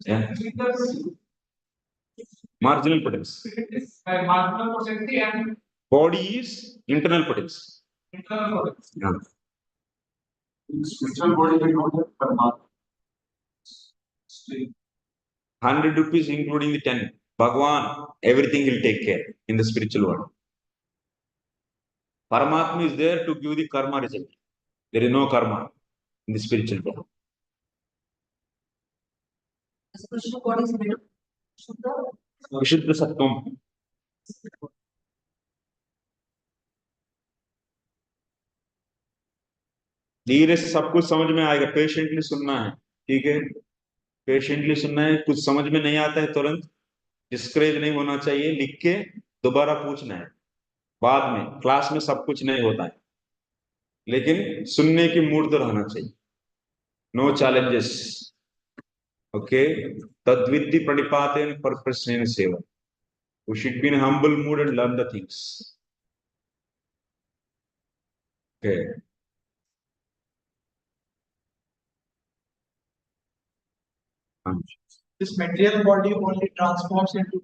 Yeah. Marginal potence. Spirit is marginal potency and body is internal potence. internal potency. Yeah. Spiritual body we don't have Paramatma. 100 rupees including the 10. Bhagwan, everything will take care in the spiritual world. Paramatma is there to give the karma result. There is no karma in the spiritual world. The spiritual body is made of Shuddha. Vishuddha Sattvam. धीरे से सब कुछ समझ में आएगा. Patiently सुनना है. ठीक है, पेशेंटली सुनना है. कुछ समझ में नहीं आता है तुरंत डिस्करेज नहीं होना चाहिए. लिख के दोबारा पूछना है. बाद में क्लास में सब कुछ नहीं होता है, लेकिन सुनने की मूड तो रहना चाहिए. No challenges. ओके, तद्विद्धि प्रणिपातेन परस्परेण सेवा. We should be in a humble mood and learn the things. Okay. This material body only transforms into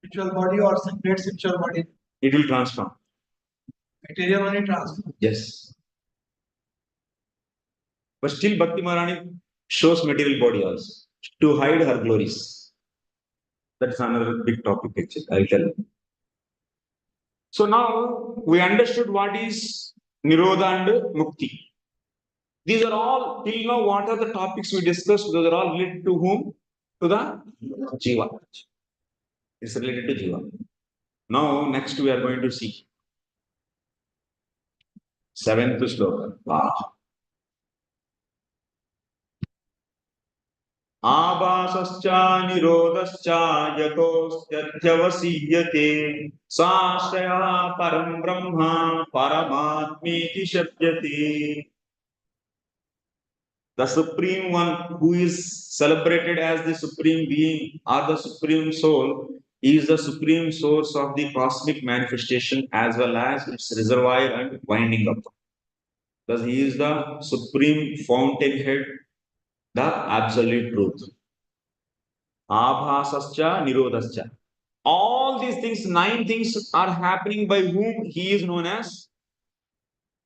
spiritual body or separate spiritual body. It will transform. Material only transforms. Yes. But still Bhakti Maharani shows material body also to hide her glories. That's another big topic actually. I'll tell you. So now we understood what is Nirodha and Mukti. These are all, till now, what are the topics we discussed? Those are all related to whom? To the Jiva. It's related to Jiva. Now, next we are going to see 7th sloka. Wow. आभासश्चा निरोधश्चा यतोऽस्त्यध्यवसीयते साश्रयः परं ब्रह्म परमात्मेति शब्दते. The Supreme One, who is celebrated as the Supreme Being or the Supreme Soul, is the Supreme Source of the cosmic manifestation as well as its reservoir and winding up. Thus, He is the Supreme Fountainhead, the Absolute Truth. Abhasascha Nirodhascha. All these things, 9 things, are happening by whom He is known as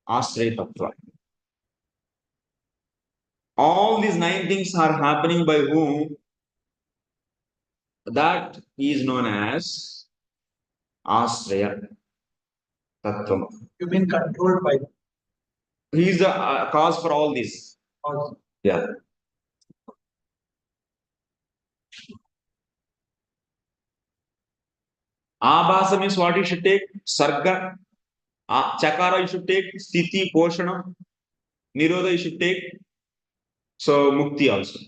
asraya tattva. All these 9 things are happening by whom? That he is known as asraya tattva. You mean controlled by He is the cause for all this. also. Yeah. Abhasa means what you should take? Sarga. Chakara you should take. Sthiti, Poshana. Nirodha you should take. So Mukti also.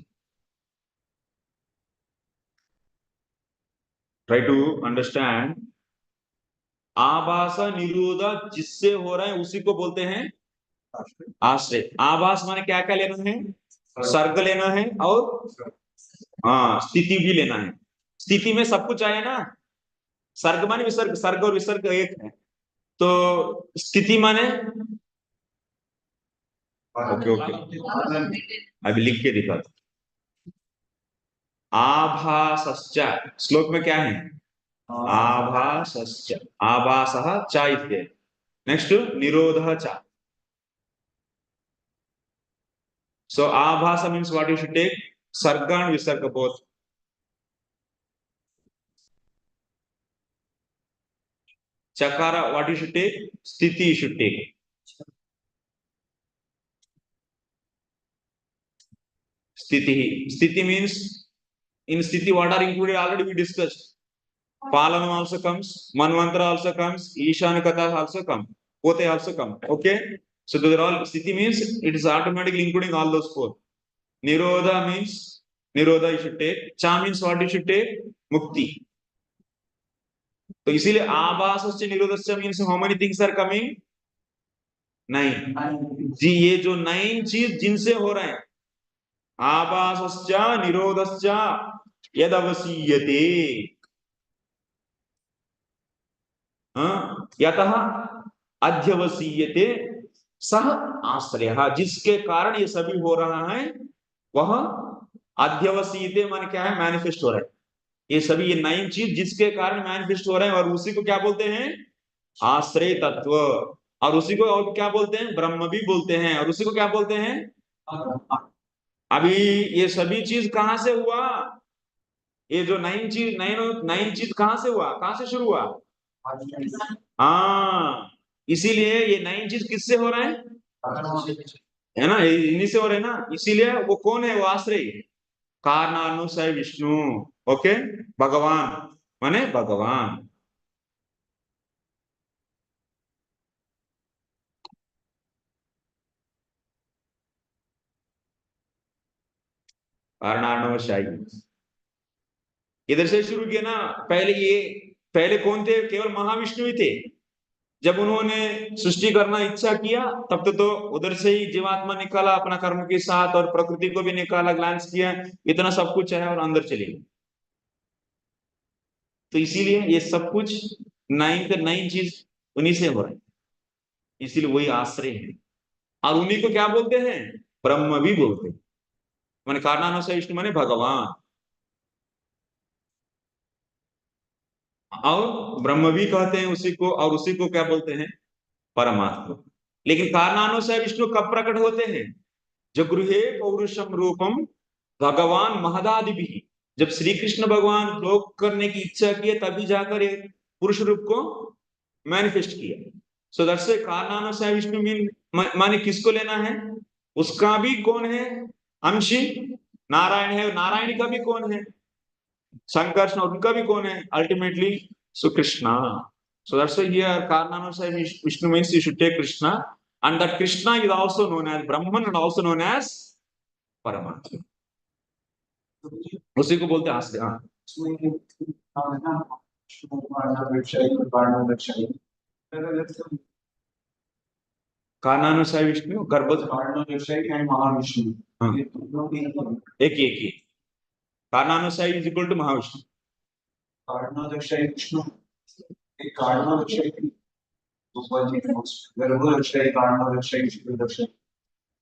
Try to understand. आभासा निरोधा जिससे हो रहा है उसी को बोलते हैं आश्रय. आभास माने क्या क्या लेना है? सर्ग लेना है और स्थिति भी लेना है. स्थिति में सब कुछ आया ना. सर्ग माने विसर्ग. सर्ग और विसर्ग एक है. तो स्थिति माने ओके अभी लिख के दिखा. आभासश्च श्लोक में क्या है? आभासश्च. आभासः च इत्यादि. नेक्स्ट निरोधः च. So abhasa means what you should take? Sarga and visarga both. Chakara what you should take? Sthiti you should take. Sthiti. Sthiti means in Sthiti what are included already we discussed. Palana also comes. Manvantra also comes. Ishanakata also come. Pote also come. Okay. So those are all sthiti means it is automatically including all those four. Nirodha means nirodha you should take. Cha means what you should take? Mukti. तो इसीलिए आभासस्य निरोधस्य means how many things are coming? 9 जी, ये जो 9 चीज जिनसे हो रहे हैं, आभासस्य निरोधस्य यदवसीयते यतः अध्यवसीयते सह आश्रयः, जिसके कारण ये सभी हो रहा है वह अध्यवसीयते मान क्या है? मैनिफेस्ट हो रहा है। ये सभी ये 9 चीज जिसके कारण मैनिफेस्ट हो रहे हैं, और उसी को क्या बोलते हैं? आश्रय तत्व। और उसी को और क्या बोलते हैं? ब्रह्म भी बोलते हैं। और उसी को क्या बोलते हैं? अभी ये सभी चीज कहां से हुआ? ये जो 9 चीज कहां से हुआ? कहां से शुरू हुआ? हाँ, इसीलिए ये 9 चीज किससे हो रहा है ना? इन्हीं से हो रहे हैं ना। इसीलिए वो कौन है? वो आश्रय कारणानुसाय विष्णु। ओके, भगवान माने भगवान। कारणानुसाय इधर से शुरू किया ना। पहले कौन थे? केवल महाविष्णु ही थे। जब उन्होंने सृष्टि करना इच्छा किया तब तो उधर से ही जीवात्मा निकाला अपना कर्म के साथ, और प्रकृति को भी निकाला, ग्लांस किया, इतना सब कुछ है और अंदर चले गए। तो इसीलिए ये सब कुछ 9 चीज उन्हीं से हो रहा है, इसीलिए वही आश्रय है। और उन्हीं को क्या बोलते हैं? ब्रह्म भी बोलते हैं। माने कारणानुसार विष्णु माने भगवान, और ब्रह्म भी कहते हैं उसी को। और उसी को क्या बोलते हैं? परमात्मा। लेकिन कारणानुसार विष्णु कब प्रकट होते हैं? जो गृहे पौरुषम रूपम भगवान महदादि भी, जब श्री कृष्ण भगवान योग करने की इच्छा किए तभी जाकर एक पुरुष रूप को मैनिफेस्ट किया। सो दैट्स व्हाई कारणानुसार विष्णु मीन माने किसको लेना है? उसका भी कौन है? अंशी नारायण है। नारायण का भी कौन है? संकर्षण। उनका भी कौन है? Ultimately सुकृष्णा। So that's why here Karnanusai Vishnu means you should take Krishna, and that Krishna is also known as Brahman and also known as Paramatma. उसी को बोलते हैं आश्रय। कारणानुसार विष्णु गर्भ महाविष्णु एक ही कारणानुसार इज इक्वल टू महाविष्णु। कारणानुसार विष्णु एक कारणानुसार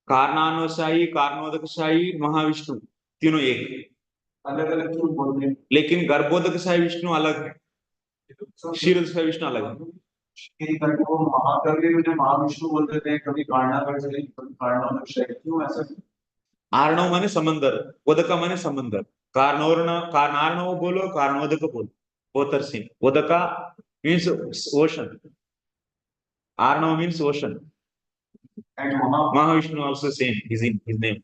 कारणानुसाई कारणोदकशाही महाविष्णु तीनों एक अलग अलग क्यों बोलते हैं? लेकिन गर्भोदकशाही विष्णु अलग है, क्षीरोदकशाही विष्णु अलग है। वो महाकवि मुझे महाविष्णु बोलते थे, कभी कारणानुसार, कभी कारणानुसार, क्यों ऐसा? आर्णव माने समंदर, उदक माने समंदर। कारणार्णव बोलो, कारणोदक बोलो, both are same. Udaka means ocean. Arnav means ocean. And Mahavishnu also same. His name.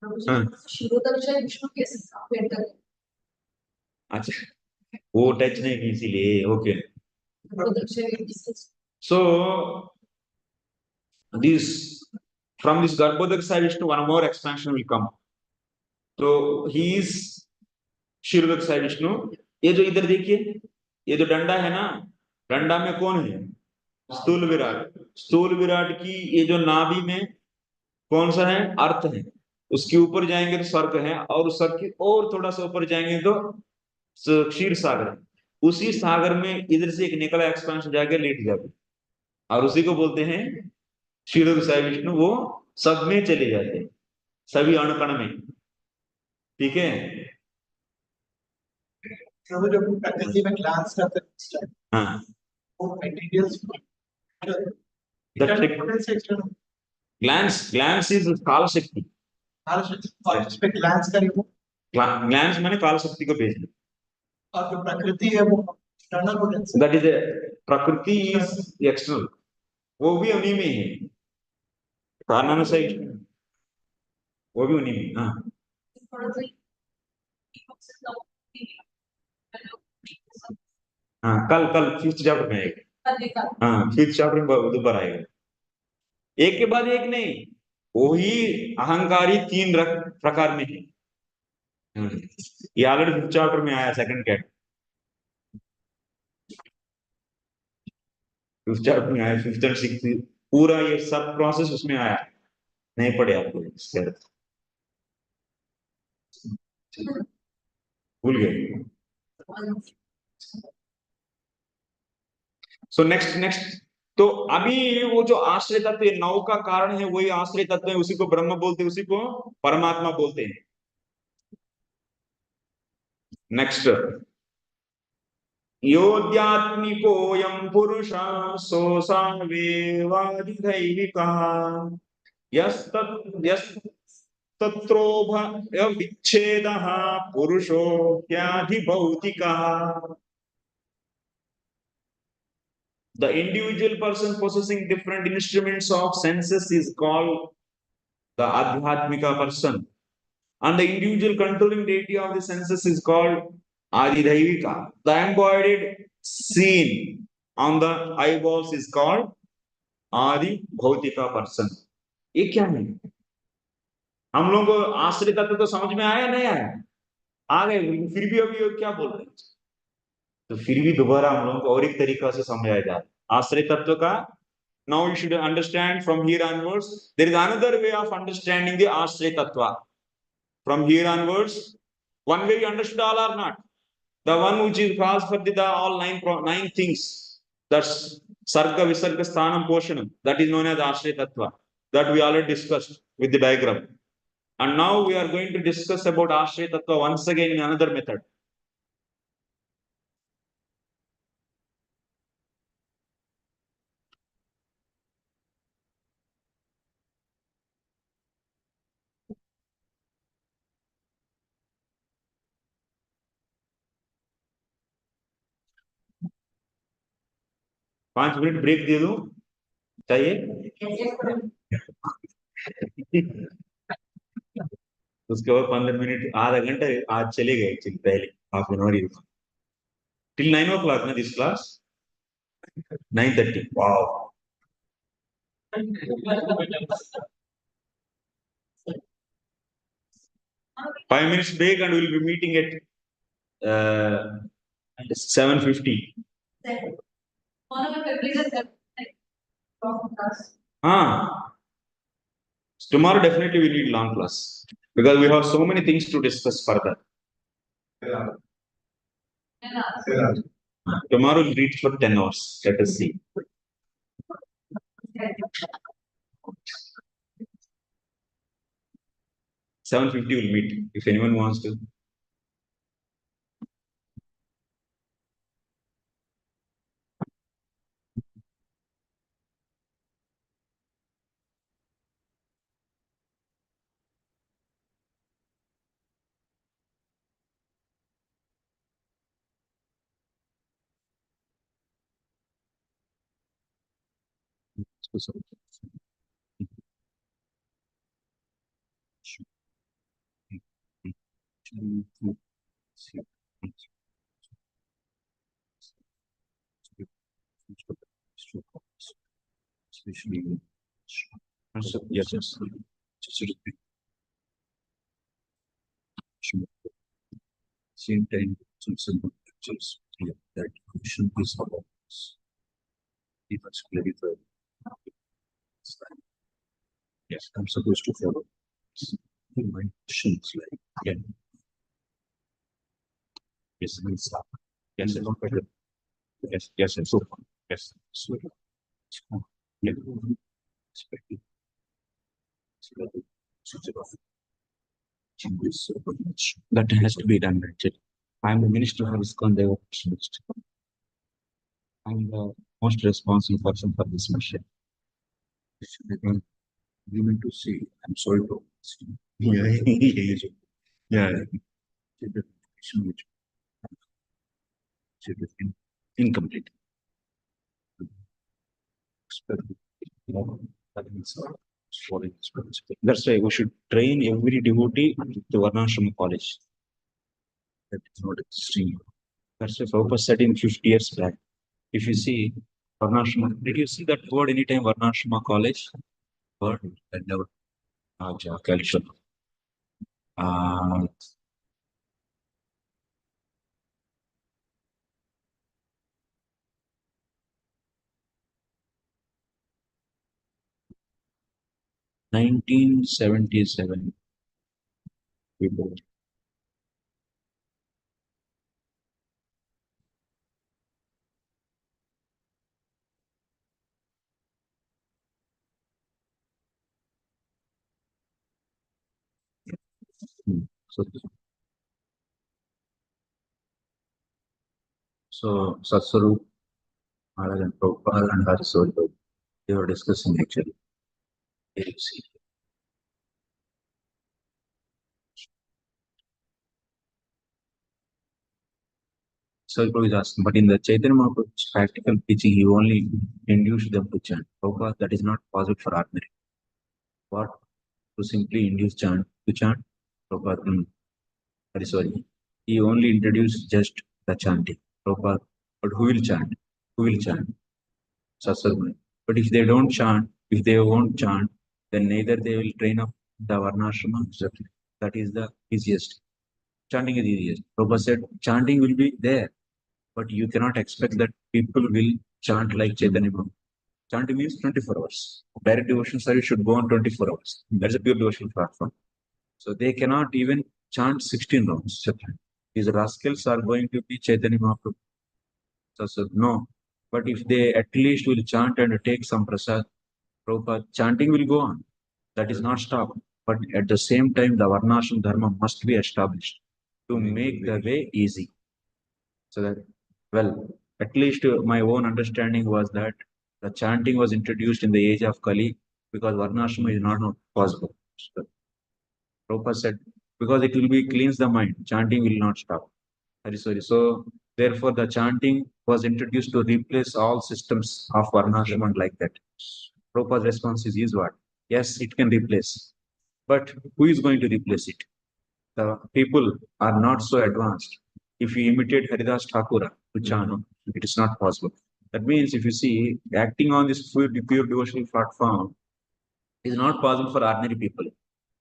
शिरोदर्शय Vishnu कैसे कंपेयर करें? अच्छा, वो टच नहीं की इसीलिए। ओके, शिरोदर्शय so this from this Garbhodaksha Vishnu one more expansion will come. So he is Shirodaksha Vishnu. ये जो इधर देखिए, ये जो डंडा है ना, डंडा में कौन है? स्थूल विराट। स्थूल विराट की ये जो नाभि में कौन सा है? अर्थ है। उसके ऊपर जाएंगे तो स्वर्ग है, और उस स्वर्ग के और थोड़ा सा ऊपर जाएंगे तो क्षीर सागर है। उसी सागर में इधर से एक निकला एक्सपेंशन जाके लेट जाते, और उसी को बोलते हैं क्षीरोदशाय विष्णु। वो सब में चले जाते हैं, सभी अणुकण में। ठीक है, तो जब प्रकृति में ग्लांस करते हैं, हाँ, वो मटेरियल्स ग्लैंस इज काल शक्ति। पे ग्लांस का वो ग्लैंस माने काल शक्ति को भेजना। और जो प्रकृति है वो इंटरनल पोटेंशियल, दैट इज प्रकृति इज एक्सटर्नल, वो भी उन्हीं में है। कारणानुसार वो भी उन्हीं में। हाँ, हाँ, कल 5th चैप्टर में आएगा। हाँ, 5th चैप्टर में दोबारा आएगा। एक के बाद एक नहीं, वही अहंकारी तीन प्रकार में है। ये ऑलरेडी 5th चैप्टर में आया, सेकंड कैट 5th चैप्टर में आया, 5th और 6th पूरा ये सब प्रोसेस उसमें आया, नहीं पढ़े आपको इसके अर्थ भूल गए। सो नेक्स्ट तो अभी वो जो आश्रय तत्व 9 का कारण है, वही आश्रय तत्व है, उसी को ब्रह्म बोलते हैं, उसी को परमात्मा बोलते हैं। नेक्स्ट, योऽध्यात्मिकोऽयं पुरुषः सोऽसावेवाधिदैविकः यस्तत्रोभयविच्छेदः पुरुषो ह्याधिभौतिकः। The individual person possessing different instruments of senses is called the Adhyatmika person, and the individual controlling deity of the senses is called Adidhaivika. The embodied scene on the eyeballs is called Adi Bhautika person. ये क्या है? हम लोग को आश्रित तत्व तो समझ में आया नहीं आया? आ गए, फिर भी अभी क्या बोल रहे हैं? तो फिर भी दोबारा हम लोग को और एक तरीका से समझाया जाए आश्रित तत्व का। Now you should understand from here onwards. There is another way of understanding the asraya tattva. From here onwards, one way you understood all or not. The one which is calls for the all nine things. That's sarga, visarga, sthanam, poshanam. That is known as asraya tattva. That we already discussed with the diagram. And now we are going to discuss about asraya tattva once again in another method. पांच minute break दे दूं चाहिए? उसके बाद 15 minute आधा घंटा आज चले गए एक्चुअली, पहले half an hour till 9 o'clock ना this class 9:30. Wow, 5 minutes break and we'll be meeting at 7:50. Tomorrow definitely we need long class because we have so many things to discuss further. Tomorrow we'll reach for 10 hours. Let us see. 7:50 we'll meet if anyone wants to. Yes. Same time, some pictures that should be solved. He must clarify. Yes, I'm supposed to follow. My questions like yes, yes, yes, yes, so far. Yes, so yeah. That has to be done, actually. I'm the minister for Iskcon. I'm the most responsible person for this mission. You mean to say, I'm sorry to yeah. Incomplete. That's why we should train every devotee with the Varnashrama college. That is not existing. That's why Prabhupada said in 50 years back. If you see Varnashrama, did you see that word anytime Varnashrama college? word and never calculation. 1977 people. So Satsaru, Maharaj and Prabhupada and Harisori, they were discussing actually. Here you see. So Prabhupada is asking, but in the Chaitanya Mahaprabhu's practical teaching, he only induced them to chant. Prabhupada, that is not possible for ordinary. What? To simply induce chant to chant? Prabhupada, Harisori. He only introduced just the chanting. Prabhupada, but who will chant? Who will chant? Satsarguna. But if they don't chant, if they won't chant, then neither they will train up the varnashrama. That is the easiest. Chanting is easiest. Prabhupada said, chanting will be there, but you cannot expect that people will chant like Chaitanya Mahaprabhu. Chanting means 24 hours. Direct devotion service should go on 24 hours. That's a pure devotional platform. So they cannot even chant 16 rounds. These rascals are going to be Chaitanya Mahaprabhu. So no. But if they at least will chant and take some prasad, Prabhupada, chanting will go on. That is not stopped. But at the same time, the Varnashram Dharma must be established to make the way easy. So that, well, at least my own understanding was that the chanting was introduced in the age of Kali because Varnashram is not possible. So, Prabhupada said, because it will be cleanse the mind, chanting will not stop. Sorry. So, therefore, the chanting was introduced to replace all systems of Varnashram and like that. Prabhupada's response is what? Yes, it can replace. But who is going to replace it? The people are not so advanced. If you imitate Haridas Thakura to chant, it is not possible. That means if you see, acting on this pure devotional platform is not possible for ordinary people.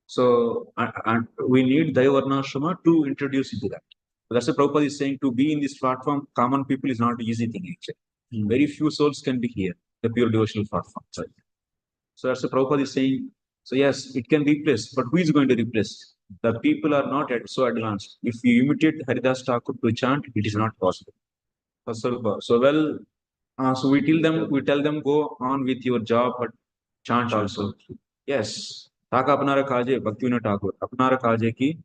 So, and we need Daivarnashrama to introduce into that. So that's what Prabhupada is saying, to be in this platform, common people is not an easy thing actually. Very few souls can be here, the pure devotional platform. So that's what Prabhupada is saying. So yes, it can replace, but who is going to replace? The people are not so advanced. If you imitate Haridas Thakur to chant, it is not possible. So well, so we tell them go on with your job, but chant also. Yes. Taka apnara kaje, Bhaktivinoda Thakur. Apnara kaje ki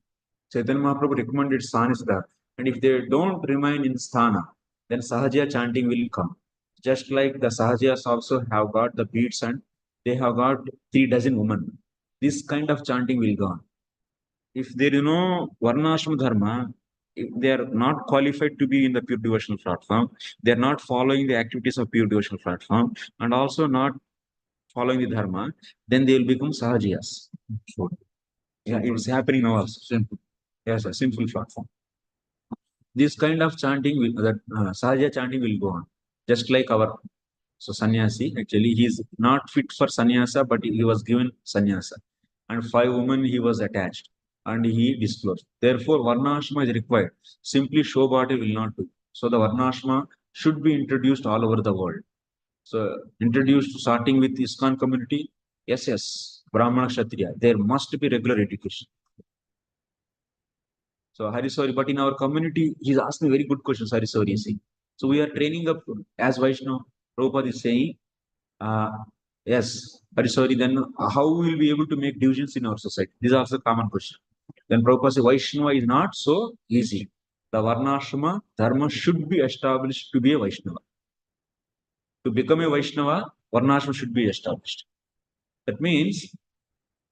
Chaitanya Mahaprabhu recommended Sanistha. And if they don't remain in sthana, then Sahaja chanting will come. Just like the Sahajas also have got the beats and they have got 3 dozen women. This kind of chanting will go on. If there is no Varnashram Dharma, if they are not qualified to be in the pure devotional platform, they are not following the activities of pure devotional platform, and also not following the Dharma, then they will become Sahajiyas. Yeah, it's happening now also. Simple. Yes, a simple platform. This kind of chanting, Sahaja chanting will go on. Just like our sannyasi, actually, he is not fit for sannyasa, but he was given sannyasa. And 5 women he was attached and he disclosed. Therefore, Varnashma is required. Simply show body will not do. So the Varnashma should be introduced all over the world. So introduced starting with Iskcon community. Yes. Brahmana Kshatriya. There must be regular education. So Harisori, but in our community, he's asking very good questions, Harisori. So we are training up as Vaishnava. Prabhupada is saying, yes, Harisori, then how we will be able to make divisions in our society? This is also a common question. Then Prabhupada says, Vaishnava is not so easy. The Varnashrama Dharma should be established to be a Vaishnava. To become a Vaishnava, Varnashrama should be established. That means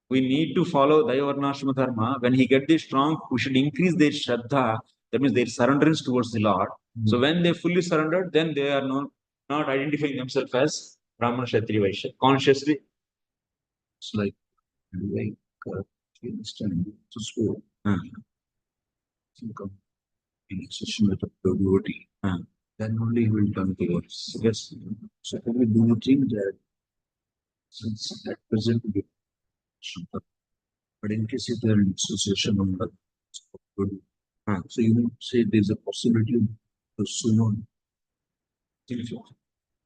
we need to follow Dayavarnashrama Dharma. When he get this strong, we should increase their Shraddha. That means their surrenderance towards the Lord. So when they fully surrendered, then they are not identifying themselves as Brahmana, Kshatriya, Vaishya. Consciously, it's like to school. Think of in association with a devotee. Then only he will turn towards. Yes. So can we do you think that since at present we but in case if they are in association of good, so you would say there's a possibility to sooner.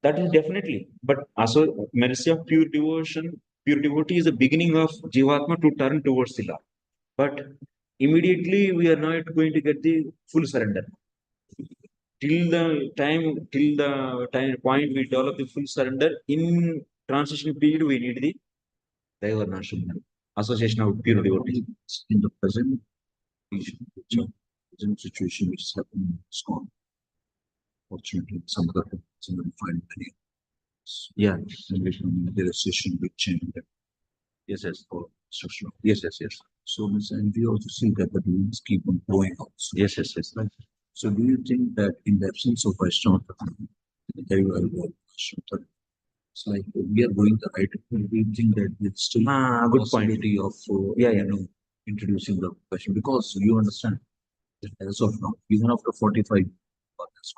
That is definitely. But also mercy of pure devotion, pure devotee is the beginning of Jivatma to turn towards the Lord. But immediately we are not going to get the full surrender. Till the time point we develop the full surrender, in transition period we need the Daivarnasham, association of pure devotees. In the present situation which is happening in Iskcon, fortunately, some other some will find many. Yeah. There is session with change. Yes, yes. Or social. Yes, yes, yes. So, and we also see that the demons keep on growing out. Yes, yes, yes. So, do you think that in the absence of Vaishnava, very well, it's like we are going the right way. We think that it's still good point. possibility of introducing the question because you understand that as of now, even after 45 years,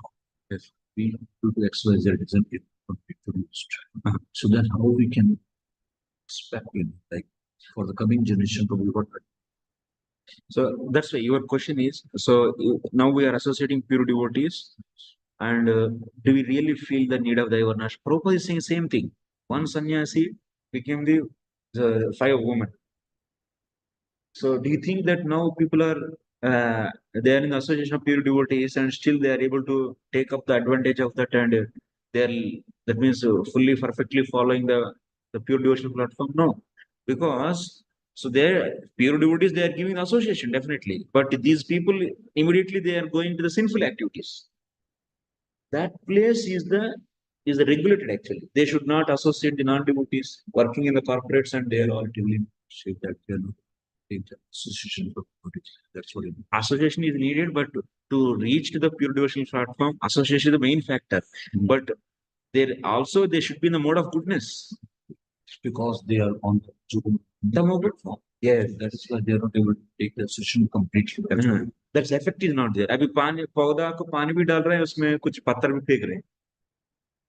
yes, we due to XYZ isn't it introduced. So then how we can expect it, like for the coming generation to be what? So that's why your question is, now we are associating pure devotees, and do we really feel the need of the Varnash? Prabhupada is saying same thing. One sannyasi became the 5 women. So do you think that now people are they are in the association of pure devotees and still they are able to take up the advantage of that, and they are, that means fully perfectly following the pure devotional platform? No, because so they're pure devotees, they are giving association definitely, but these people immediately they are going to the sinful activities. That place is the regulated actually. They should not associate the non-devotees working in the corporates, and they are all Say that association of that's what it is. association is needed, but to reach to the pure devotional platform, association is the main factor. But they should be in the mode of goodness. Because they are on The mode platform. Yeah, That is why they are not able to take the session completely. That's why. That's effect is not there. अभी पानी पौधा को पानी भी डाल रहे हैं, उसमें कुछ पत्थर भी फेंक रहे हैं,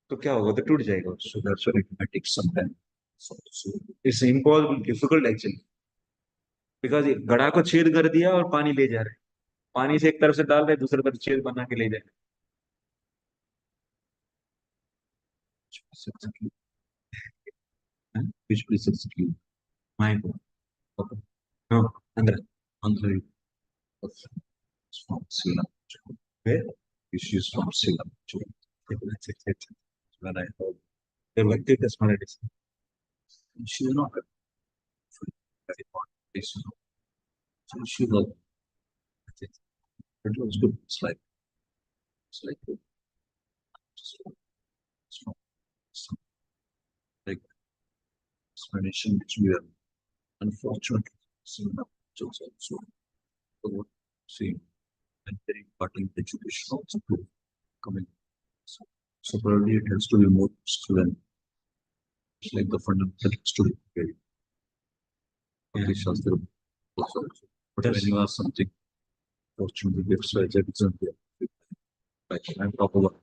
तो क्या होगा? तो टूट जाएगा. So that's why it might take some time. So It's impossible, difficult actually. Because घड़ा को छेद कर दिया और पानी ले जा रहे हैं. पानी से एक तरफ से डाल रहे हैं, दूसरी तरफ छेद बना के ले जा रहे हैं. exactly. Which place exactly? My God. Okay. No, Andhra. Andhra is from Sri Where? She is from Sri When I heard their Bhakti test maladies. she is not a very important place. So she was. It was good. It's like some like explanation which we are unfortunately seeing now. Also, so see, and very important education also to coming. So probably it has to be more student. It's like the fundamental to be very. Okay, Shastra also. But when you ask something, fortunately, gifts like that isn't there. Like I'm talking about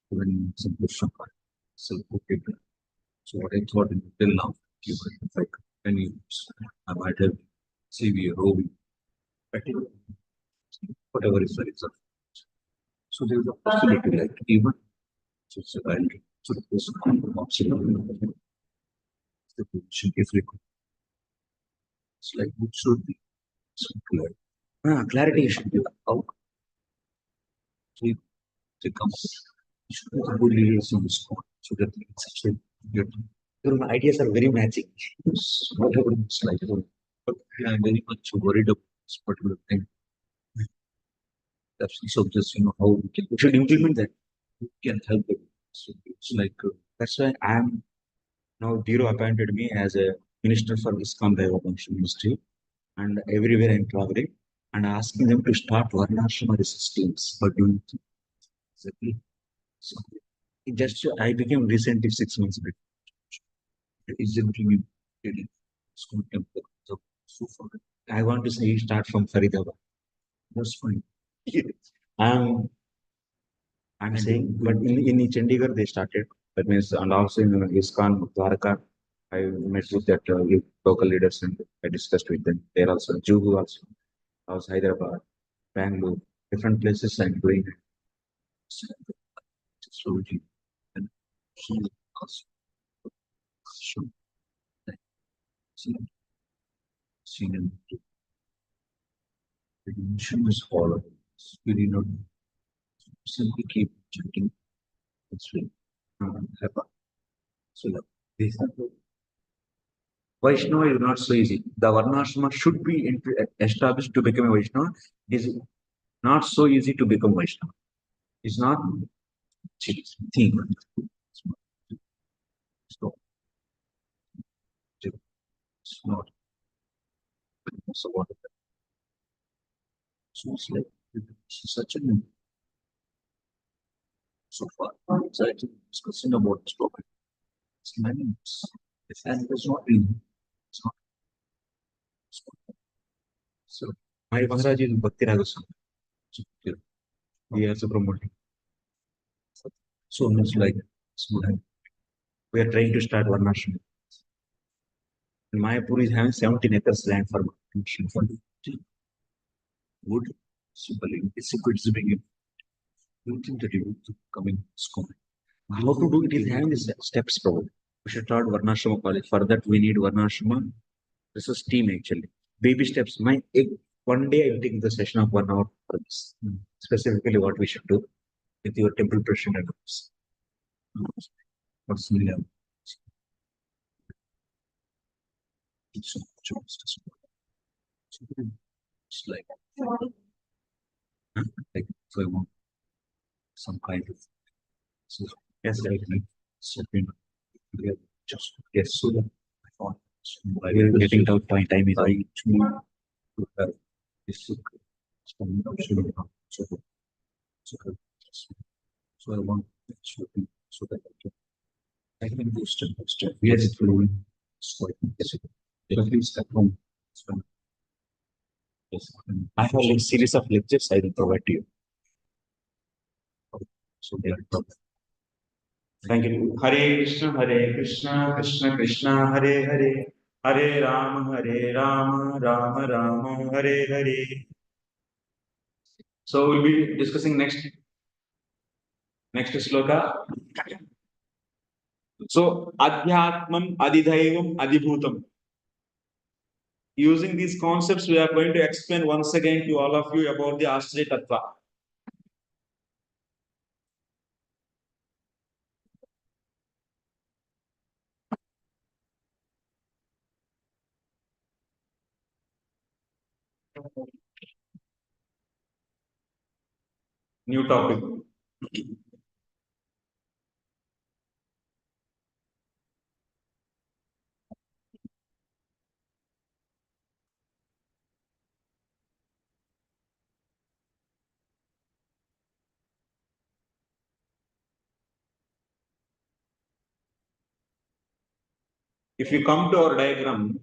when some question, so okay. So what I thought in till now, like any, I might have CV or OB, whatever is the result. So there is a possibility like even so it's a value. So the person absolutely the position if required. It's like it should be so clear. Clarity should be out. So they come should be good leaders in this court so that it's actually get Your ideas are very matching. whatever it's like. But I'm very much worried about this particular thing. Absence of this, how we should implement that. We can help it. So it's like That's why I'm now Bureau appointed me as a minister for Iskcon Ministry, and everywhere I'm traveling and asking them to start Varnashrama systems. but doing Exactly. So it just I became recently 6 months back. is simply getting school temple. So far, I want to say start from Faridabad. that's fine. I'm saying, but in Chandigarh they started That means, and also in Iskcon, Dwarka, I met with that local leaders and I discussed with them. They're also Juhu also, also Hyderabad, Bangalore, different places I'm doing slowly and he also should seen in the mission is followed. We need not simply keep chanting and swing. So these are Vaishnava is not so easy. The Varnashrama should be established to become a Vaishnava. It is not so easy to become Vaishnava. It's not cheap thing. So, it's not. So what? So it's like it's such a so far. So I think discussing about this topic. It's many. And it's not easy. It's not. So my Maharaj is Bhakti Ragaswami. He also promoting. so it's like We are trying to start Varnashrama. And Mayapur is having 17 acres land for Varnashrama. wood. Simply, it's a good beginning. You think that you will come in Iskcon. How to do it is having these steps probably. We should start Varnashrama college. For that, we need Varnashrama. This is team actually. Baby steps. One day I will take the session of 1 hour for this. Specifically, what we should do with your temple president and others. Personally, it's so much of it's like so I want some kind of so Yes, right. so just yes so that I thought We are getting out by time is I to have this so so I want so that I can go step by step. Yes, it will be quite difficult. At least at home. So, yes, I have a series of lectures I will provide to you. so they are tough. Thank you. Hare Krishna, Krishna Krishna, Hare Hare, Hare Rama, Rama Rama, Hare Hare. So we'll be discussing next sloka. So Adhyatmam, Adidhaivam, Adibhutam. Using these concepts, we are going to explain once again to all of you about the asraya tattva. New topic. If you come to our diagram,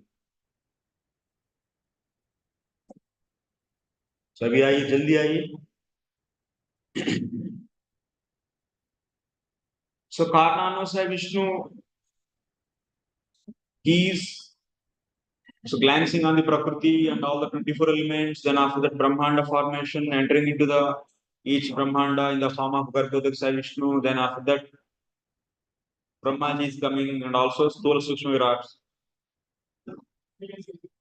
सभी आइए जल्दी आइए. So Karnanvasa Vishnu, he is so glancing on the prakrti and all the 24 elements. Then after that Brahmanda formation, entering into the each Brahmanda in the form of Garbhodaksa Vishnu. Then after that Brahmaji is coming and also Sthula Sukshma Virats.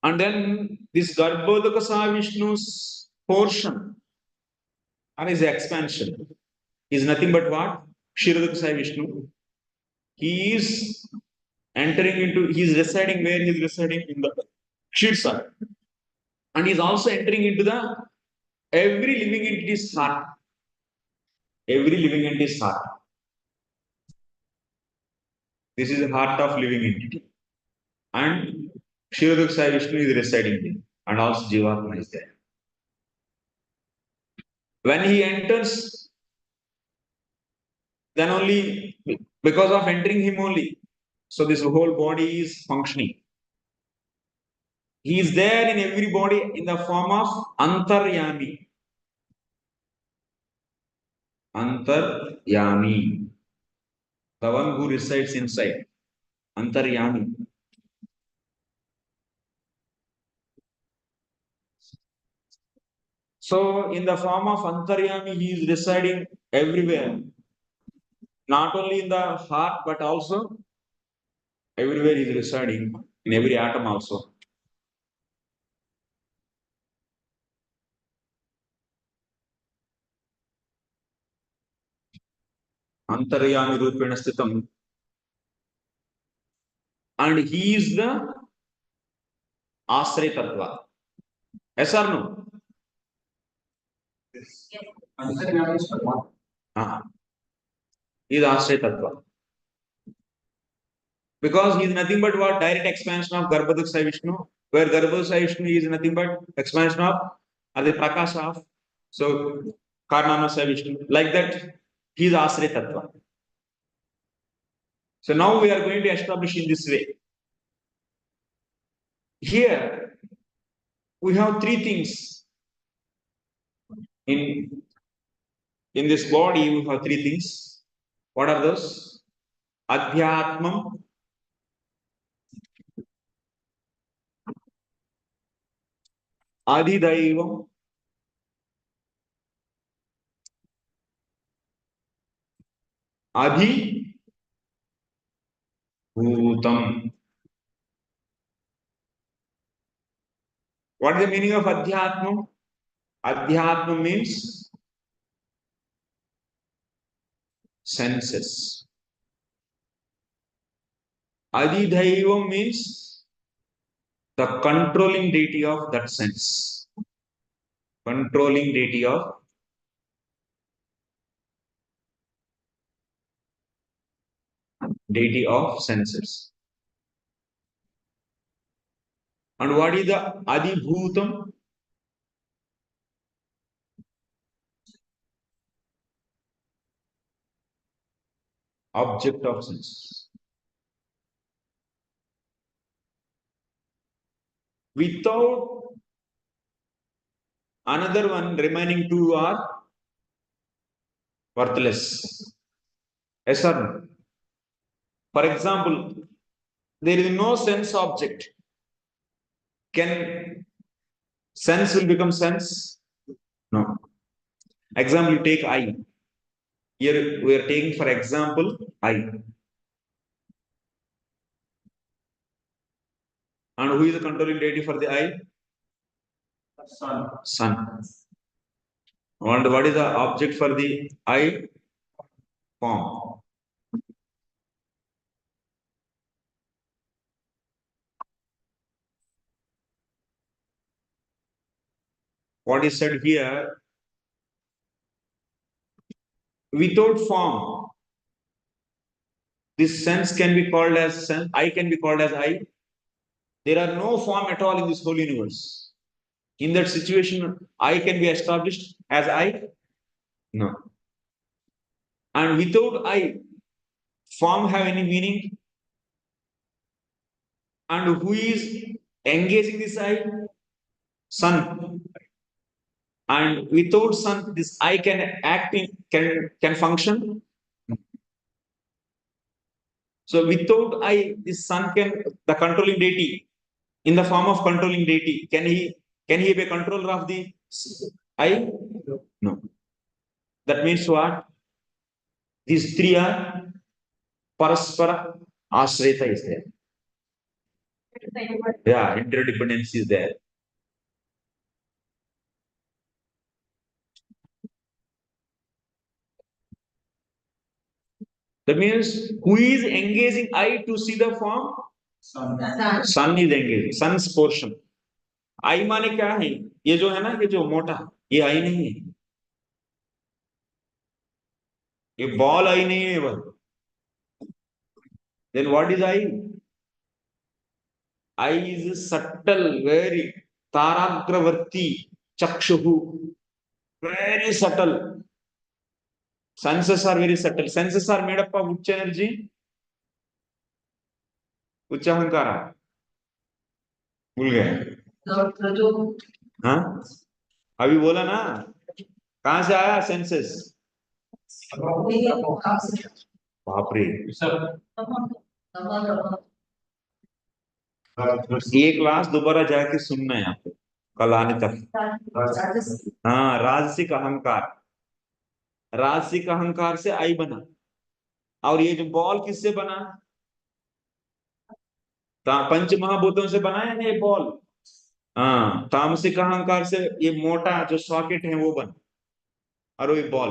And then this Garbhodakasa Vishnu's portion and his expansion is nothing but what? Kshirodakasa Vishnu. He is entering into, he is residing where he is residing in the Kshirsa. And he is also entering into the every living entity's heart. Every living entity's heart. This is the heart of living entity. And Kshirodakasa Vishnu is residing there. And also Jivatma is there. When he enters, then only because of entering him only, so this whole body is functioning. He is there in every body in the form of Antaryami. Antaryami. the one who resides inside, antaryami. So in the form of antaryami, he is residing everywhere, not only in the heart but also everywhere he is residing, in every atom also. Antaryami rupena sthitam, and he is the asraya tattva. Yes or no? Antaryami is Parmatma. He is asraya tattva. Because he is nothing but what? Direct expansion of Garbhodaksa Vishnu, where Garbhodaksa Vishnu is nothing but expansion of the Prakasha of so Karnanasa Vishnu. Like that, he is asraya tattva. So now we are going to establish in this way. Here we have three things. In this body, we have three things. What are those? Adhyatmam, Adhidaivam, Adhibhutam. What is the meaning of Adhyatmam? Adhyatmam means senses. Adhidaivam means the controlling deity of that sense. Controlling deity of senses. And what is the Adhibhutam? Object of senses. Without another one, remaining two are worthless. Yes or no? For example, there is no sense object. Can sense will become sense? No. Example, you take eye. Here we are taking for example eye. And who is the controlling deity for the eye? Sun. Sun. And what is the object for the eye? Form. What is said here? Without form, this sense can be called as sense, eye can be called as eye. There are no form at all in this whole universe. In that situation, eye can be established as eye? No. And without eye, form have any meaning? And who is engaging this eye? Sun. And without sun, this eye can act in, can function. So without eye, this sun can, the controlling deity, in the form of controlling deity, can he be a controller of the eye? No. That means what? These three are paraspara ashrita is there. Yeah, interdependence is there. That means who is engaging eye to see the form? Sun. Sun is engaging. Sun's portion. आई माने क्या है? ये जो है ना, ये जो मोटा, ये आई नहीं है, ये बॉल आई नहीं है वह. Then what is eye? Eye is subtle, very taragravarti chakshuhu, very subtle. Senses are very subtle. Senses are made up of which energy? उच्च अहंकार. भूल गए? हाँ, अभी बोला ना, कहां से आया सेंसेस? बाप रे, ये क्लास दोबारा जाके सुनना है आपको कल आने तक। हाँ, राजसिक अहंकार, राजसिक अहंकार से आई बना। और ये जो बॉल किससे बना? पंच महाभूतों से बना है ना ये बॉल। हाँ, तामसिक अहंकार से ये मोटा जो सॉकेट है वो बना, और वो बॉल।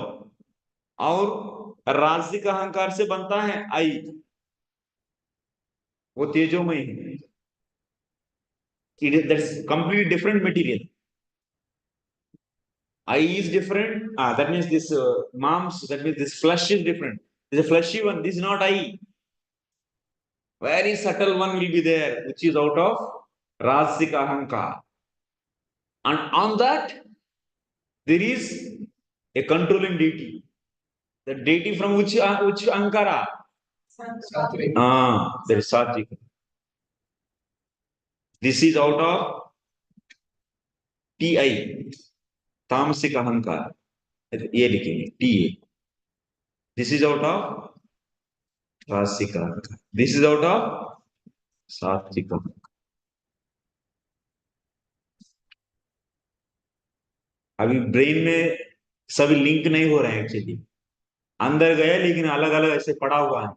और राजसिक अहंकार से बनता है आई, वो तेजोमय है। That's completely different material. Eye is different. That means this mams, that means this flesh is different. This is a fleshy one. This is not eye. Very subtle one will be there, which is out of Rajsik Ahankar. And on that, there is a controlling deity. The deity from which Ahankara? There is Satvik. This is out of TI, Tamasic Ahankar. ये लिखेंगे TA. This is out of Rajsik Ahankar. This is out of Satvik Ahankar. अभी brain में सभी link नहीं हो रहे हैं actually, अंदर गया लेकिन अलग अलग ऐसे पड़ा हुआ है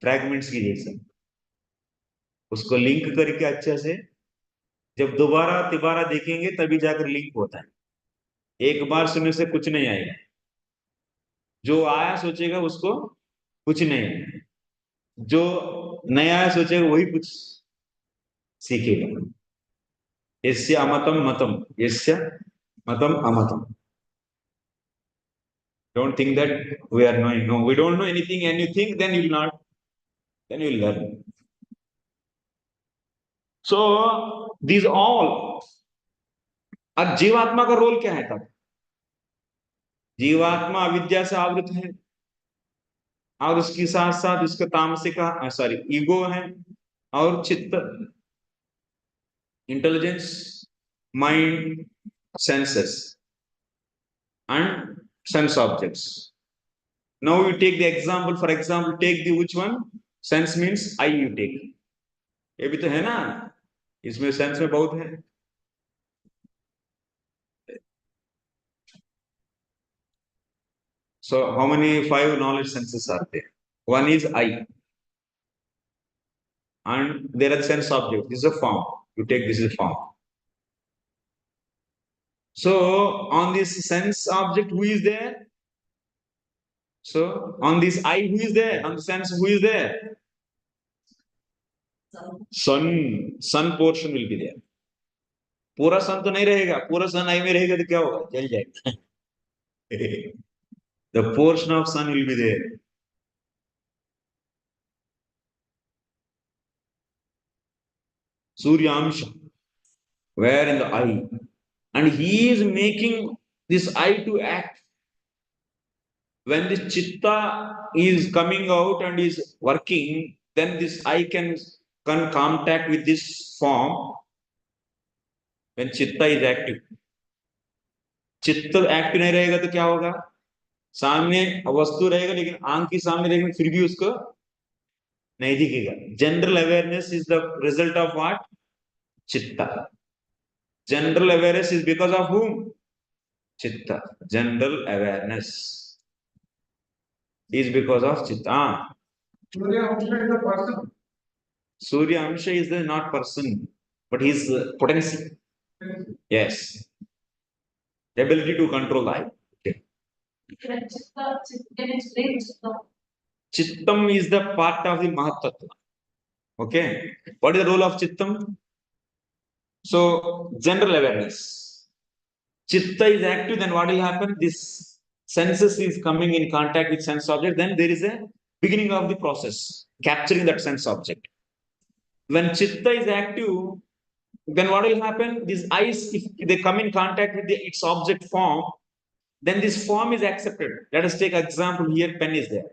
फ्रैगमेंट्स की जैसे। उसको लिंक करके अच्छे से जब दोबारा तिबारा देखेंगे तभी जाकर लिंक होता है। एक बार सुनने से कुछ नहीं आएगा, जो आया सोचेगा उसको कुछ नहीं आएगा, जो नया आया सोचेगा वही कुछ सीखेगा। यस्य अमतम मतम, यस्य मतम अमतम। Don't think that we are knowing. No, we don't know anything, and you think then you will not, then you will learn. So these all, अब जीवात्मा का रोल क्या है तब? जीवात्मा अविद्या से आवृत है, और उसके साथ साथ उसका तामसिक ईगो है, और चित्त, intelligence, mind, senses and sense objects. Now you take the example, for example, take the which one? Sense means eye you take. ये भी तो है ना, इसमें सेंस में बहुत है। So how many 5 knowledge senses are there? One is eye, and there are sense objects. This is a form. You take this is a form. So on this sense object, who is there? So on this eye, who is there? On the sense, who is there? Sun portion will be there. पूरा सन तो नहीं रहेगा, पूरा सन आई में रहेगा तो क्या होगा? जल जाएगा। The portion of sun will be there. Suryamsha, where in the eye, and he is making this eye to act. When this chitta is coming out and is working, then this eye can contact with this form. When chitta is active, चित्त active नहीं रहेगा तो क्या होगा? सामने वस्तु रहेगा लेकिन आंख के सामने रहेगा फिर भी उसको नहीं दिखेगा। General awareness is the result of what? चित्ता। General awareness is because of whom? चित्ता। General awareness is because of chitta. Surya Amsha is the person. Surya Amsha is the not person, but his potency. Yes. The ability to control life. Okay. Chittam is the part of the Mahatattva. Okay. What is the role of Chittam? So, general awareness. Chitta is active, then what will happen? This senses is coming in contact with sense object, then there is a beginning of the process, capturing that sense object. When chitta is active, then what will happen? These eyes, if they come in contact with its object form, then this form is accepted. Let us take example here, pen is there.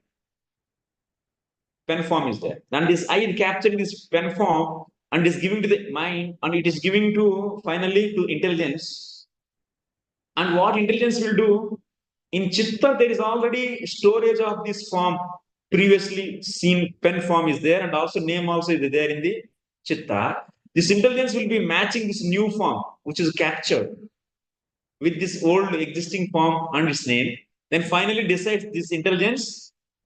Pen form is there. Then this eye is capturing this pen form and is giving to the mind, and it is giving to, finally, to intelligence. And what intelligence will do? In chitta, there is already storage of this form previously seen pen form is there, and also name also is there in the chitta. This intelligence will be matching this new form, which is captured with this old existing form and its name. Then finally decides this intelligence,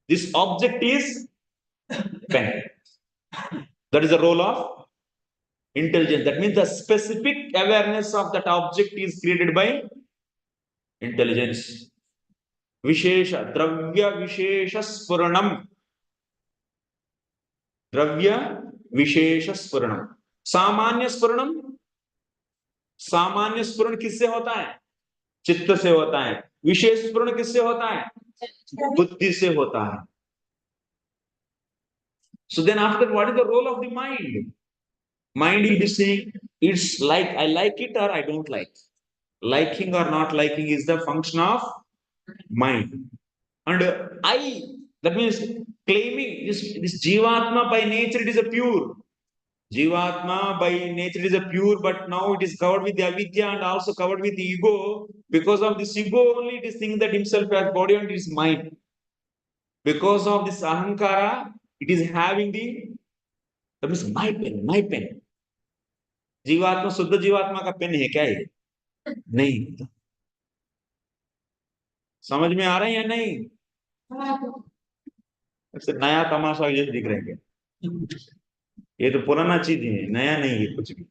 this object is pen. That is the role of intelligence. That means the specific awareness of that object is created by intelligence. Vishesha, dravya vishesha spuranam. Dravya vishesha spuranam. सामान्य स्फुरणम, सामान्य स्फुरण किससे होता है? चित्त से होता है. विशेष स्फुरण किससे होता है? बुद्धि से होता है. So then after, what is the role of the mind? Mind will be saying, it's like I like it or I don't like. Liking or not liking is the function of mind. And I, that means claiming this Jivatma by nature, it is a pure. Jivatma by nature is a pure, but now it is covered with the avidya and also covered with the ego. Because of this ego only, it is thinking that himself as body and it is mind. Because of this ahankara, it is having the, that means my pen, my pen. जीवात्मा शुद्ध जीवात्मा का pen है क्या ये? नहीं. समझ में आ रहा है या नहीं? ऐसे नया तमाशा ये दिख रहे हैं. ये तो पुराना चीज है, नया नहीं है कुछ भी.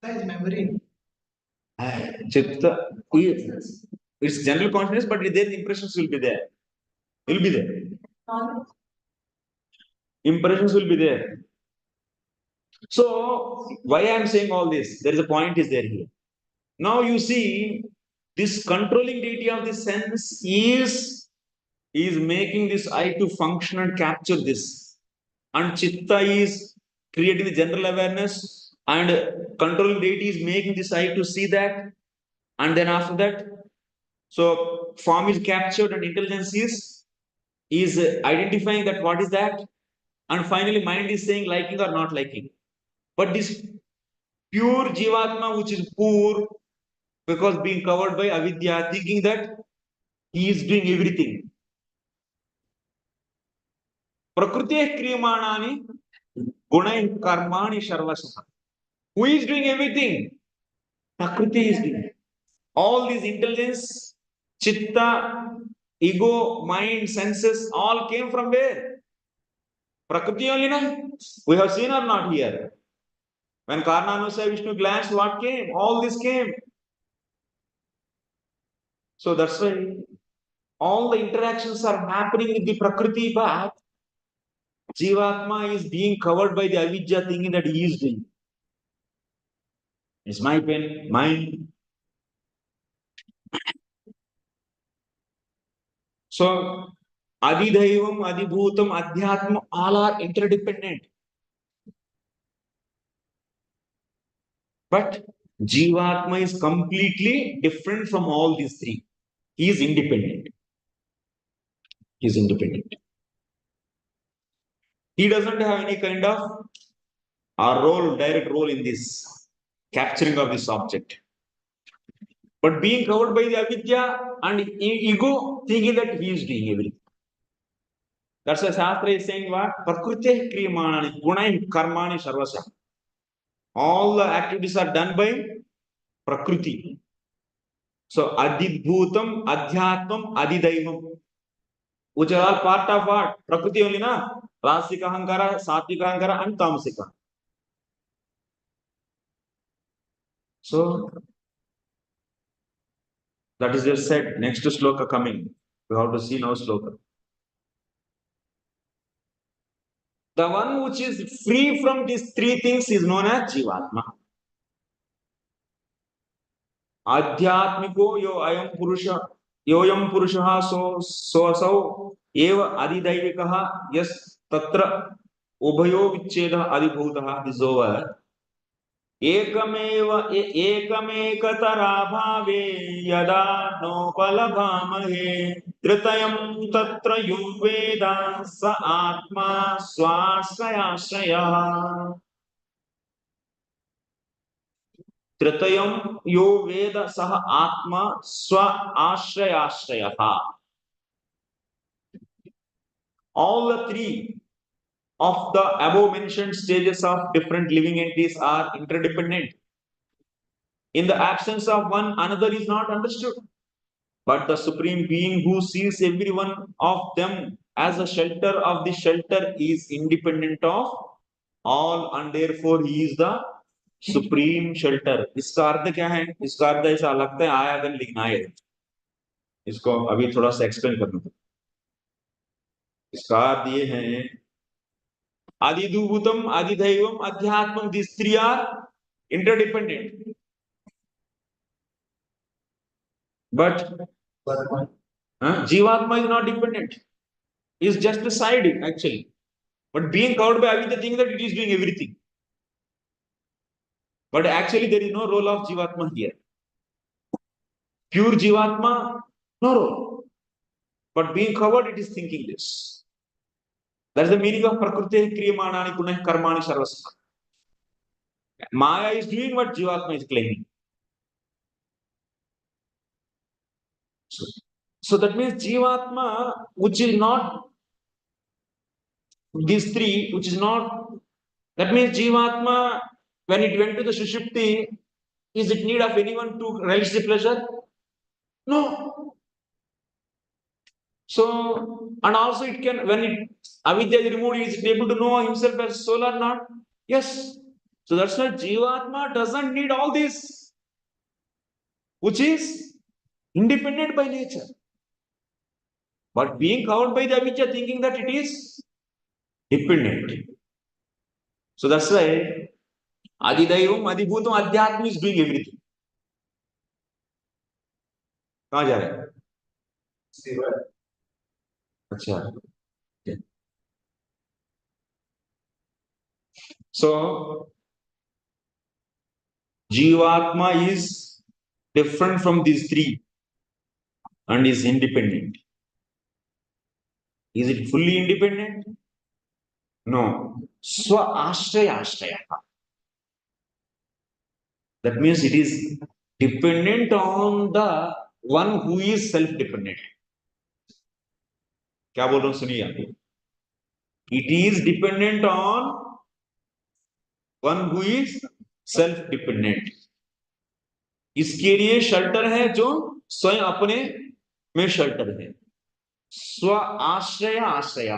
Memory. चित्त, it's general consciousness, but their impressions will be there. Will be there. Impressions will be there. So why I am saying all this? There is a point is there here. Now you see, this controlling deity of the sense is making this eye to function and capture this. And chitta is creating the general awareness, and controlling deity is making this eye to see that. And then after that, so form is captured and intelligence is identifying that what is that. And finally mind is saying liking or not liking. But this pure Jivatma, which is poor, because being covered by avidya, thinking that he is doing everything. Prakrti kriyamanani gunai karmani sharvasha. Who is doing everything? Prakrti is doing. All these intelligence, chitta, ego, mind, senses, all came from where? Prakriti only, na? We have seen or not here? When Karnanusaya Vishnu glanced, what came? All this came. So that's why all the interactions are happening with the Prakriti, but Jivatma is being covered by the avidya, thinking that he is doing. It's my pen, mine. So, Adidhaivam, Adibhutam, Adhyatma, all are interdependent. But Jivatma is completely different from all these three. He is independent. He is independent. He doesn't have any kind of direct role in this capturing of this object. But being covered by the avidya and ego, thinking that he is doing everything. That's why Shastra is saying what? Prakriti kriyamanani gunai karmani sarvasya. All the activities are done by Prakriti. So Adibhutam, Adhyatmam, Adidaivam. Which are all part of what? Prakriti only, na? Rasika Hankara, Satvika Hankara, and Tamasika. So that is just said. Next sloka coming. We have to see now sloka. The one which is free from these three things is known as Jivatma. Adhyatmiko yo ayam purusha, yoyam purusha so asau eva adidaivikah yes tatra ubhayo vicheda adibhutah. This is over. एकमेव एकमेकतरा भावे यदा नोपलभामहे त्रितयं तत्र यो वेद स आत्मा स्वाश्रयाश्रयः. त्रितयं यो वेद सः आत्मा स्व आश्रयाश्रयः. all the three of the above mentioned stages of different living entities are interdependent. In the absence of one, another is not understood. But the Supreme Being who sees every one of them as a shelter of the shelter is independent of all, and therefore he is the supreme shelter. इसका अर्थ क्या है? इसका अर्थ ऐसा लगता है आया अगर लिखना है, इसको अभी थोड़ा सा एक्सप्लेन करना है। इसका अर्थ ये है आदिदूभूतम आदिदैवम अध्यात्मम, these three are interdependent. But Jivatma is not dependent. He is just a side actually. But being covered by avidya, thinking that it is doing everything. But actually there is no role of Jivatma here. Pure Jivatma, no role. But being covered, it is thinking this. That is the meaning of prakrti kriyamanani punah karmani sarvasva. Maya is doing what Jivatma is claiming. So that means Jivatma, which is not these three, which is not, that means Jivatma, when it went to the Sushupti, is it need of anyone to relish the pleasure? No. So, and also it can, when it avidya is removed, is it able to know himself as soul or not? Yes. So that's why Jivatma doesn't need all this, which is independent by nature. But being covered by the avidya, thinking that it is dependent. So that's why Adidaivam, Adibhutam, Adhyatma is doing everything. कहाँ जा रहे हैं? अच्छा. Okay. So Jivatma is different from these three and is independent. Is it fully independent? No. Swa ashraya ashraya. That means it is dependent on the one who is self-dependent. क्या बोल रहा हूं सुनिए आप. It is dependent on one who is self-dependent. इसके लिए shelter है जो स्वयं अपने में शेल्टर है. स्व आश्रय आश्रय.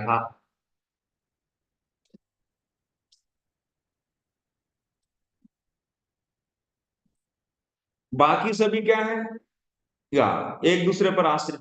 बाकी सभी क्या है? या एक दूसरे पर आश्रित.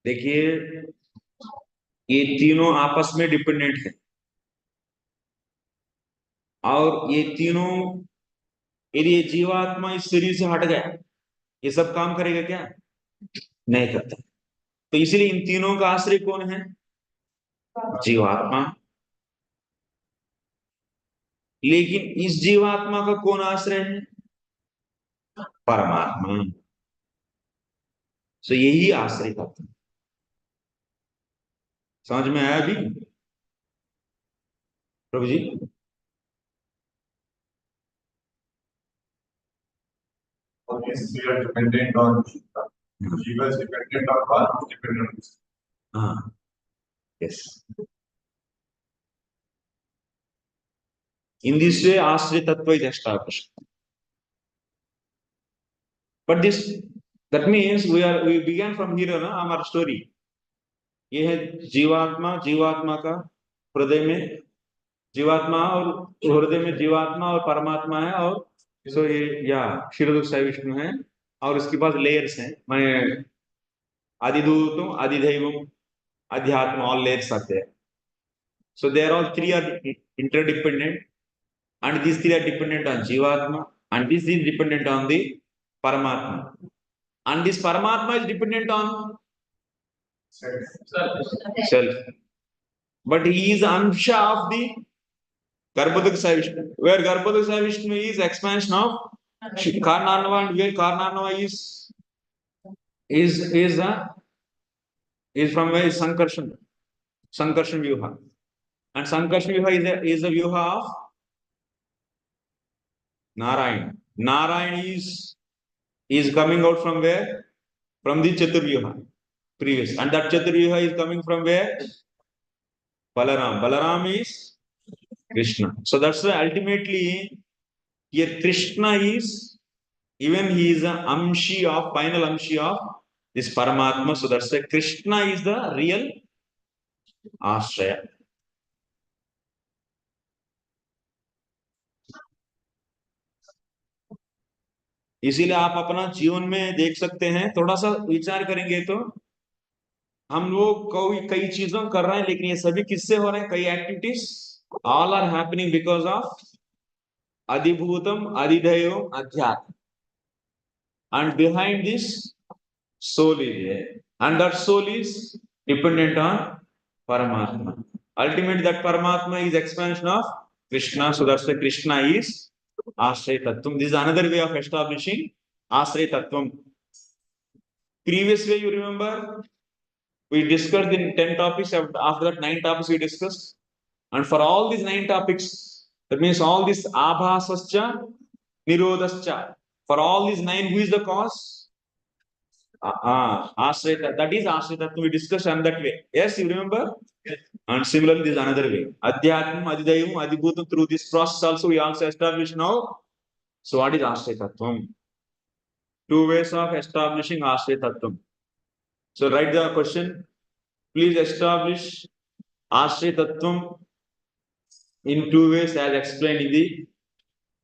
देखिए ये तीनों आपस में डिपेंडेंट है और ये तीनों, यदि ये जीवात्मा इस शरीर से हट गया, ये सब काम करेगा क्या? नहीं करता. तो इसलिए इन तीनों का आश्रय कौन है? जीवात्मा. लेकिन इस जीवात्मा का कौन आश्रय है? परमात्मा. तो यही आश्रय करता है. समझ में आया अभी प्रभु जी? Yes, we are dependent on jivas, dependent on God, dependent on this. Yes. In this way, ashraya tattva is established. But this, that means we began from here ना हमारा story. ये है जीवात्मा, जीवात्मा का हृदय में जीवात्मा और हृदय में जीवात्मा और परमात्मा है. और सो ये या क्षीरदुख साई विष्णु है. और इसके पास लेयर्स हैं. मैं आदिदूतम आदिदैवम अध्यात्म, all layers are there. So they are all three are interdependent, and these three are dependent on Jivatma, and this is dependent on the Paramatma, and this Paramatma is dependent on self. But he is Amsha of the Garbhodak Sai Vishnu, where Garbhodak Sai Vishnu is expansion of Karnanava, and where Karnanava is is from where? Sankarshan Vyuha. And Sankarshan Vyuha is a Vyuha of Narayan. Narayan is coming out from where? From the Chaturvyuha previous. And that Chaturvyuha is coming from where? Balaram. Balaram is Krishna. So that's why ultimately here Krishna is, even he is a Amshi of, final Amshi of this Paramatma. So that's why Krishna is the real asraya. इसीलिए आप अपना जीवन में देख सकते हैं, थोड़ा सा विचार करेंगे तो हम लोग कई चीजों कर रहे हैं, लेकिन ये सभी किससे हो रहे हैं? कई activities all are happening because of अधिभूतम अधिदैवम अध्यात्म, and behind this soul is there, and that soul is dependent on Paramatma. Ultimately that Paramatma is expansion of Krishna, so that's why Krishna is asraya tattvam. This is another way of establishing asraya tattvam. Previous way, you remember, we discussed in 10 topics, after that 9 topics we discussed, and for all these 9 topics, that means all this abhasascha nirodhascha, for all these 9, who is the cause? Asraya, that is asraya tattva. We discussed on that way. Yes, you remember? Yes. And similarly, this is another way. Adhyatmam, adhidayam, adhibhutam. Through this process also we also establish now. So what is asraya tattvam? 2 ways of establishing asraya tattvam. So write the question. Please establish asraya tattvam in 2 ways as explained in the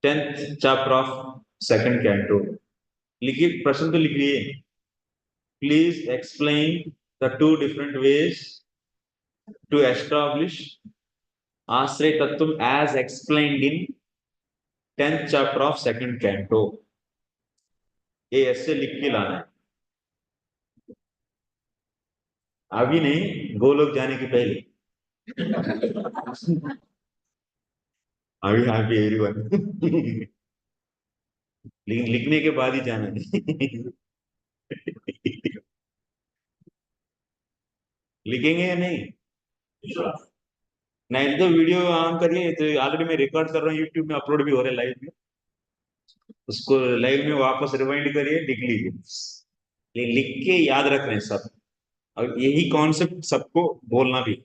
10th chapter of 2nd canto. लिखिए, प्रश्न तो लिखिए. Please explain the 2 different ways to establish asraya tattvam as explained in 10th chapter of 2nd canto. ये ऐसे लिख के लाना है, अभी नहीं, गोलोक जाने के पहले. अभी हैप्पी एवरीवन. लेकिन लिखने के बाद ही जाना है. लिखेंगे या नहीं? नहीं तो वीडियो ऑन करिए, तो ऑलरेडी मैं रिकॉर्ड कर रहा हूँ, यूट्यूब में अपलोड भी हो रहा है लाइव में, उसको लाइव में वापस रिवाइंड करिए, लिख लीजिए. लिख के याद रखना है सब, और यही कॉन्सेप्ट सबको बोलना भी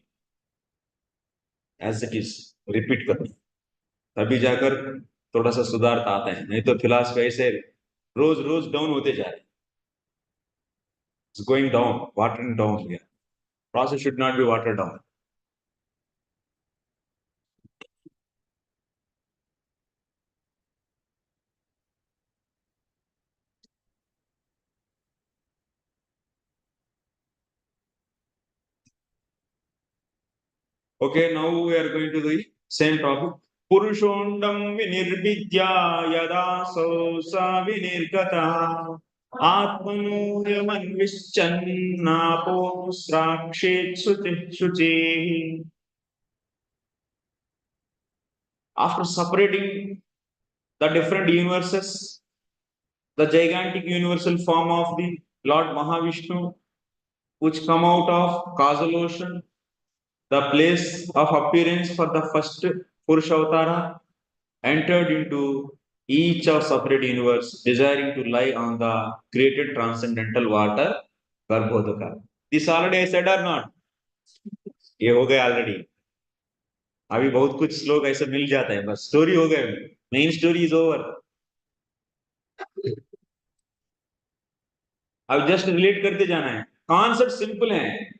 एज इट इज, रिपीट करना, तभी जाकर थोड़ा सा सुधार आता है. नहीं तो फिलहाल ऐसे रोज रोज डाउन होते जा रहे हैं. It's going down, watering down here. Process should not be watered down. Okay, now we are going to the same topic. Purushondam vinirvidya yada sosa vinirgata atmanuryamanvischannapo srakshet shuchi. After separating the different universes, the gigantic universal form of the Lord Mahavishnu, which come out of causal ocean, the place of appearance for the first Purusha Avatara, entered into each of separate universe, desiring to lie on the created transcendental water, Garbhodaka. This already I said or not? ये हो गया already. अभी बहुत कुछ श्लोक ऐसे मिल जाता है, बस स्टोरी हो गया, मेन स्टोरी इज ओवर. अब जस्ट रिलेट करते जाना है. कॉन्सेप्ट सिंपल है,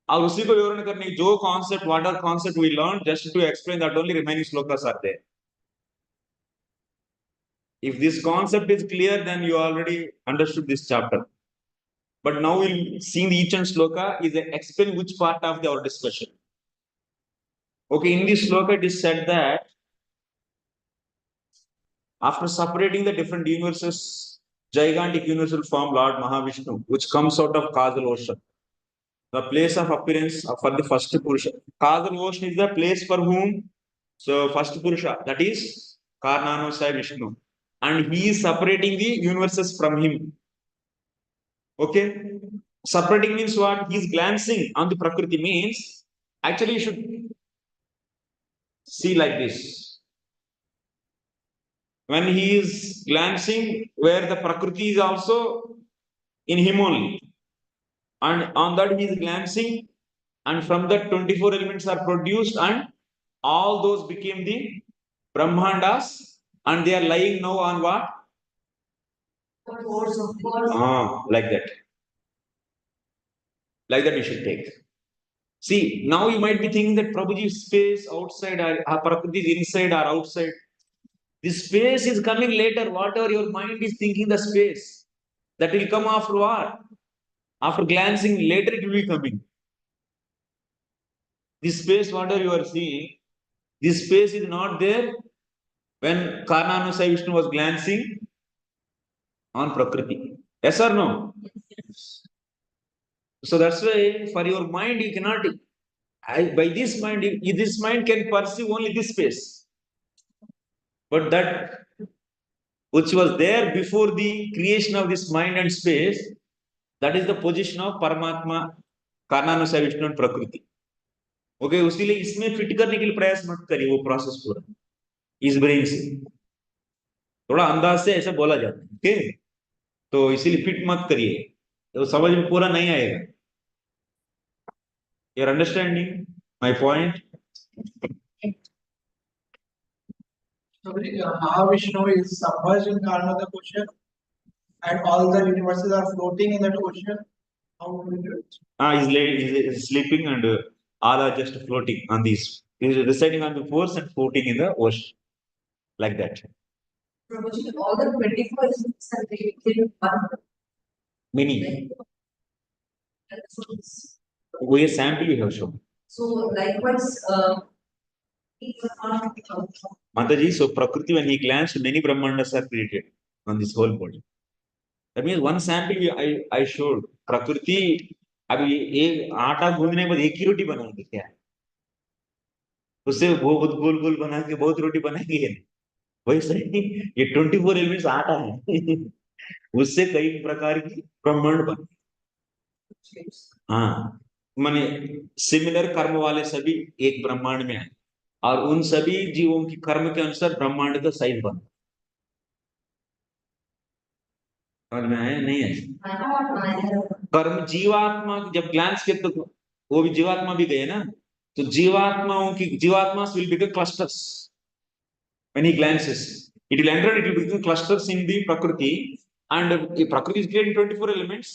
और उसी को विवरण करने जो concept, what are concept we learn, just to explain that only remaining shlokas are there. If this concept is clear, then you already understood this chapter. But now we'll see each and shloka is explain which part of our discussion. Okay, in this shloka it is said that after separating the different universes, gigantic universal form Lord Mahavishnu, which comes out of causal ocean, the place of appearance for the first Purusha. Causal ocean is the place for whom? So first Purusha, that is Karnanasaya Vishnu, and he is separating the universes from him. Okay? Separating means what? He's glancing on the prakriti means actually you should see like this. When he is glancing where the prakriti is also in him only. And on that he is glancing, and from that 24 elements are produced, and all those became the brahmandas, and they are lying now on what? Like that. Like that we should take. See, now you might be thinking that Prabhuji's space outside or Prakriti is inside or outside. This space is coming later. Whatever your mind is thinking, the space that will come after what? After glancing, later it will be coming. This space, whatever you are seeing, this space is not there when Karnanusaya Vishnu was glancing on Prakriti. Yes or no? So that's why for your mind you cannot. By this mind, this mind can perceive only this space. But that which was there before the creation of this mind and space, that is the position of Paramatma, Karnanusaya Vishnu and Prakriti. Okay उसीलिए इसमें फिट करने के लिए प्रयास मत करिए वो प्रोसेस पूरा इस ब्रेन से थोड़ा अंदाज से ऐसा बोला जाता है ओके तो इसीलिए फिट मत करिए तो समझ में पूरा नहीं आएगा your understanding my point Mahavishnu is submerged in Karnataka ocean and all the universes are floating in that ocean. How do we do it? He's sleeping and all are just floating on these. He's residing on the force and floating in the ocean like that. All the 24 instances are created in one. Many. We sample we have shown. So likewise, Mataji, so Prakriti, when he glanced, many Brahmandas are created on this whole body. That means one sample I showed. Prakriti, अभी एक आटा गूंदने के बाद एक ही रोटी बनाएंगे क्या? उससे बहुत गोल गोल बना के बहुत रोटी बनाएंगे वैसे ही ये 24 एलिमेंट्स आटा है उससे कई प्रकार की ब्रह्मांड बने हाँ माने सिमिलर कर्म वाले सभी एक ब्रह्मांड में आए और उन सभी जीवों की कर्म के अनुसार ब्रह्मांड का साइज बना समझ में आया नहीं है कर्म जीवात्मा जब ग्लैंस के तो वो भी जीवात्मा भी गए ना तो जीवात्माओं की जीवात्मा will become clusters when he glances it will enter it will become clusters in the prakriti and the prakriti is creating 24 elements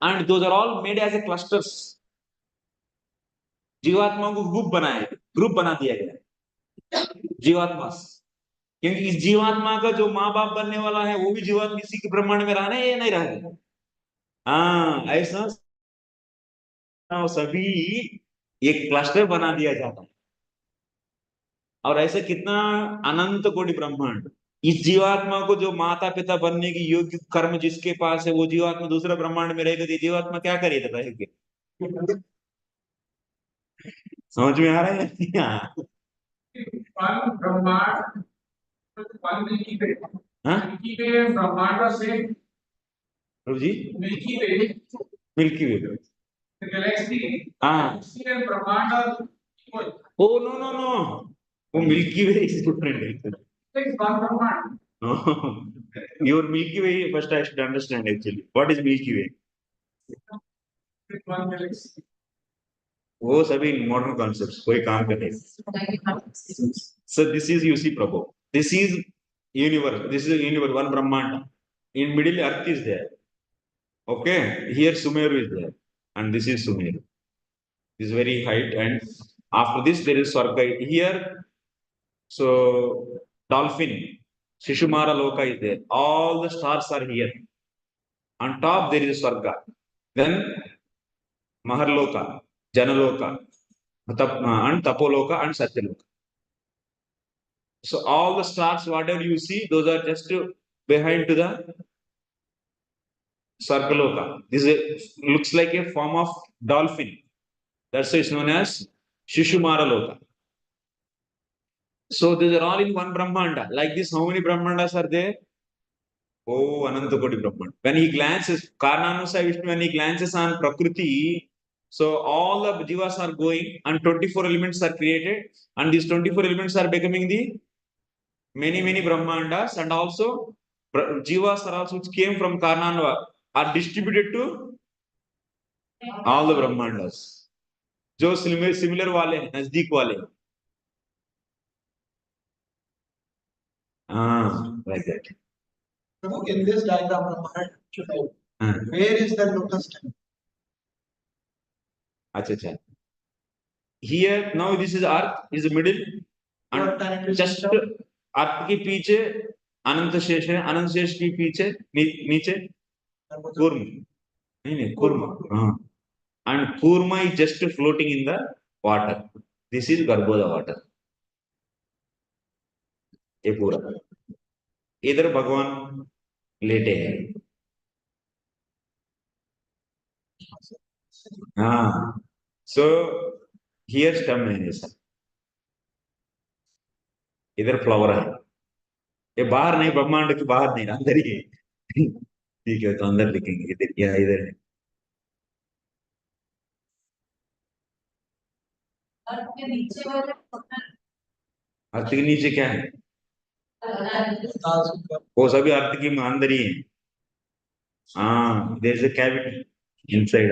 and those are all made as a clusters जीवात्मा को ग्रुप बना दिया गया जीवात्मा क्योंकि इस जीवात्मा का जो माँ बाप बनने वाला है वो भी जीवात्मा इसी के ब्रह्मांड में रहना है या नहीं रहना हाँ ऐसा सभी एक क्लस्टर बना दिया जाता है और ऐसे कितना अनंत कोटि ब्रह्मांड इस जीवात्मा को जो माता पिता बनने की योग्य कर्म जिसके पास है वो जीवात्मा दूसरा ब्रह्मांड में रहेगा तो जीवात्मा क्या करेगा रहेगा समझ में आ रहा है ब्रह्मांड ब्रह्मांड से प्रभु जी मिल्की वे गैलेक्सी हाँ ब्रह्मांड ओ नो वो milky way is different no your milky way first I should understand actually what is milky way वो सभी मॉडर्न कॉन्सेप्ट्स कोई काम कर नहीं so this is you see Prabhu this is universe one brahmanda in middle earth is there okay here Sumeru is there and this is Sumeru this is very height and after this there is Swarga here so dolphin Shishumara Loka is there all the stars are here on top there is Swarga then Maharloka Janaloka and Tapoloka and Satyaloka so all the stars whatever you see those are just behind to the Sargaloka this looks like a form of dolphin that's why it's known as Shishumara Loka so these are all in one Brahmanda like this how many Brahmandas are there Oh, Ananta Koti Brahman. When he glances, Karnanusaya Vishnu, when he glances on Prakriti, so all the jivas are going and 24 elements are created, and these 24 elements are becoming the many Brahmandas, and also jivas are also which came from Karnanva are distributed to all the Brahmandas. जो similar वाले हैं, नजदीक वाले हैं. Like that. So in this diagram, Brahman should know, where is the lotus stem? अच्छा. Here now this is earth is the middle, and just अर्थ के पीछे अनंत शेष है, अनंत शेष के पीछे नीचे कूर्म, नहीं कूर्म, हाँ, and kurma is just floating in the water. This is Garbhoda water. ये पूरा इधर भगवान लेटे हैं. हाँ, so here stem है ऐसा, इधर फ्लावर है. ये बाहर नहीं, ब्रह्मांड के बाहर नहीं, अंदर ही है. ठीक है, तो अंदर लिखेंगे इधर या इधर है. अर्थ के नीचे वाले अर्थ के नीचे क्या है? वो सभी अर्थ के अंदर ही है. हाँ, there is a cavity inside.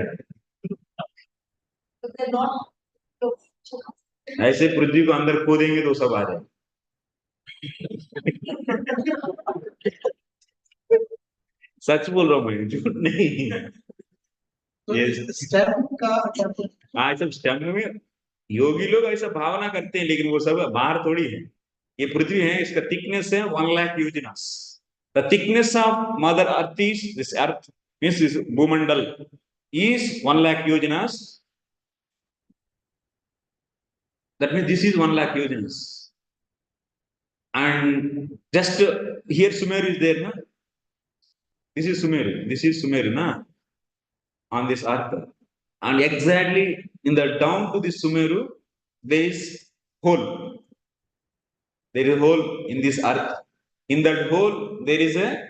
ऐसे पृथ्वी को अंदर खोदेंगे तो सब आ जाए. सच बोल रहा हूँ मैं, झूठ नहीं. स्टेम का हाँ, सब स्टेम में योगी लोग ऐसा भावना करते हैं, लेकिन वो सब बाहर थोड़ी है. ये पृथ्वी है, इसका थिकनेस है 1 लाख योजनास. The thickness of mother earth is this earth means this भूमंडल is 1 lakh yojanas. That means this is 1 lakh yojanas. And just here Sumeru is there, na? This is Sumeru, na? On this earth. And exactly in the down to this Sumeru, there is hole. There is a hole in this earth. In that hole, there is a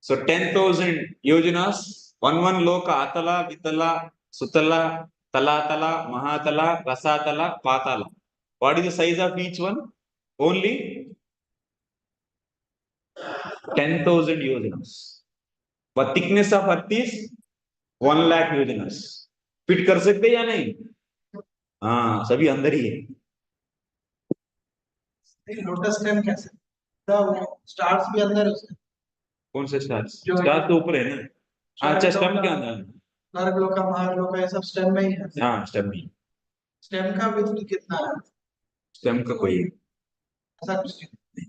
10,000 yojanas. One loka, Atala, Vitala, Sutala, Talatala, Mahatala, Rasatala, Patala. What is the size of each one? Only 10,000 yojanas. But thickness of earth is 1 lakh yojanas. Fit कर सकते या नहीं? हाँ, सभी अंदर ही है. Lotus stem कैसे? Stars भी अंदर है उसके. कौन से स्टार्स? स्टार्स तो ऊपर है ना. अच्छा, स्टेम के अंदर. नरक लोका, महार लोका, ये सब स्टेम में ही है. हाँ, स्टेम में. स्टेम का विड्थ कितना है? स्टेम का कोई ऐसा कुछ नहीं.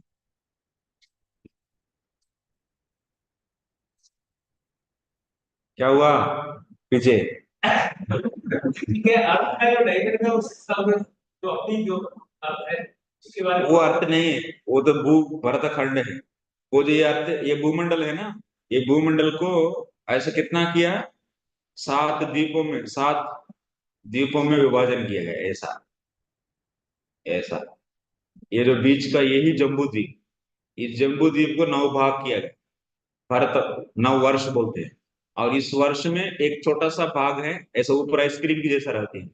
क्या हुआ पीछे? ठीक है, अर्थ का जो डायग्राम है उस हिसाब से जो अपनी जो अर्थ है उसके बारे में वो अर्थ नहीं है, वो तो भू भरत खंड है. वो जो ये अर्थ, ये भूमंडल है ना, ये भूमंडल को ऐसा कितना किया? 7 द्वीपों में विभाजन किया गया. ऐसा ये जो बीच का यही जम्बू द्वीप, इस जम्बू द्वीप को 9 भाग किया गया. भारत 9 वर्ष बोलते हैं. और इस वर्ष में एक छोटा सा भाग है, ऐसा ऊपर आइसक्रीम की जैसा रहती है,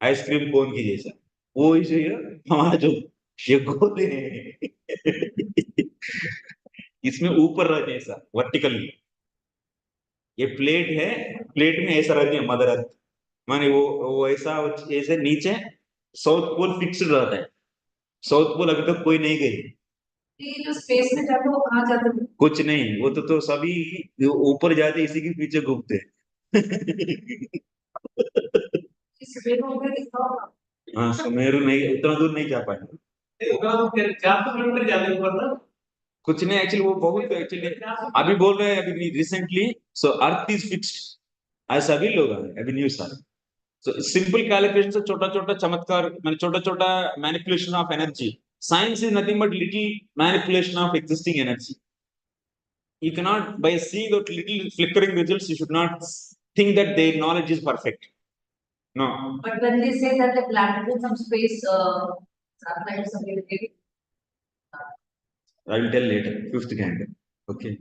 आइसक्रीम कोन की जैसा. वो इसे हमारा जो ये गोले हैं इसमें ऊपर रहते हैं ऐसा वर्टिकली. ये प्लेट है, प्लेट में ऐसा रहती है मदर अर्थ. माने वो ऐसा ऐसे नीचे साउथ पोल फिक्स्ड रहता है. साउथ पोल अभी तक कोई नहीं गई. ये जो स्पेस में जाते हैं वो कहाँ जाते हैं? कुछ नहीं, वो तो सभी ऊपर जाते इसी के पीछे घूमते हैं. हाँ, सुमेरु नहीं, उतना दूर नहीं जा पाएंगे. कुछ नहीं, एक्चुअली वो बहुत एक्चुअली अभी बोल रहे हैं अभी recently. So earth is fixed, ऐसा भी लोग हैं अभी न्यूज आ. सो सिंपल कैलकुलेशन से छोटा छोटा चमत्कार, मैंने छोटा छोटा manipulation of energy. Science is nothing but little manipulation of existing energy. You cannot, by seeing those little flickering results, you should not think that their knowledge is perfect. No. But when they say that the planet in some space, satellite something, I will tell later. 5th candle. Okay.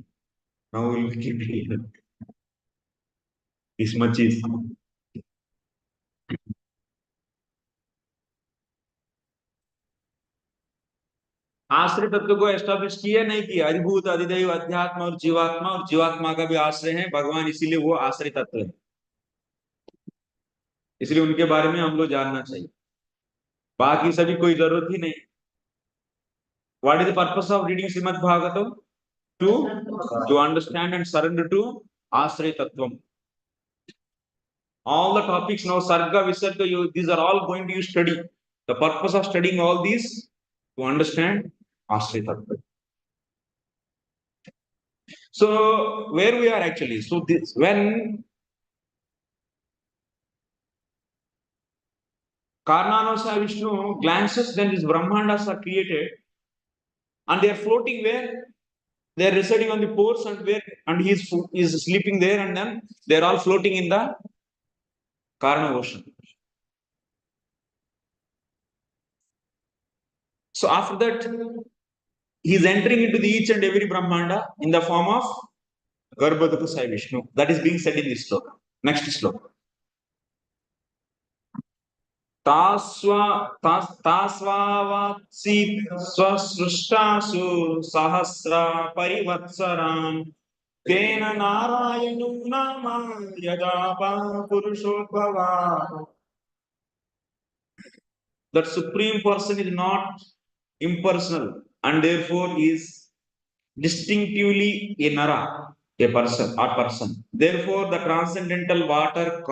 Now we'll keep it here. This much is. आश्रय तत्व को establish किया नहीं किया, अधिभूत अधिदैव अध्यात्म और जीवात्मा का भी आश्रय है भगवान, इसीलिए वो आश्रय तत्व है, इसलिए उनके बारे में हम लोग जानना चाहिए, बाकी सभी कोई जरूरत ही नहीं। What is the purpose of reading Srimad Bhagavatam? To understand and surrender to ashraya tattvam. All the topics now, sarga, visarga, these are all going to you study. The purpose of studying all these to understand asraya tattva. So where we are actually? So this, when Karnanasa Vishnu glances, then these brahmandas are created, and they are floating where? They are residing on the pores, and he is sleeping there, and then they are all floating in the Karna ocean. So after that, he is entering into the each and every brahmanda in the form of Garbhodaka Sai Vishnu. That is being said in this sloka. Next sloka. तास्वावात्सी स्वसृष्टासु सहस्रा परिवत्सरान् तेन नारायणो नाम यदा पुरुषोद्भवा. That supreme person is not impersonal and therefore is distinctively a nara, a person or person. Therefore, the transcendental water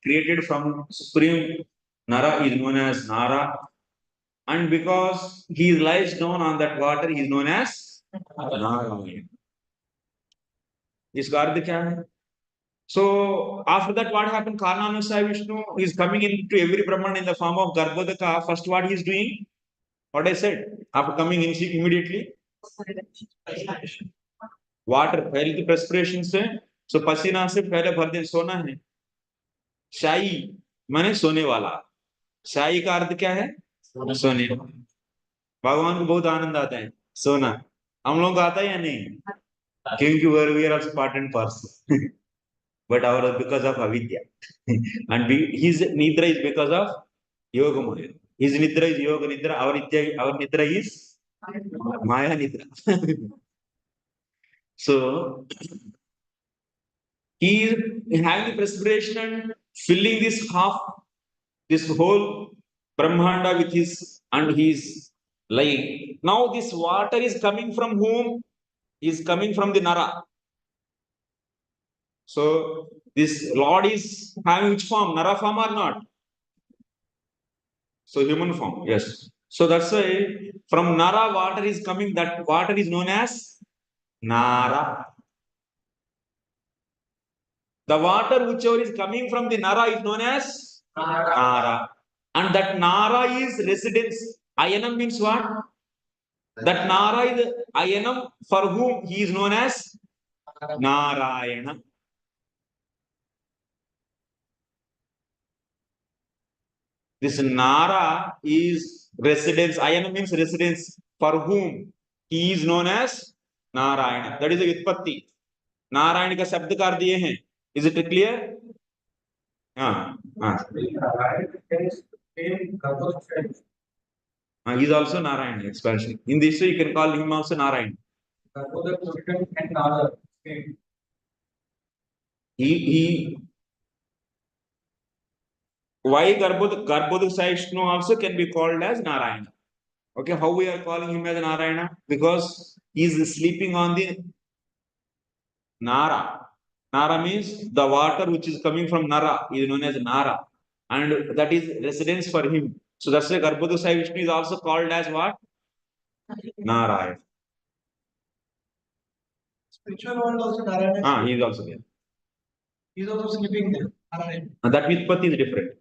created from supreme nara is known as nara, and because he lies down on that water, he is known as Narayana. इसका अर्थ क्या है? So after that, what happened? Karnanasaya Vishnu is coming into every Brahman in the form of Garbhodaka. First, what he is doing? What I said, after coming in immediately, water पहले की perspiration से, so पसीना से पहले भर दिन सोना है। शाही माने सोने वाला, शाही का अर्थ क्या है? सोने। भगवान को बहुत आनंद आता है सोना, हम लोग को आता है या नहीं? क्योंकि we are also part and parcel, but our because of avidya, and his nidra is because of yoga maya. His nidra is yoga nidra, our nidra is maya nidra. So he is having the perspiration and filling this whole brahmanda with his, and he is lying. Now this water is coming from whom? Is coming from the nara. So this Lord is having which form? Nara form or not? So human form, yes. So that's why from nara water is coming. That water is known as nara. The water whichever is coming from the nara is known as nara. And that nara is residence. Ayanam means what? That nara is ayanam for whom he is known as Narayana. This nara is residence. Ayanam means residence for whom he is known as Narayana. That is the Vitpatti. Narayana का शब्द कर दिए हैं. Is it clear? हाँ. He is also Narayana expansion. In this way, you can call him also Narayana. He why Garbhodaka Vishnu also can be called as Narayana. Okay, how we are calling him as Narayana? Because he is sleeping on the Nara. Nara means the water which is coming from Nara is known as Nara, and that is residence for him. So that's why Garbhodaka Vishnu is also called as what? Narayana. Spiritual world also Narayana. Ah, he is also there. He is also sleeping there. Narayana. And that Vitpatti is different.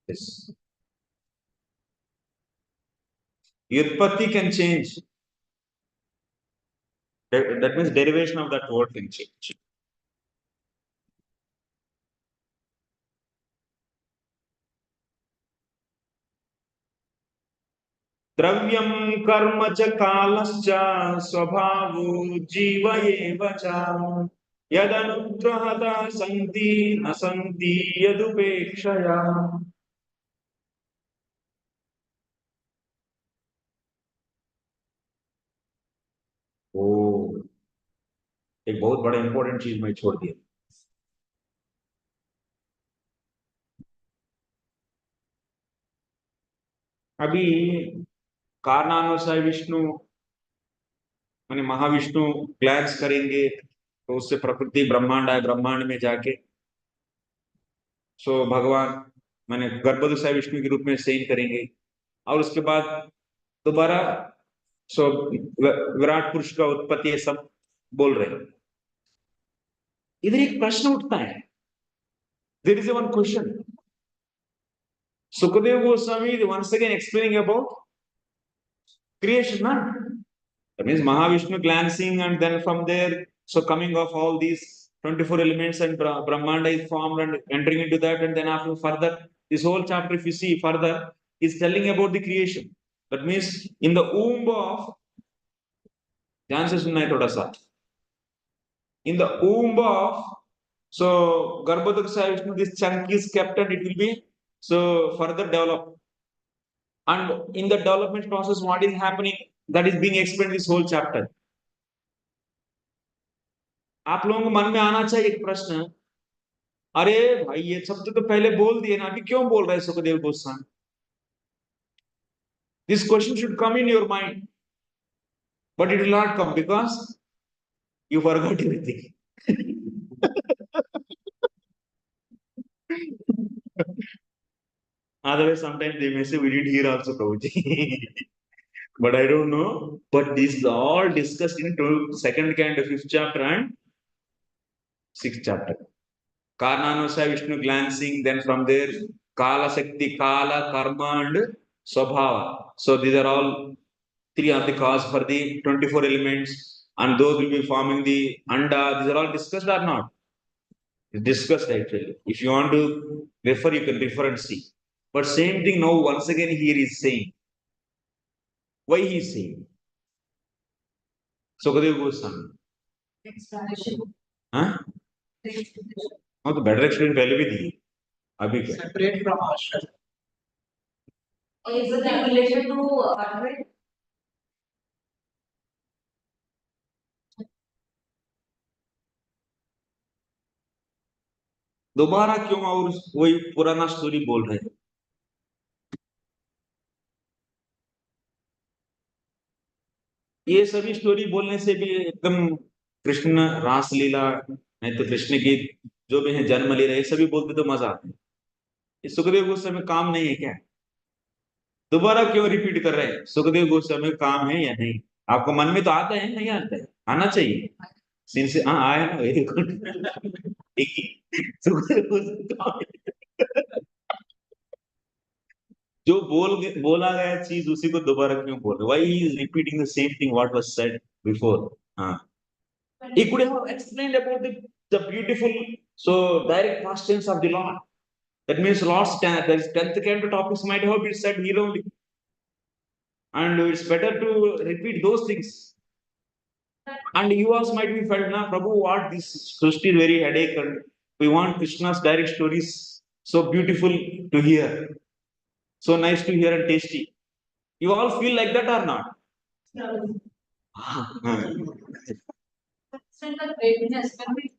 Yes. Utpatti can change. That means derivation of that word can change. द्रव्यं कर्म च कालश्च स्वभावो जीव एव च यदनुग्रहता सन्ति न सन्ति यदुपेक्षया। ओ, एक बहुत बड़ा इंपॉर्टेंट चीज मैं छोड़ दिया। अभी कारणानुसार विष्णु माने महाविष्णु ग्लैंस करेंगे तो उससे प्रकृति ब्रह्मांड है, ब्रह्मांड में जाके सो भगवान माने गर्भोदय विष्णु के रूप में सेन करेंगे और उसके बाद दोबारा सो विराट पुरुष का उत्पत्ति ये सब बोल रहे हैं। इधर एक प्रश्न उठता है, there is one question. Sukhdev Goswami once again explaining about creation, man. That means Mahavishnu glancing and then from there, so coming of all these 24 elements and Brahmanda is formed and entering into that, and then after further, this whole chapter, if you see further, is telling about the creation. That means in the womb of, in the womb of, so Garbhodaksa Vishnu, this chunk is kept and it will be so further developed. And in the development process, what is happening, that is being explained in this whole chapter. आप लोगों को मन में आना चाहिए एक प्रश्न, अरे भाई ये सब तो पहले बोल दिए ना, अभी क्यों बोल रहे हैं Sukhdev Goswami? This question should come in your mind, but it will not come because you forgot everything. Otherwise, sometimes they may say, we did hear also, Prabhuji. But I don't know. But this is all discussed in second kind of 5th chapter and 6th chapter. Karnanusaya Vishnu glancing, then from there, Kala Sakti, Kala, Karma and Swabhava. So these are all 3 are the cause for the 24 elements, and those will be forming the Anda. These are all discussed or not? It's discussed actually. If you want to refer, you can refer and see. But same thing now, once again, here is saying. Why he is saying? Sukadeva Goswami. Explanation. हाँ? हाँ तो better explanation पहले भी दी, अभी क्या? Separate from asraya. Is it in relation to Advait? दोबारा क्यों और वही पुराना स्टोरी बोल रहे हैं? ये सभी स्टोरी बोलने से भी एकदम कृष्ण रास लीला, नहीं तो कृष्ण की जो भी है जन्म लीला, ये सभी बोलते तो मजा आता है. इस सुखदेव गोस्वामी काम नहीं है क्या? दोबारा क्यों रिपीट कर रहे हैं? सुखदेव गोस्वामी काम है या नहीं? आपको मन में तो आता है, नहीं आता है? आना चाहिए. सिंस हाँ आया ना, वेरी गुड. सुखदेव गोस्वामी काम है. जो बोला गया चीज उसी को दोबारा क्यों बोल रहे? Why he is repeating the same thing what was said before? He could have explained about the beautiful so direct past tense of the Lord. That means Lord's that is 10th canto topics might have been said here only, and it's better to repeat those things. And you also might be felt, na Prabhu, what this srsti is very headache, and we want Krishna's direct stories so beautiful to hear. So nice to hear and tasty. You all feel like that or not? No. Extend the greatness when we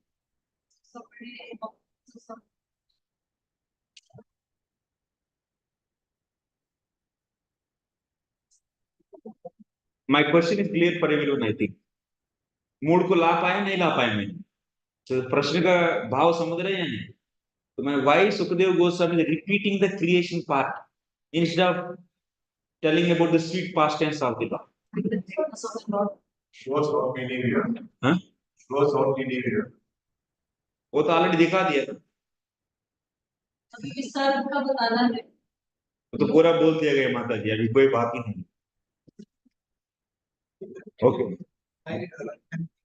My question is clear for everyone, I think. Mood को ला पाए नहीं ला पाए मैं, तो प्रश्न का भाव समझ रहे हैं नहीं? तो मैं why Sukhdev Goswami repeating the creation part instead of telling about the sweet past tense of the Lord? Shows what we need here. हाँ? Shows what we need here. वो तो ऑलरेडी दिखा दिया था. विस्तार का बताना है. तो पूरा बोल दिया गया माता जी, अभी कोई बात ही नहीं. Okay.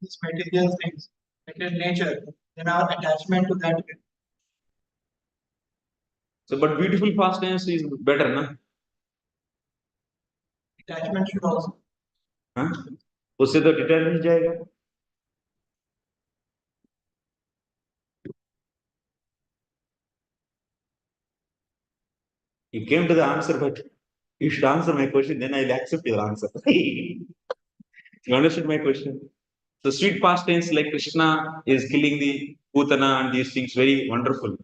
These material things, material nature, then our attachment to that. So, but beautiful past tense is better, na? Attachment should also. हाँ? उससे तो डिटर्मिन जाएगा. You came to the answer, but you should answer my question, then I'll accept your answer. You understood my question? So sweet past tense like Krishna is killing the Putana and these things, very wonderful.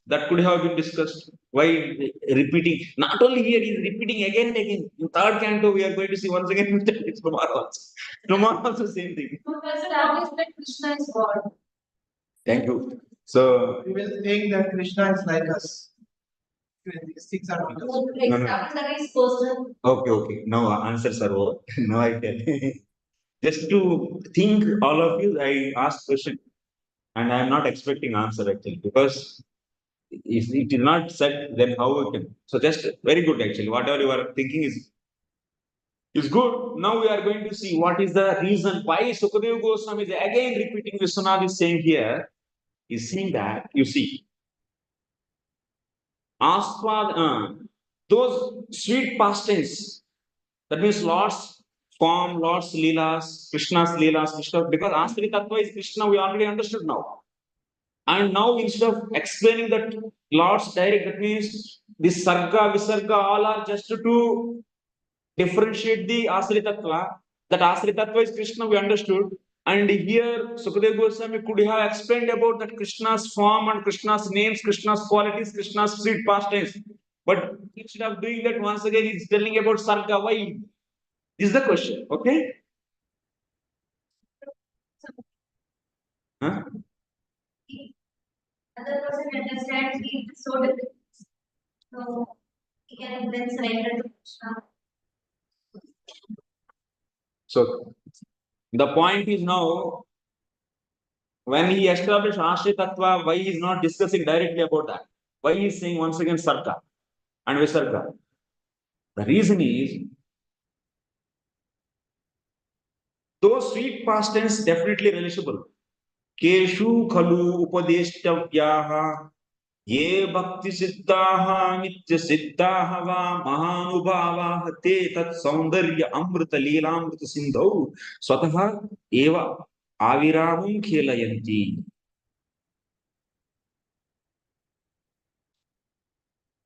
That could have been discussed. Why repeating? Not only here, he's repeating again and again. In third canto, we are going to see once again tomorrow also. Tomorrow also same thing. So does it always that Krishna is God? Thank you. So We will think that Krishna is like us. These things are not us. So like, No, no. that is personal. okay. Now answers are over. Now I tell. Just to think, all of you, I asked question, and I am not expecting answer actually, because if it is not said, then how we can? So just very good actually. Whatever you are thinking is good. Now we are going to see what is the reason why Sukadeva Goswami is again repeating Vishwanath is saying here. Is saying that you see, those sweet pastimes. That means Lord's form, Lord's lilas, Krishna, because asraya tattva is Krishna, we already understood now. And now instead of explaining that Lord's direct, that means this sarga, visarga, all are just to differentiate the asraya tattva. That asraya tattva is Krishna, we understood. And here Sukadeva Goswami could have explained about that Krishna's form and Krishna's names, Krishna's qualities, Krishna's sweet pastimes. But instead of doing that, once again, he's telling about sarga. Why? Is the question, okay? Huh? Other person understands it is so difficult. So he can then surrender to Krishna. So the point is now, when he established Ashraya Tattva, why he is not discussing directly about that? Why he is saying once again Sarga and Visarga? The reason is, those sweet past tense definitely relishable. Keshu khalu upadeshtavyaha ye bhakti siddhaha nitya siddhaha va mahanubhavaha te tat saundarya amrita leelamrita sindhau swataha eva aviramam khelayanti.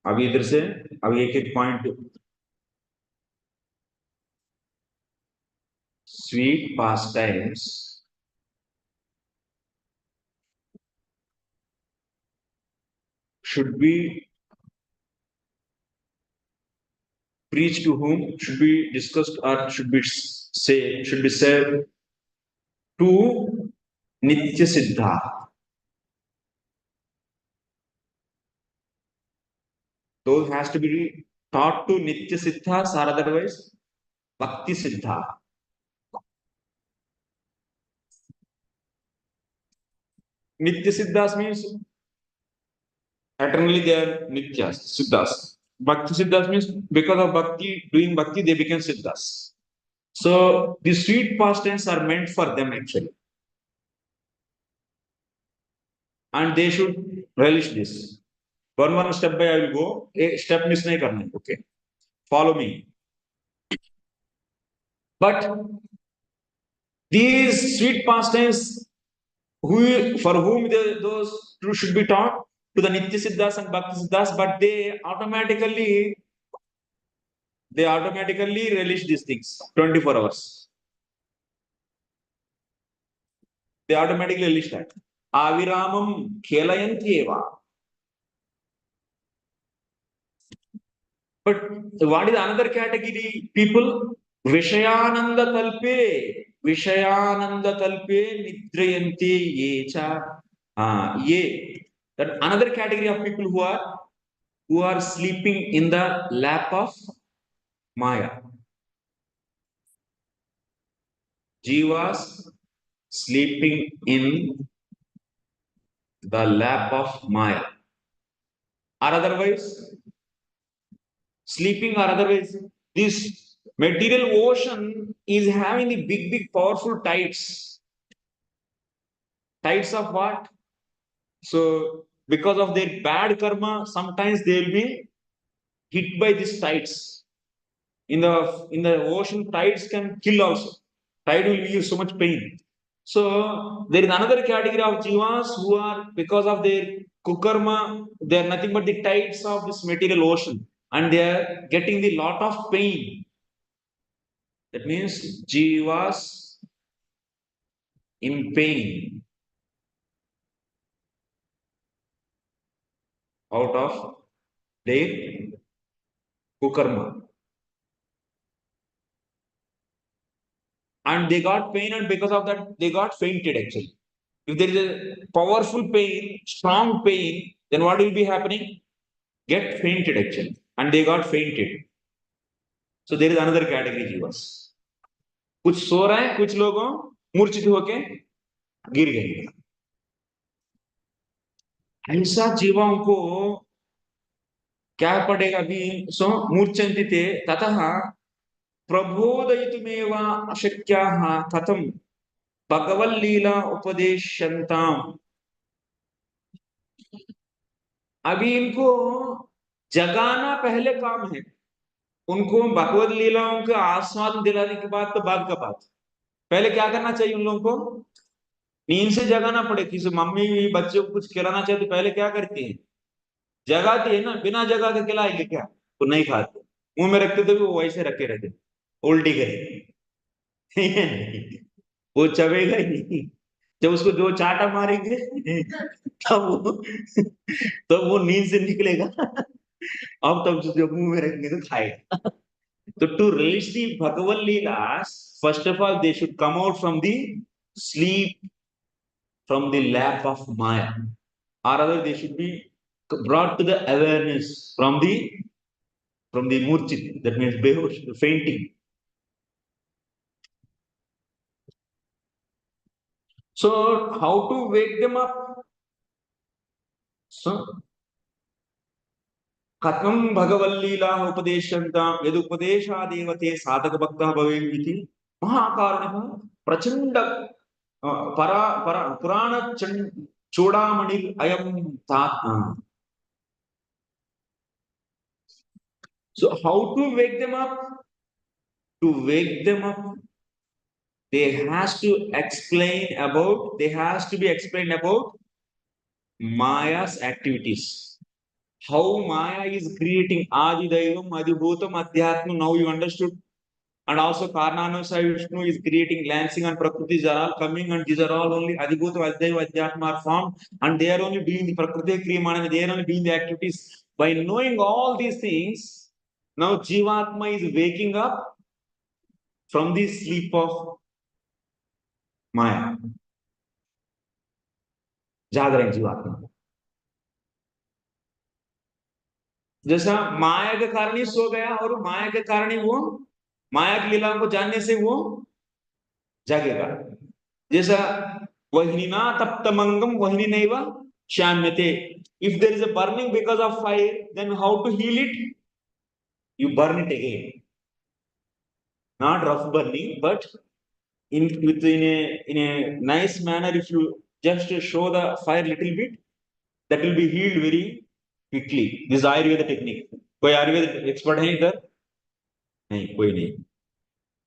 अभी इधर से अभी एक point sweet past times should be preached to whom, should be discussed, or should be said to nitya siddha. Those has to be taught to nitya siddhas, or otherwise bhakti siddha. Nitya siddhas means eternally they are nityas, siddhas. Bhakti siddhas means because of bhakti, doing bhakti, they become siddhas. So the sweet past tense are meant for them actually. And they should relish this. One step by I will go. A step miss nahi karna. Okay. Follow me. But these sweet past tense, for whom those two should be taught, to the Nitya Siddhas and Bhakti Siddhas, but they automatically relish these things 24 hours. They automatically relish that. Aviramam khelayanti eva. But what is another category? People Vishayananda talpe nidrayanti yecha ye. That another category of people who are sleeping in the lap of Maya. Jivas sleeping in the lap of Maya. Or otherwise, sleeping, or otherwise, this material ocean is having the big, powerful tides. Tides of what? So, because of their bad karma, sometimes they will be hit by these tides. In the ocean, tides can kill also. Tide will give you so much pain. So there is another category of jivas who are, because of their kukarma, they are nothing but the tides of this material ocean, and they are getting the lot of pain. That means jivas in pain out of their kukarma. And they got pain, and because of that, they got fainted actually. If there is a powerful pain, strong pain, then what will be happening? Get fainted actually. And they got fainted. So there is another category jivas. कुछ सो रहा है, कुछ लोगों मूर्छित होके गिर गए. ऐसा जीवों को क्या पड़ेगा अभी? सो मूर्छन्ति ते ततः प्रबोधयितुमेव अशक्याः कथं भगवल्लीला उपदेशन्ताम्. अभी इनको जगाना पहले काम है. उनको भगवत लीलाओं का आस्वाद दिलाने के बाद तो बाद का बात. पहले क्या करना चाहिए उन लोगों को? नींद से जगाना पड़े. किसी मम्मी बच्चों को कुछ खिलाना चाहती, पहले क्या करती है? जगाती है ना. बिना जगा के खिलाएंगे क्या? वो नहीं खाते, मुंह में रखते थे, वो वैसे रखे रहते, उल्टी करे. वो चबेगा ही नहीं. जब उसको जो चाटा मारेंगे तब वो नींद से निकलेगा. अब तब जो मुंह में रखेंगे तो खाएगा. So to reach the Bhagavad Leelas, first of all, they should come out from the sleep, from the lap of Maya. Or rather, they should be brought to the awareness from the murchit, that means behosh, fainting. So how to wake them up? So कथं भगवल्लीलाः उपदेशन्ताम् यदुपदेशादेव ते साधकभक्तः भवेयुः इति महाकारुणिकः प्रचण्ड पुराण चूडामणिर् अयं तात्मा. So how to wake them up? To wake them up, they has to be explained about Maya's activities. How Maya is creating Adi Daivam, Adibhutam, Adhyatma. Now you understood. And also Karnanasa Vishnu is creating Lansing and Prakrti are all coming, and these are all only Adibhutam, Adhyatma, Adhyatma are formed, and they are only doing the Prakrti Kriyamana, they are only doing the activities. By knowing all these things, now Jivatma is waking up from the sleep of Maya. जागरण जीवात्मा. जैसा माया के कारण ही सो गया, और माया के कारण ही वो माया की लीलाओं को जानने से वो जागेगा. जैसा वह्निना तप्तमंगम वह्नि नैव शाम्यते. If there is a burning because of fire, then how to heal it? You burn it again. Not rough burning, but in a nice manner. If you just show the fire little bit, that will be healed very quickly. This is Ayurveda technique. कोई Ayurveda expert है इधर? नहीं, कोई नहीं,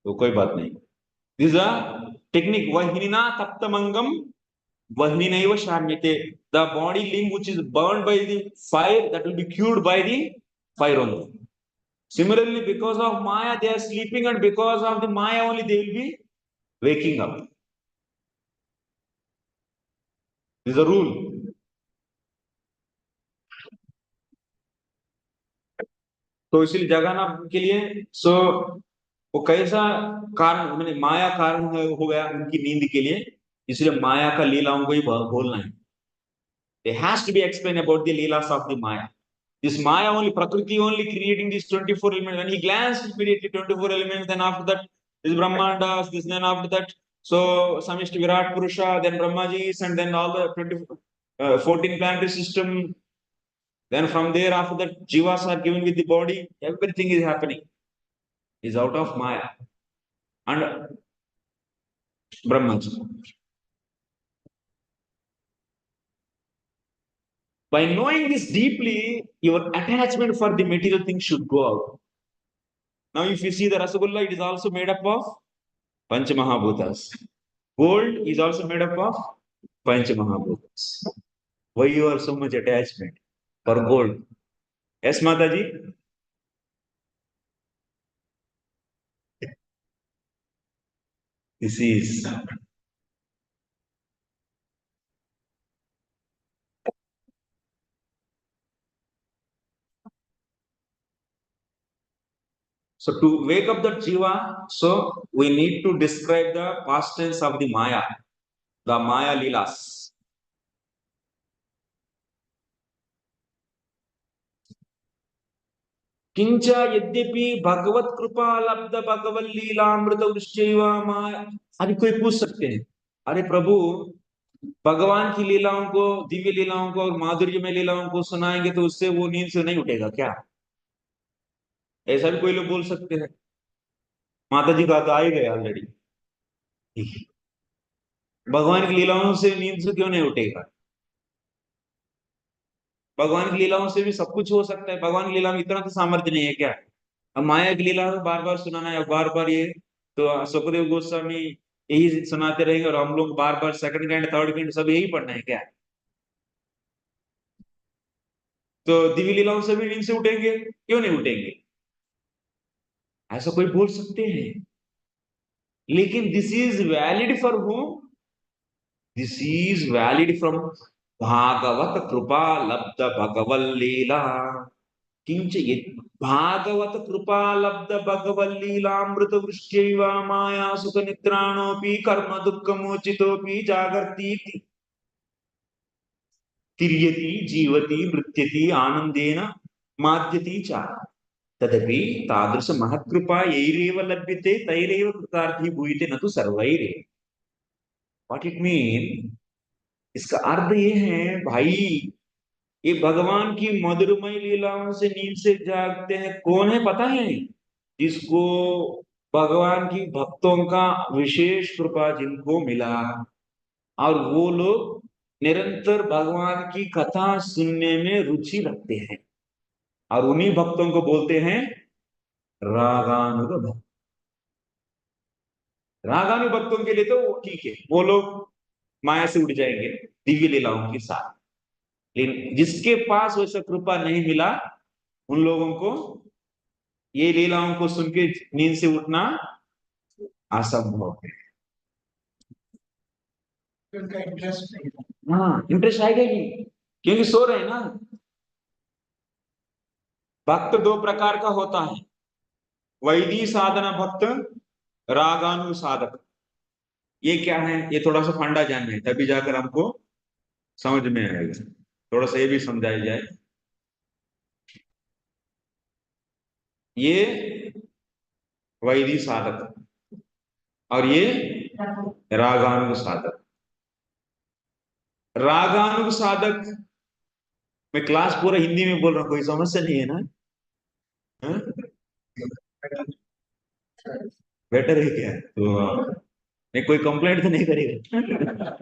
तो कोई बात नहीं. This is a technique. Vahinina taptamangam vahininaiva shamyate. The body limb which is burned by the fire, that will be cured by the fire only. Similarly, because of Maya, they are sleeping, and because of the Maya only, they will be waking up. This is a rule. तो इसलिए जगाना के लिए वो कैसा कारण, मैंने माया कारण हो गया उनकी नींद के लिए, इसलिए माया का लीलाओं को ही बोलना है. There has to be explained about the lilas of the Maya. This Maya only, Prakriti only creating these 24 elements. When he glanced immediately 24 elements, then after that is brahmandas, this, then after that, so Samishti Virat Purusha, then Brahmajis, and then all the 14 planetary system. Then from there, after that, jivas are given with the body. Everything is happening is out of Maya and Brahmaji. By knowing this deeply, your attachment for the material things should go out. Now, if you see the Rasgulla, it is also made up of Panch Mahabhutas. Gold is also made up of Panch Mahabhutas. Why you are so much attachment for gold? Yes, Mataji? This is so to wake up that jiva, so we need to describe the pastimes of the Maya lilas. किंच यद्यपि भगवत कृपा लब्ध भगवत लीलामृत वृश्चैव माया। अभी कोई पूछ सकते हैं, अरे प्रभु भगवान की लीलाओं को, दिव्य लीलाओं को और माधुर्य में लीलाओं को सुनाएंगे तो उससे वो नींद से नहीं उठेगा क्या? ऐसा भी कोई लोग बोल सकते हैं। माता जी का तो आ ही गया ऑलरेडी। भगवान की लीलाओं से नींद से क्यों नहीं उठेगा? भगवान की लीलाओं से भी सब कुछ हो सकता है। भगवान की लीला में इतना तो सामर्थ्य नहीं है क्या? अब माया की लीला बार बार सुनाना है, बार बार ये तो सुखदेव गोस्वामी यही सुनाते रहेंगे और हम लोग बार बार सेकंड कैंड थर्ड कैंड सब यही पढ़ना है क्या? तो दिव्य लीलाओं से भी नींद से उठेंगे? क्यों नहीं उठेंगे? ऐसा कोई बोल सकते हैं। लेकिन this is valid for whom? This is valid from Bhagavat कृपा लब्ध भगवल लीला। किंच भागवत कृपा लब्ध भगवल लीलामृत वृश्चैव माया सुख निद्राणोपि कर्म दुःख मोचितोपि जागर्ति तिर्यति जीवति मृत्यति आनंदेन माद्यति च। तदपि तादृश महत्कृपा यैरेव लभ्यते तैरेव कृतार्थी भूयते न तो सर्वैरेव। What it mean? इसका अर्थ ये है भाई, ये भगवान की मधुरमय लीलाओं से नींद से जागते हैं कौन है पता है? जिसको भगवान की भक्तों का विशेष कृपा जिनको मिला, और वो लोग निरंतर भगवान की कथा सुनने में रुचि रखते हैं, और उन्हीं भक्तों को बोलते हैं रागानुग भक्त। रागानु भक्तों के लिए तो ठीक है, वो लोग माया से उठ जाएंगे दिव्य लीलाओं के साथ। लेकिन जिसके पास वैसा कृपा नहीं मिला, उन लोगों को ये लीलाओं को सुन के नींद से उठना असंभव है। हाँ, इंटरेस्ट आएगा ही, क्योंकि सो रहे हैं ना। भक्त दो प्रकार का होता है, वैधि साधना भक्त, रागानु साधक। ये क्या है? ये थोड़ा सा फंडा जानना है, तभी जाकर हमको समझ में आएगा। थोड़ा सा ये भी समझाया जाए। ये वैधि साधक और ये रागानु साधक। रागानु साधक मैं क्लास पूरा हिंदी में बोल रहा हूं, कोई समस्या नहीं है ना? बेटर है क्या? तो नहीं, कोई कंप्लेंट तो नहीं करेगा?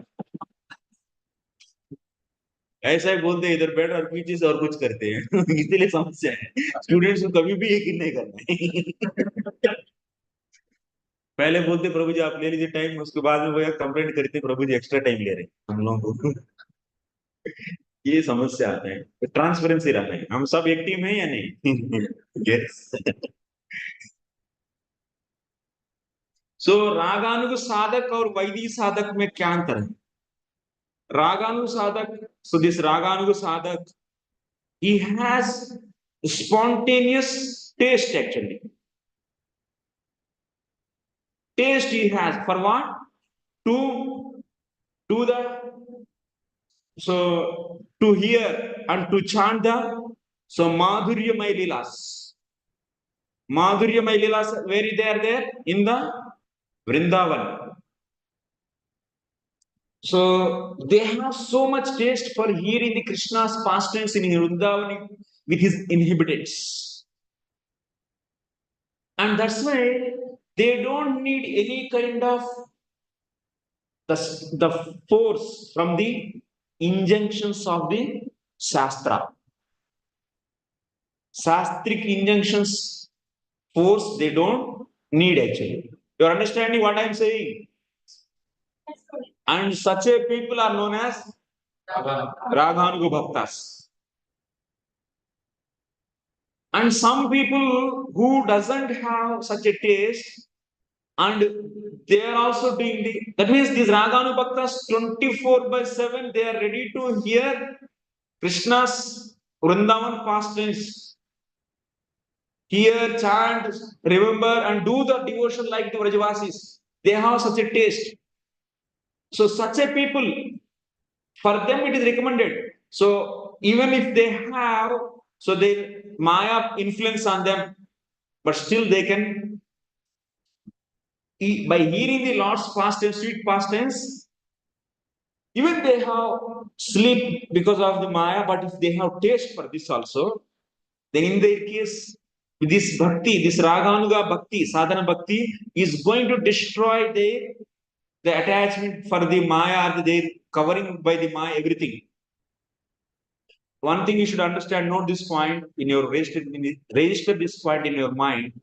ऐसा ही बोलते हैं, इधर बैठ और पीछे से और कुछ करते हैं। इसलिए समस्या है। स्टूडेंट्स को कभी भी यकीन नहीं करना है। पहले बोलते प्रभु जी आप ले लीजिए टाइम, उसके बाद में वो कंप्लेंट करते प्रभु जी एक्स्ट्रा टाइम ले रहे हैं हम लोगों को। ये समस्या आता है। ट्रांसपेरेंसी रहना है, हम सब एक टीम है या नहीं? यस। सो रागानुग साधक और वैदिक साधक में क्या अंतर है? रागानु साधक, so this raganuga sadhak, he has spontaneous taste actually. Taste he has for what? To do the, so to hear and to chant the, so madhuryamay lilas. Madhuryamay lilas, where they are there? In the Vrindavan. So they have so much taste for hearing the Krishna's pastimes in Vrindavan with his inhabitants. And that's why they don't need any kind of the force from the injunctions of the Shastra. Shastric injunctions force they don't need actually. You are understanding what I am saying? That's correct. And such a people are known as raganuga bhaktas. And some people who doesn't have such a taste and they are also doing that means these raganuga bhaktas 24/7 they are ready to hear Krishna's Vrindavan pastimes, hear, chant, remember, and do the devotion like the Vrajavasis. They have such a taste. So, such a people, for them it is recommended. So, even if they have, so they Maya influence on them, but still they can, by hearing the Lord's pastimes, sweet pastimes, even they have sleep because of the Maya, but if they have taste for this also, then in their case, this bhakti, this raganuga bhakti, sadhana bhakti, is going to destroy the attachment for the Maya or their covering by the Maya, everything. One thing you should understand, note this point in your register this point in your mind.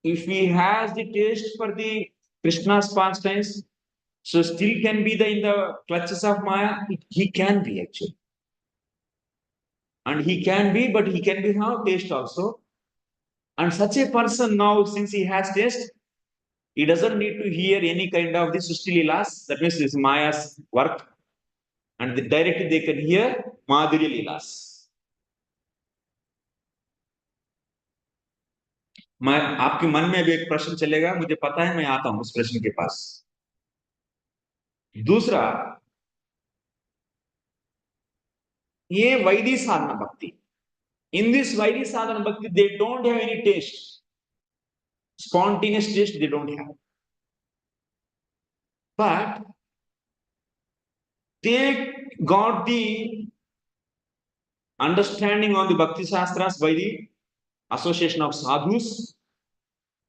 If he has the taste for the Krishna's pastimes, so still can be in the clutches of Maya, he can be actually. And he can be, but he can be have taste also. And such a person now, since he has taste, he doesn't need to hear any kind of the srsti lilas, that means this Maya's work. And directly they can hear Madhuri lilas. मैं आपके मन में भी एक प्रश्न चलेगा, मुझे पता है, मैं आता हूं उस प्रश्न के पास. दूसरा, ये वैधि साधना भक्ति. In this vaidhi sadhana bhakti, they don't have any taste. Spontaneous taste they don't have. But they got the understanding on the Bhakti Shastras by the association of sadhus.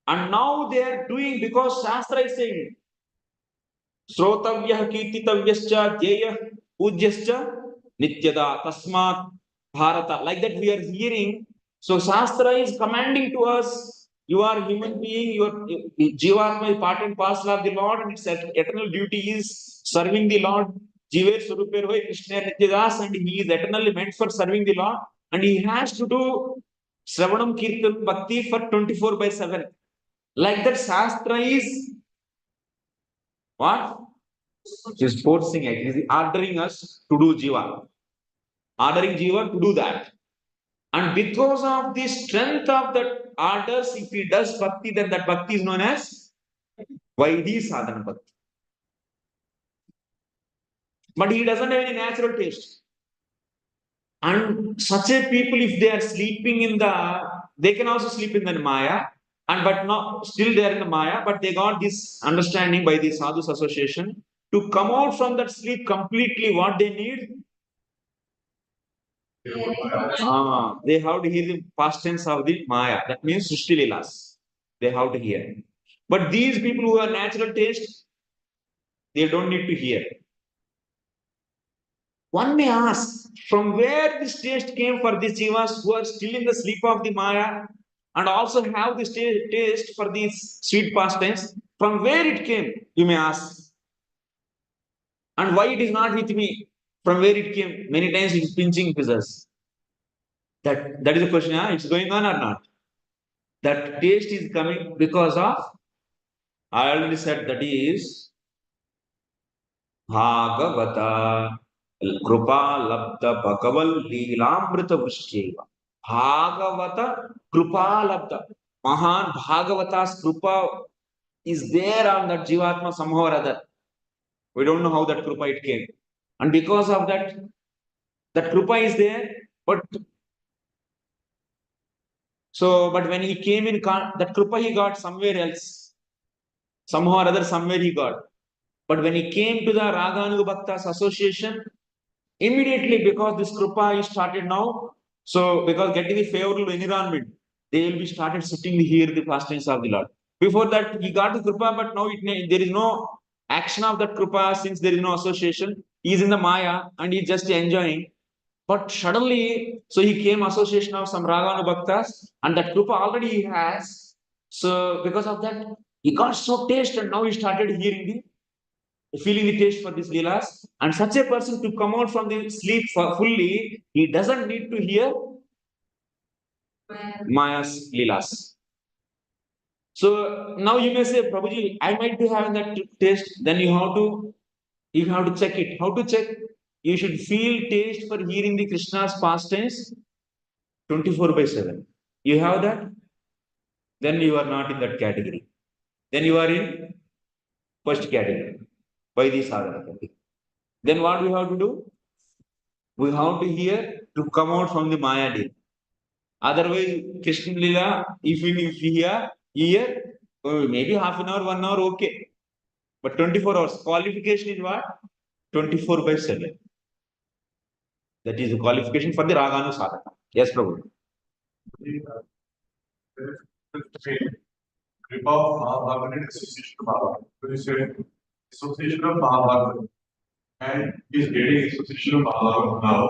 And now they are doing, because Shastra is saying, Srotavyah kirtitavyascha jyeyah pujyascha nityada tasmat bharata. Like that we are hearing. So Shastra is commanding to us, you are human being, your jivatma is part and parcel of the Lord, and its eternal duty is serving the Lord. Jive Suruper Hoy Krishna Nityadas, and he is eternally meant for serving the Lord, and he has to do Shravanam Kirtan Bhakti for 24/7. Like that, Shastra is what? He is forcing it, he is ordering us to do Jiva. Ordering Jiva to do that. And because of the strength of that orders, if he does bhakti, then that bhakti is known as Vaidhi Sadhana Bhakti. But he doesn't have any natural taste. And such a people, if they are sleeping in they can also sleep in the Maya, and but not still they are in the Maya, but they got this understanding by the Sadhus Association to come out from that sleep completely. What they need? They have to hear the past tense of the Maya. That means srsti lilas. They have to hear. But these people who have natural taste, they don't need to hear. One may ask, from where this taste came for these jivas who are still in the sleep of the Maya and also have this taste for these sweet pastimes? From where it came, you may ask. And why it is not with me? From where it came? Many times it is pinching with us. That is the question. It's going on or not? That taste is coming because of, I already said, that is Bhagavata krpa labda bhagaval leelamrita vrishcheva. Bhagavata krpa labda. Mahan Bhagavata's krupa is there on that jivatma somehow or other. We don't know how that krupa it came. And because of that, that krupa is there, but but when he came in, that krupa he got somewhere else. Somehow or other, somewhere he got. But when he came to the Raganuga Bhaktas Association, immediately because this krupa is started now, so because getting the favorable environment, they will be started sitting here the pastimes of the Lord. Before that, he got the krupa, but now there is no action of that krupa since there is no association. He is in the Maya and he is just enjoying. But suddenly, so he came association of some Raganu Bhaktas, and that krupa already he has. So because of that, he got so taste, and now he started feeling the taste for these lilas. And such a person to come out from the sleep fully, he doesn't need to hear Maya's lilas. So now you may say, Prabhuji, I might be having that taste. Then you have to check it. How to check? You should feel taste for hearing the Krishna's pastimes 24/7. You have that? Then you are not in that category. Then you are in first category, vaidhi sadhana category. Then what we have to do? We have to hear to come out from the mayadevi. Otherwise, Krishna Lila, even if we hear, oh, maybe half an hour, 1 hour, okay. But 24 hours. Qualification is what? 24/7. That is the qualification for the raganu sadhana. Yes, Prabhu. Krpa of Mahabharata and association of Mahabharata. So you said association of Mahabharata and is getting association of Mahabharata now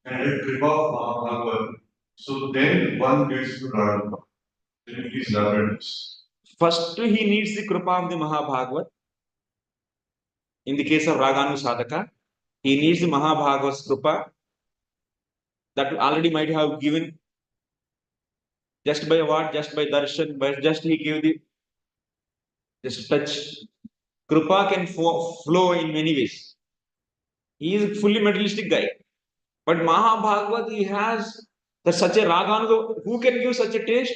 and a Krpa of Mahabharata. So then one gets to Raganuga. Then it is Raganuga. First, he needs the kripa of the Mahabhagavat. In the case of raganu sadhaka, he needs the Mahabhagavat's kripa that already might have given just by what? Just by darshan, by just he gave the just touch. Kripa can flow in many ways. He is a fully materialistic guy. But Mahabhagavat, he has such a raganuga. Who can give such a taste?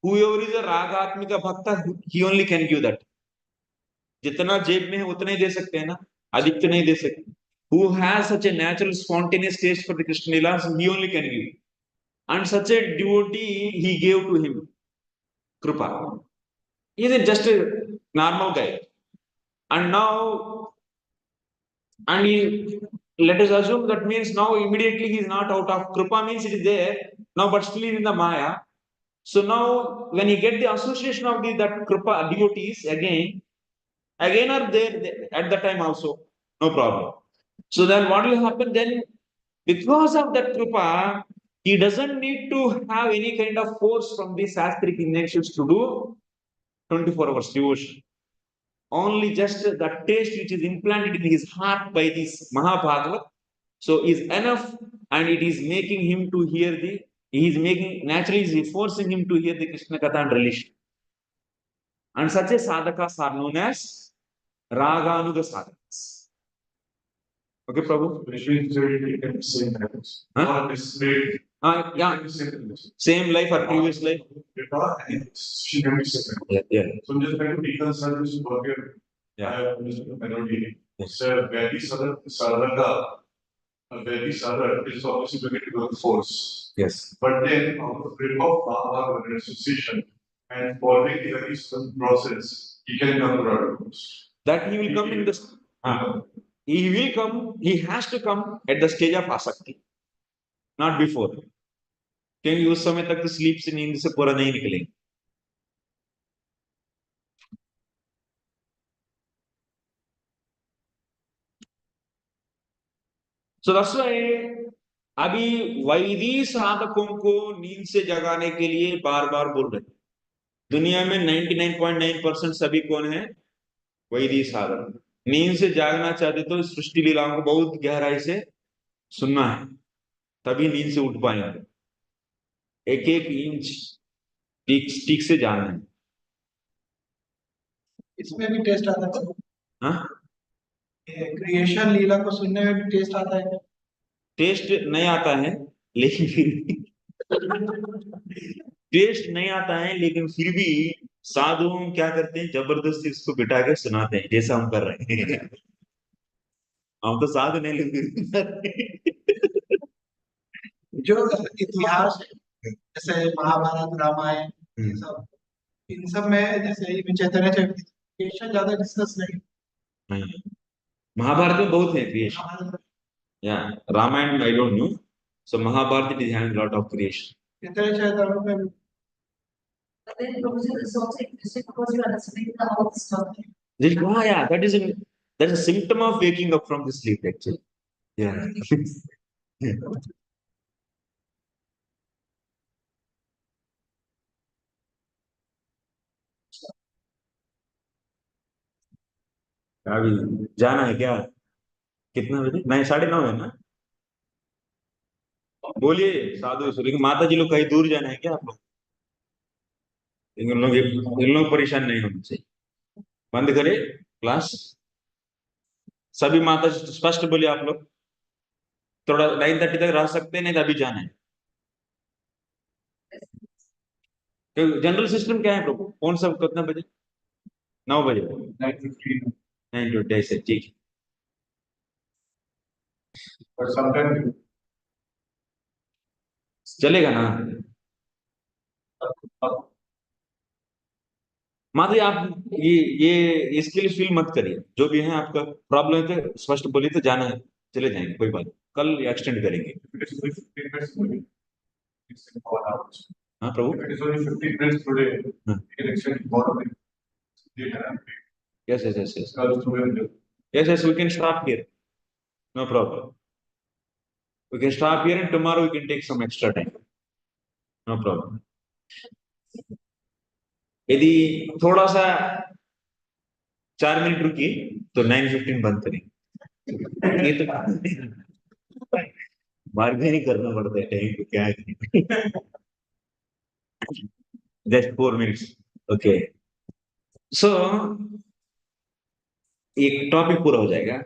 Whoever is a ragatmika bhakta, he only can give that. जितना जेब में है उतना ही दे सकते हैं ना, अधिक तो नहीं दे सकते. Who has such a natural spontaneous taste for the Krishna lilas, he only can give. And such a devotee, he gave to him kripa. He is just a normal guy. And now, and he, let us assume that means now immediately he is not out of kripa, means it is there now, but still is in the maya. So now when you get the association of that kripa devotees again are there at that time also, no problem. So then what will happen then? Because of that kripa, he doesn't need to have any kind of force from the sastric initials to do 24 hours devotion. Only just the taste which is implanted in his heart by this Mahabhagavat, so is enough, and it is making him to hear he is making, naturally is forcing him to hear the Krishna Katha and relish. And such a sadhakas are known as raganuga sadhakas. Okay, Prabhu? Especially in the same habits. Huh? Or displayed Yeah, in the same habits. same life or previous life. Krpa and she can be separate. Yeah. So I'm just trying to reconcile this work here. Yeah. I have understood the melody. Yes. So Vaidhi Sadhaka, Vaidhi Sadhaka is obviously going to go with force. Yes. But then, out of grip of Mahabharata and association and following the very certain process, he can come to Radha. That he will come in this. He will come, he has to come at the stage of asakti, not before. क्योंकि उस समय तक तो sleep से नींद से पूरा नहीं निकलेंगे. So that's why अभी वैदिक साधकों को नींद से जगाने के लिए बार बार बोल रहे हैं. दुनिया में 99.9% सभी कौन है? वैदिक साधक. नींद से जागना चाहते तो सृष्टि लीलाओं को बहुत गहराई से सुनना है, तभी नींद से उठ पाएंगे. एक एक इंच ठीक से जानना है. इसमें भी टेस्ट आता है. हाँ, क्रिएशन लीला को सुनने में भी टेस्ट आता है. टेस्ट नहीं आता है लेकिन फिर टेस्ट नहीं आता है लेकिन फिर भी साधु क्या करते हैं, जबरदस्ती इसको बिठा के सुनाते हैं, जैसा हम कर रहे हैं. हम तो साधु नहीं लेकिन जो इतिहास जैसे महाभारत रामायण ये सब, इन सब में जैसे चैतन्य क्रिएशन ज्यादा डिस्कस नहीं. महाभारत में बहुत है क्रिएशन. महाभारत या Ramayana I don't know. So Mahabharata it is having lot of creation. Chaitanya में But then proposal is also existed because you are listening to all this stuff. Yeah, that is a symptom of waking up from the sleep actually. Yeah. अभी जाना है क्या? कितना बजे? 9, 9:30 है ना? बोलिए साधु, लेकिन माता जी लोग कहीं दूर जाना है क्या आप लोग? इन लोग परेशान नहीं होना चाहिए। बंद करे क्लास। सभी माता स्पष्ट बोलिए आप लोग। थोड़ा 9:30 तक रह सकते हैं, नहीं तो अभी जाना है। जनरल सिस्टम क्या है प्रभु? कौन सा कितना बजे? 9 बजे। 9:15. 9 to 10 से ठीक है। But sometimes चलेगा ना? माता जी आप ये इसके लिए फील मत करिए। जो भी है आपका प्रॉब्लम है तो स्पष्ट बोलिए, तो जाना है चले जाएंगे, कोई बात नहीं। कल एक्सटेंड करेंगे। it is only 15 minutes today, it's in 4 hours. हाँ प्रभु। If it is only 15 minutes today, हाँ। you can extend it more than later. Yes, yes, yes, yes. Because today, Yes, yes, we can stop here. No problem. We can stop here and tomorrow we can take some extra time. No problem. यदि थोड़ा सा 4 minute रुकिए तो 9:15 बंद करेंगे। ये तो bargain ही करना पड़ता है टाइम को, क्या है। Just 4 minutes. ओके, सो एक टॉपिक पूरा हो जाएगा।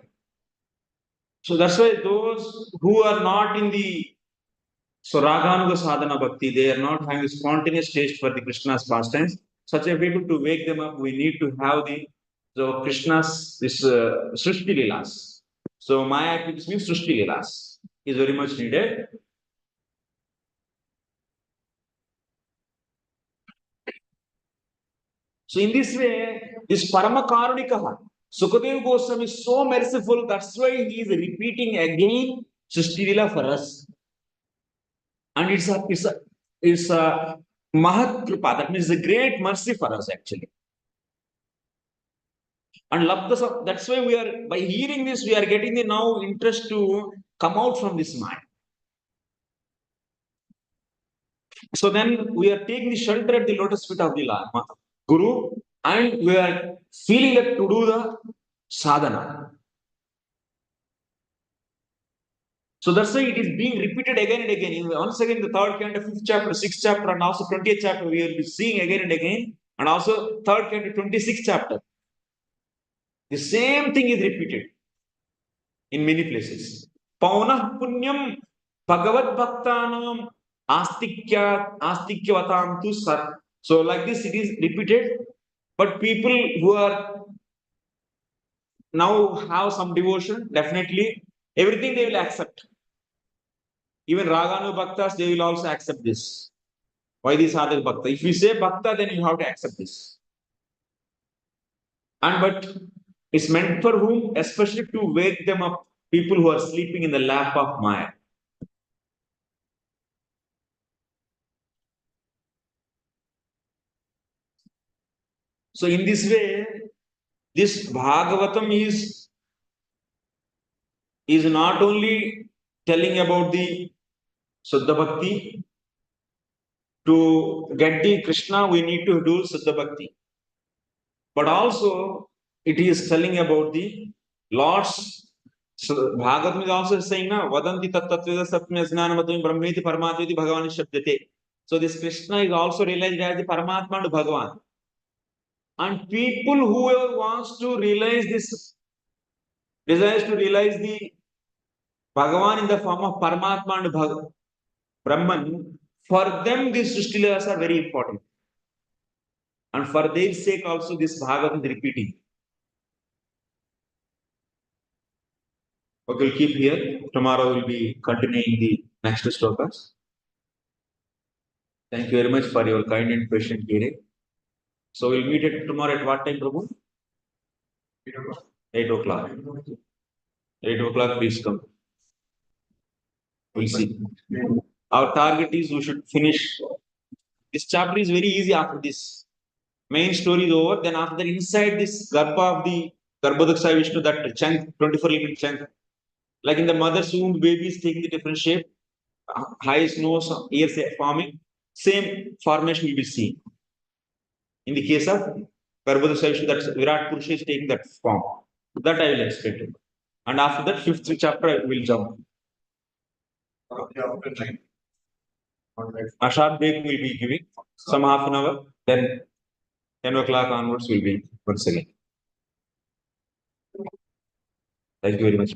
So that's why those who are not in the raganuga sadhana bhakti, they are not having a spontaneous taste for the Krishna's pastimes. Such a people, to wake them up, we need to have the Krishna's this srsti lilas. So mayadevi means srsti lilas is very much needed. So in this way, this Parama Karunika, Sukadeva Goswami is so merciful. That's why he is repeating again Srishti Lila for us. And it's a Mahat Kripa. That means a great mercy for us actually. And Labdasa, that's why we are, by hearing this, we are getting the now interest to come out from this mind. So then we are taking the shelter at the lotus feet of the Guru, and we are feeling that to do the sadhana. So that's why it is being repeated again and again. Once again, the third canto, 5th chapter, 6th chapter, and also 20th chapter, we will be seeing again and again. And also third canto, 26th chapter. The same thing is repeated in many places. Paunah punyam bhagavad bhaktanam astikya tu sar. So like this, it is repeated. But people who are now have some devotion, definitely everything they will accept. Even raganu bhaktas, they will also accept this. Vaidhi sadhak bhakta. If you say bhakta, then you have to accept this. And but it's meant for whom? Especially to wake them up, people who are sleeping in the lap of Maya. So in this way, this Bhagavatam is not only telling about the Suddha Bhakti. To get the Krishna, we need to do Suddha Bhakti. But also, it is telling about the Lord's. So Bhagavatam is also saying, na, Vadanti tattveda satmya jnanamatvam brahmeti paramatmeti bhagavani shabdate. So this Krishna is also realized as the Paramatma and Bhagavan. And people who wants to realize this, desires to realize the Bhagavan in the form of Paramatma and Brahman, for them these Srishti Lilas are very important. And for their sake also this Bhagavatam is repeating. Okay, we'll keep here. Tomorrow we'll be continuing the next slokas. Thank you very much for your kind and patient hearing. So we'll meet tomorrow at what time, Prabhu? 8 o'clock. 8 o'clock, please come. We'll see. Our target is we should finish. This chapter is very easy after this. Main story is over. Then after that, inside this Garbha of the Garbhodaksa Vishnu, that chunk, 24 little chunk, like in the mother's womb, baby is taking the different shape, eyes, nose, ears forming, same formation will be seen. In the case of Garbhodaksa Vishnu, that Virat Purusha is taking that form. That I will explain to you. And after that, fifth chapter I will jump. Okay, after 9. A short break will be giving, some half an hour, then 10 o'clock onwards will be once again. Thank you very much.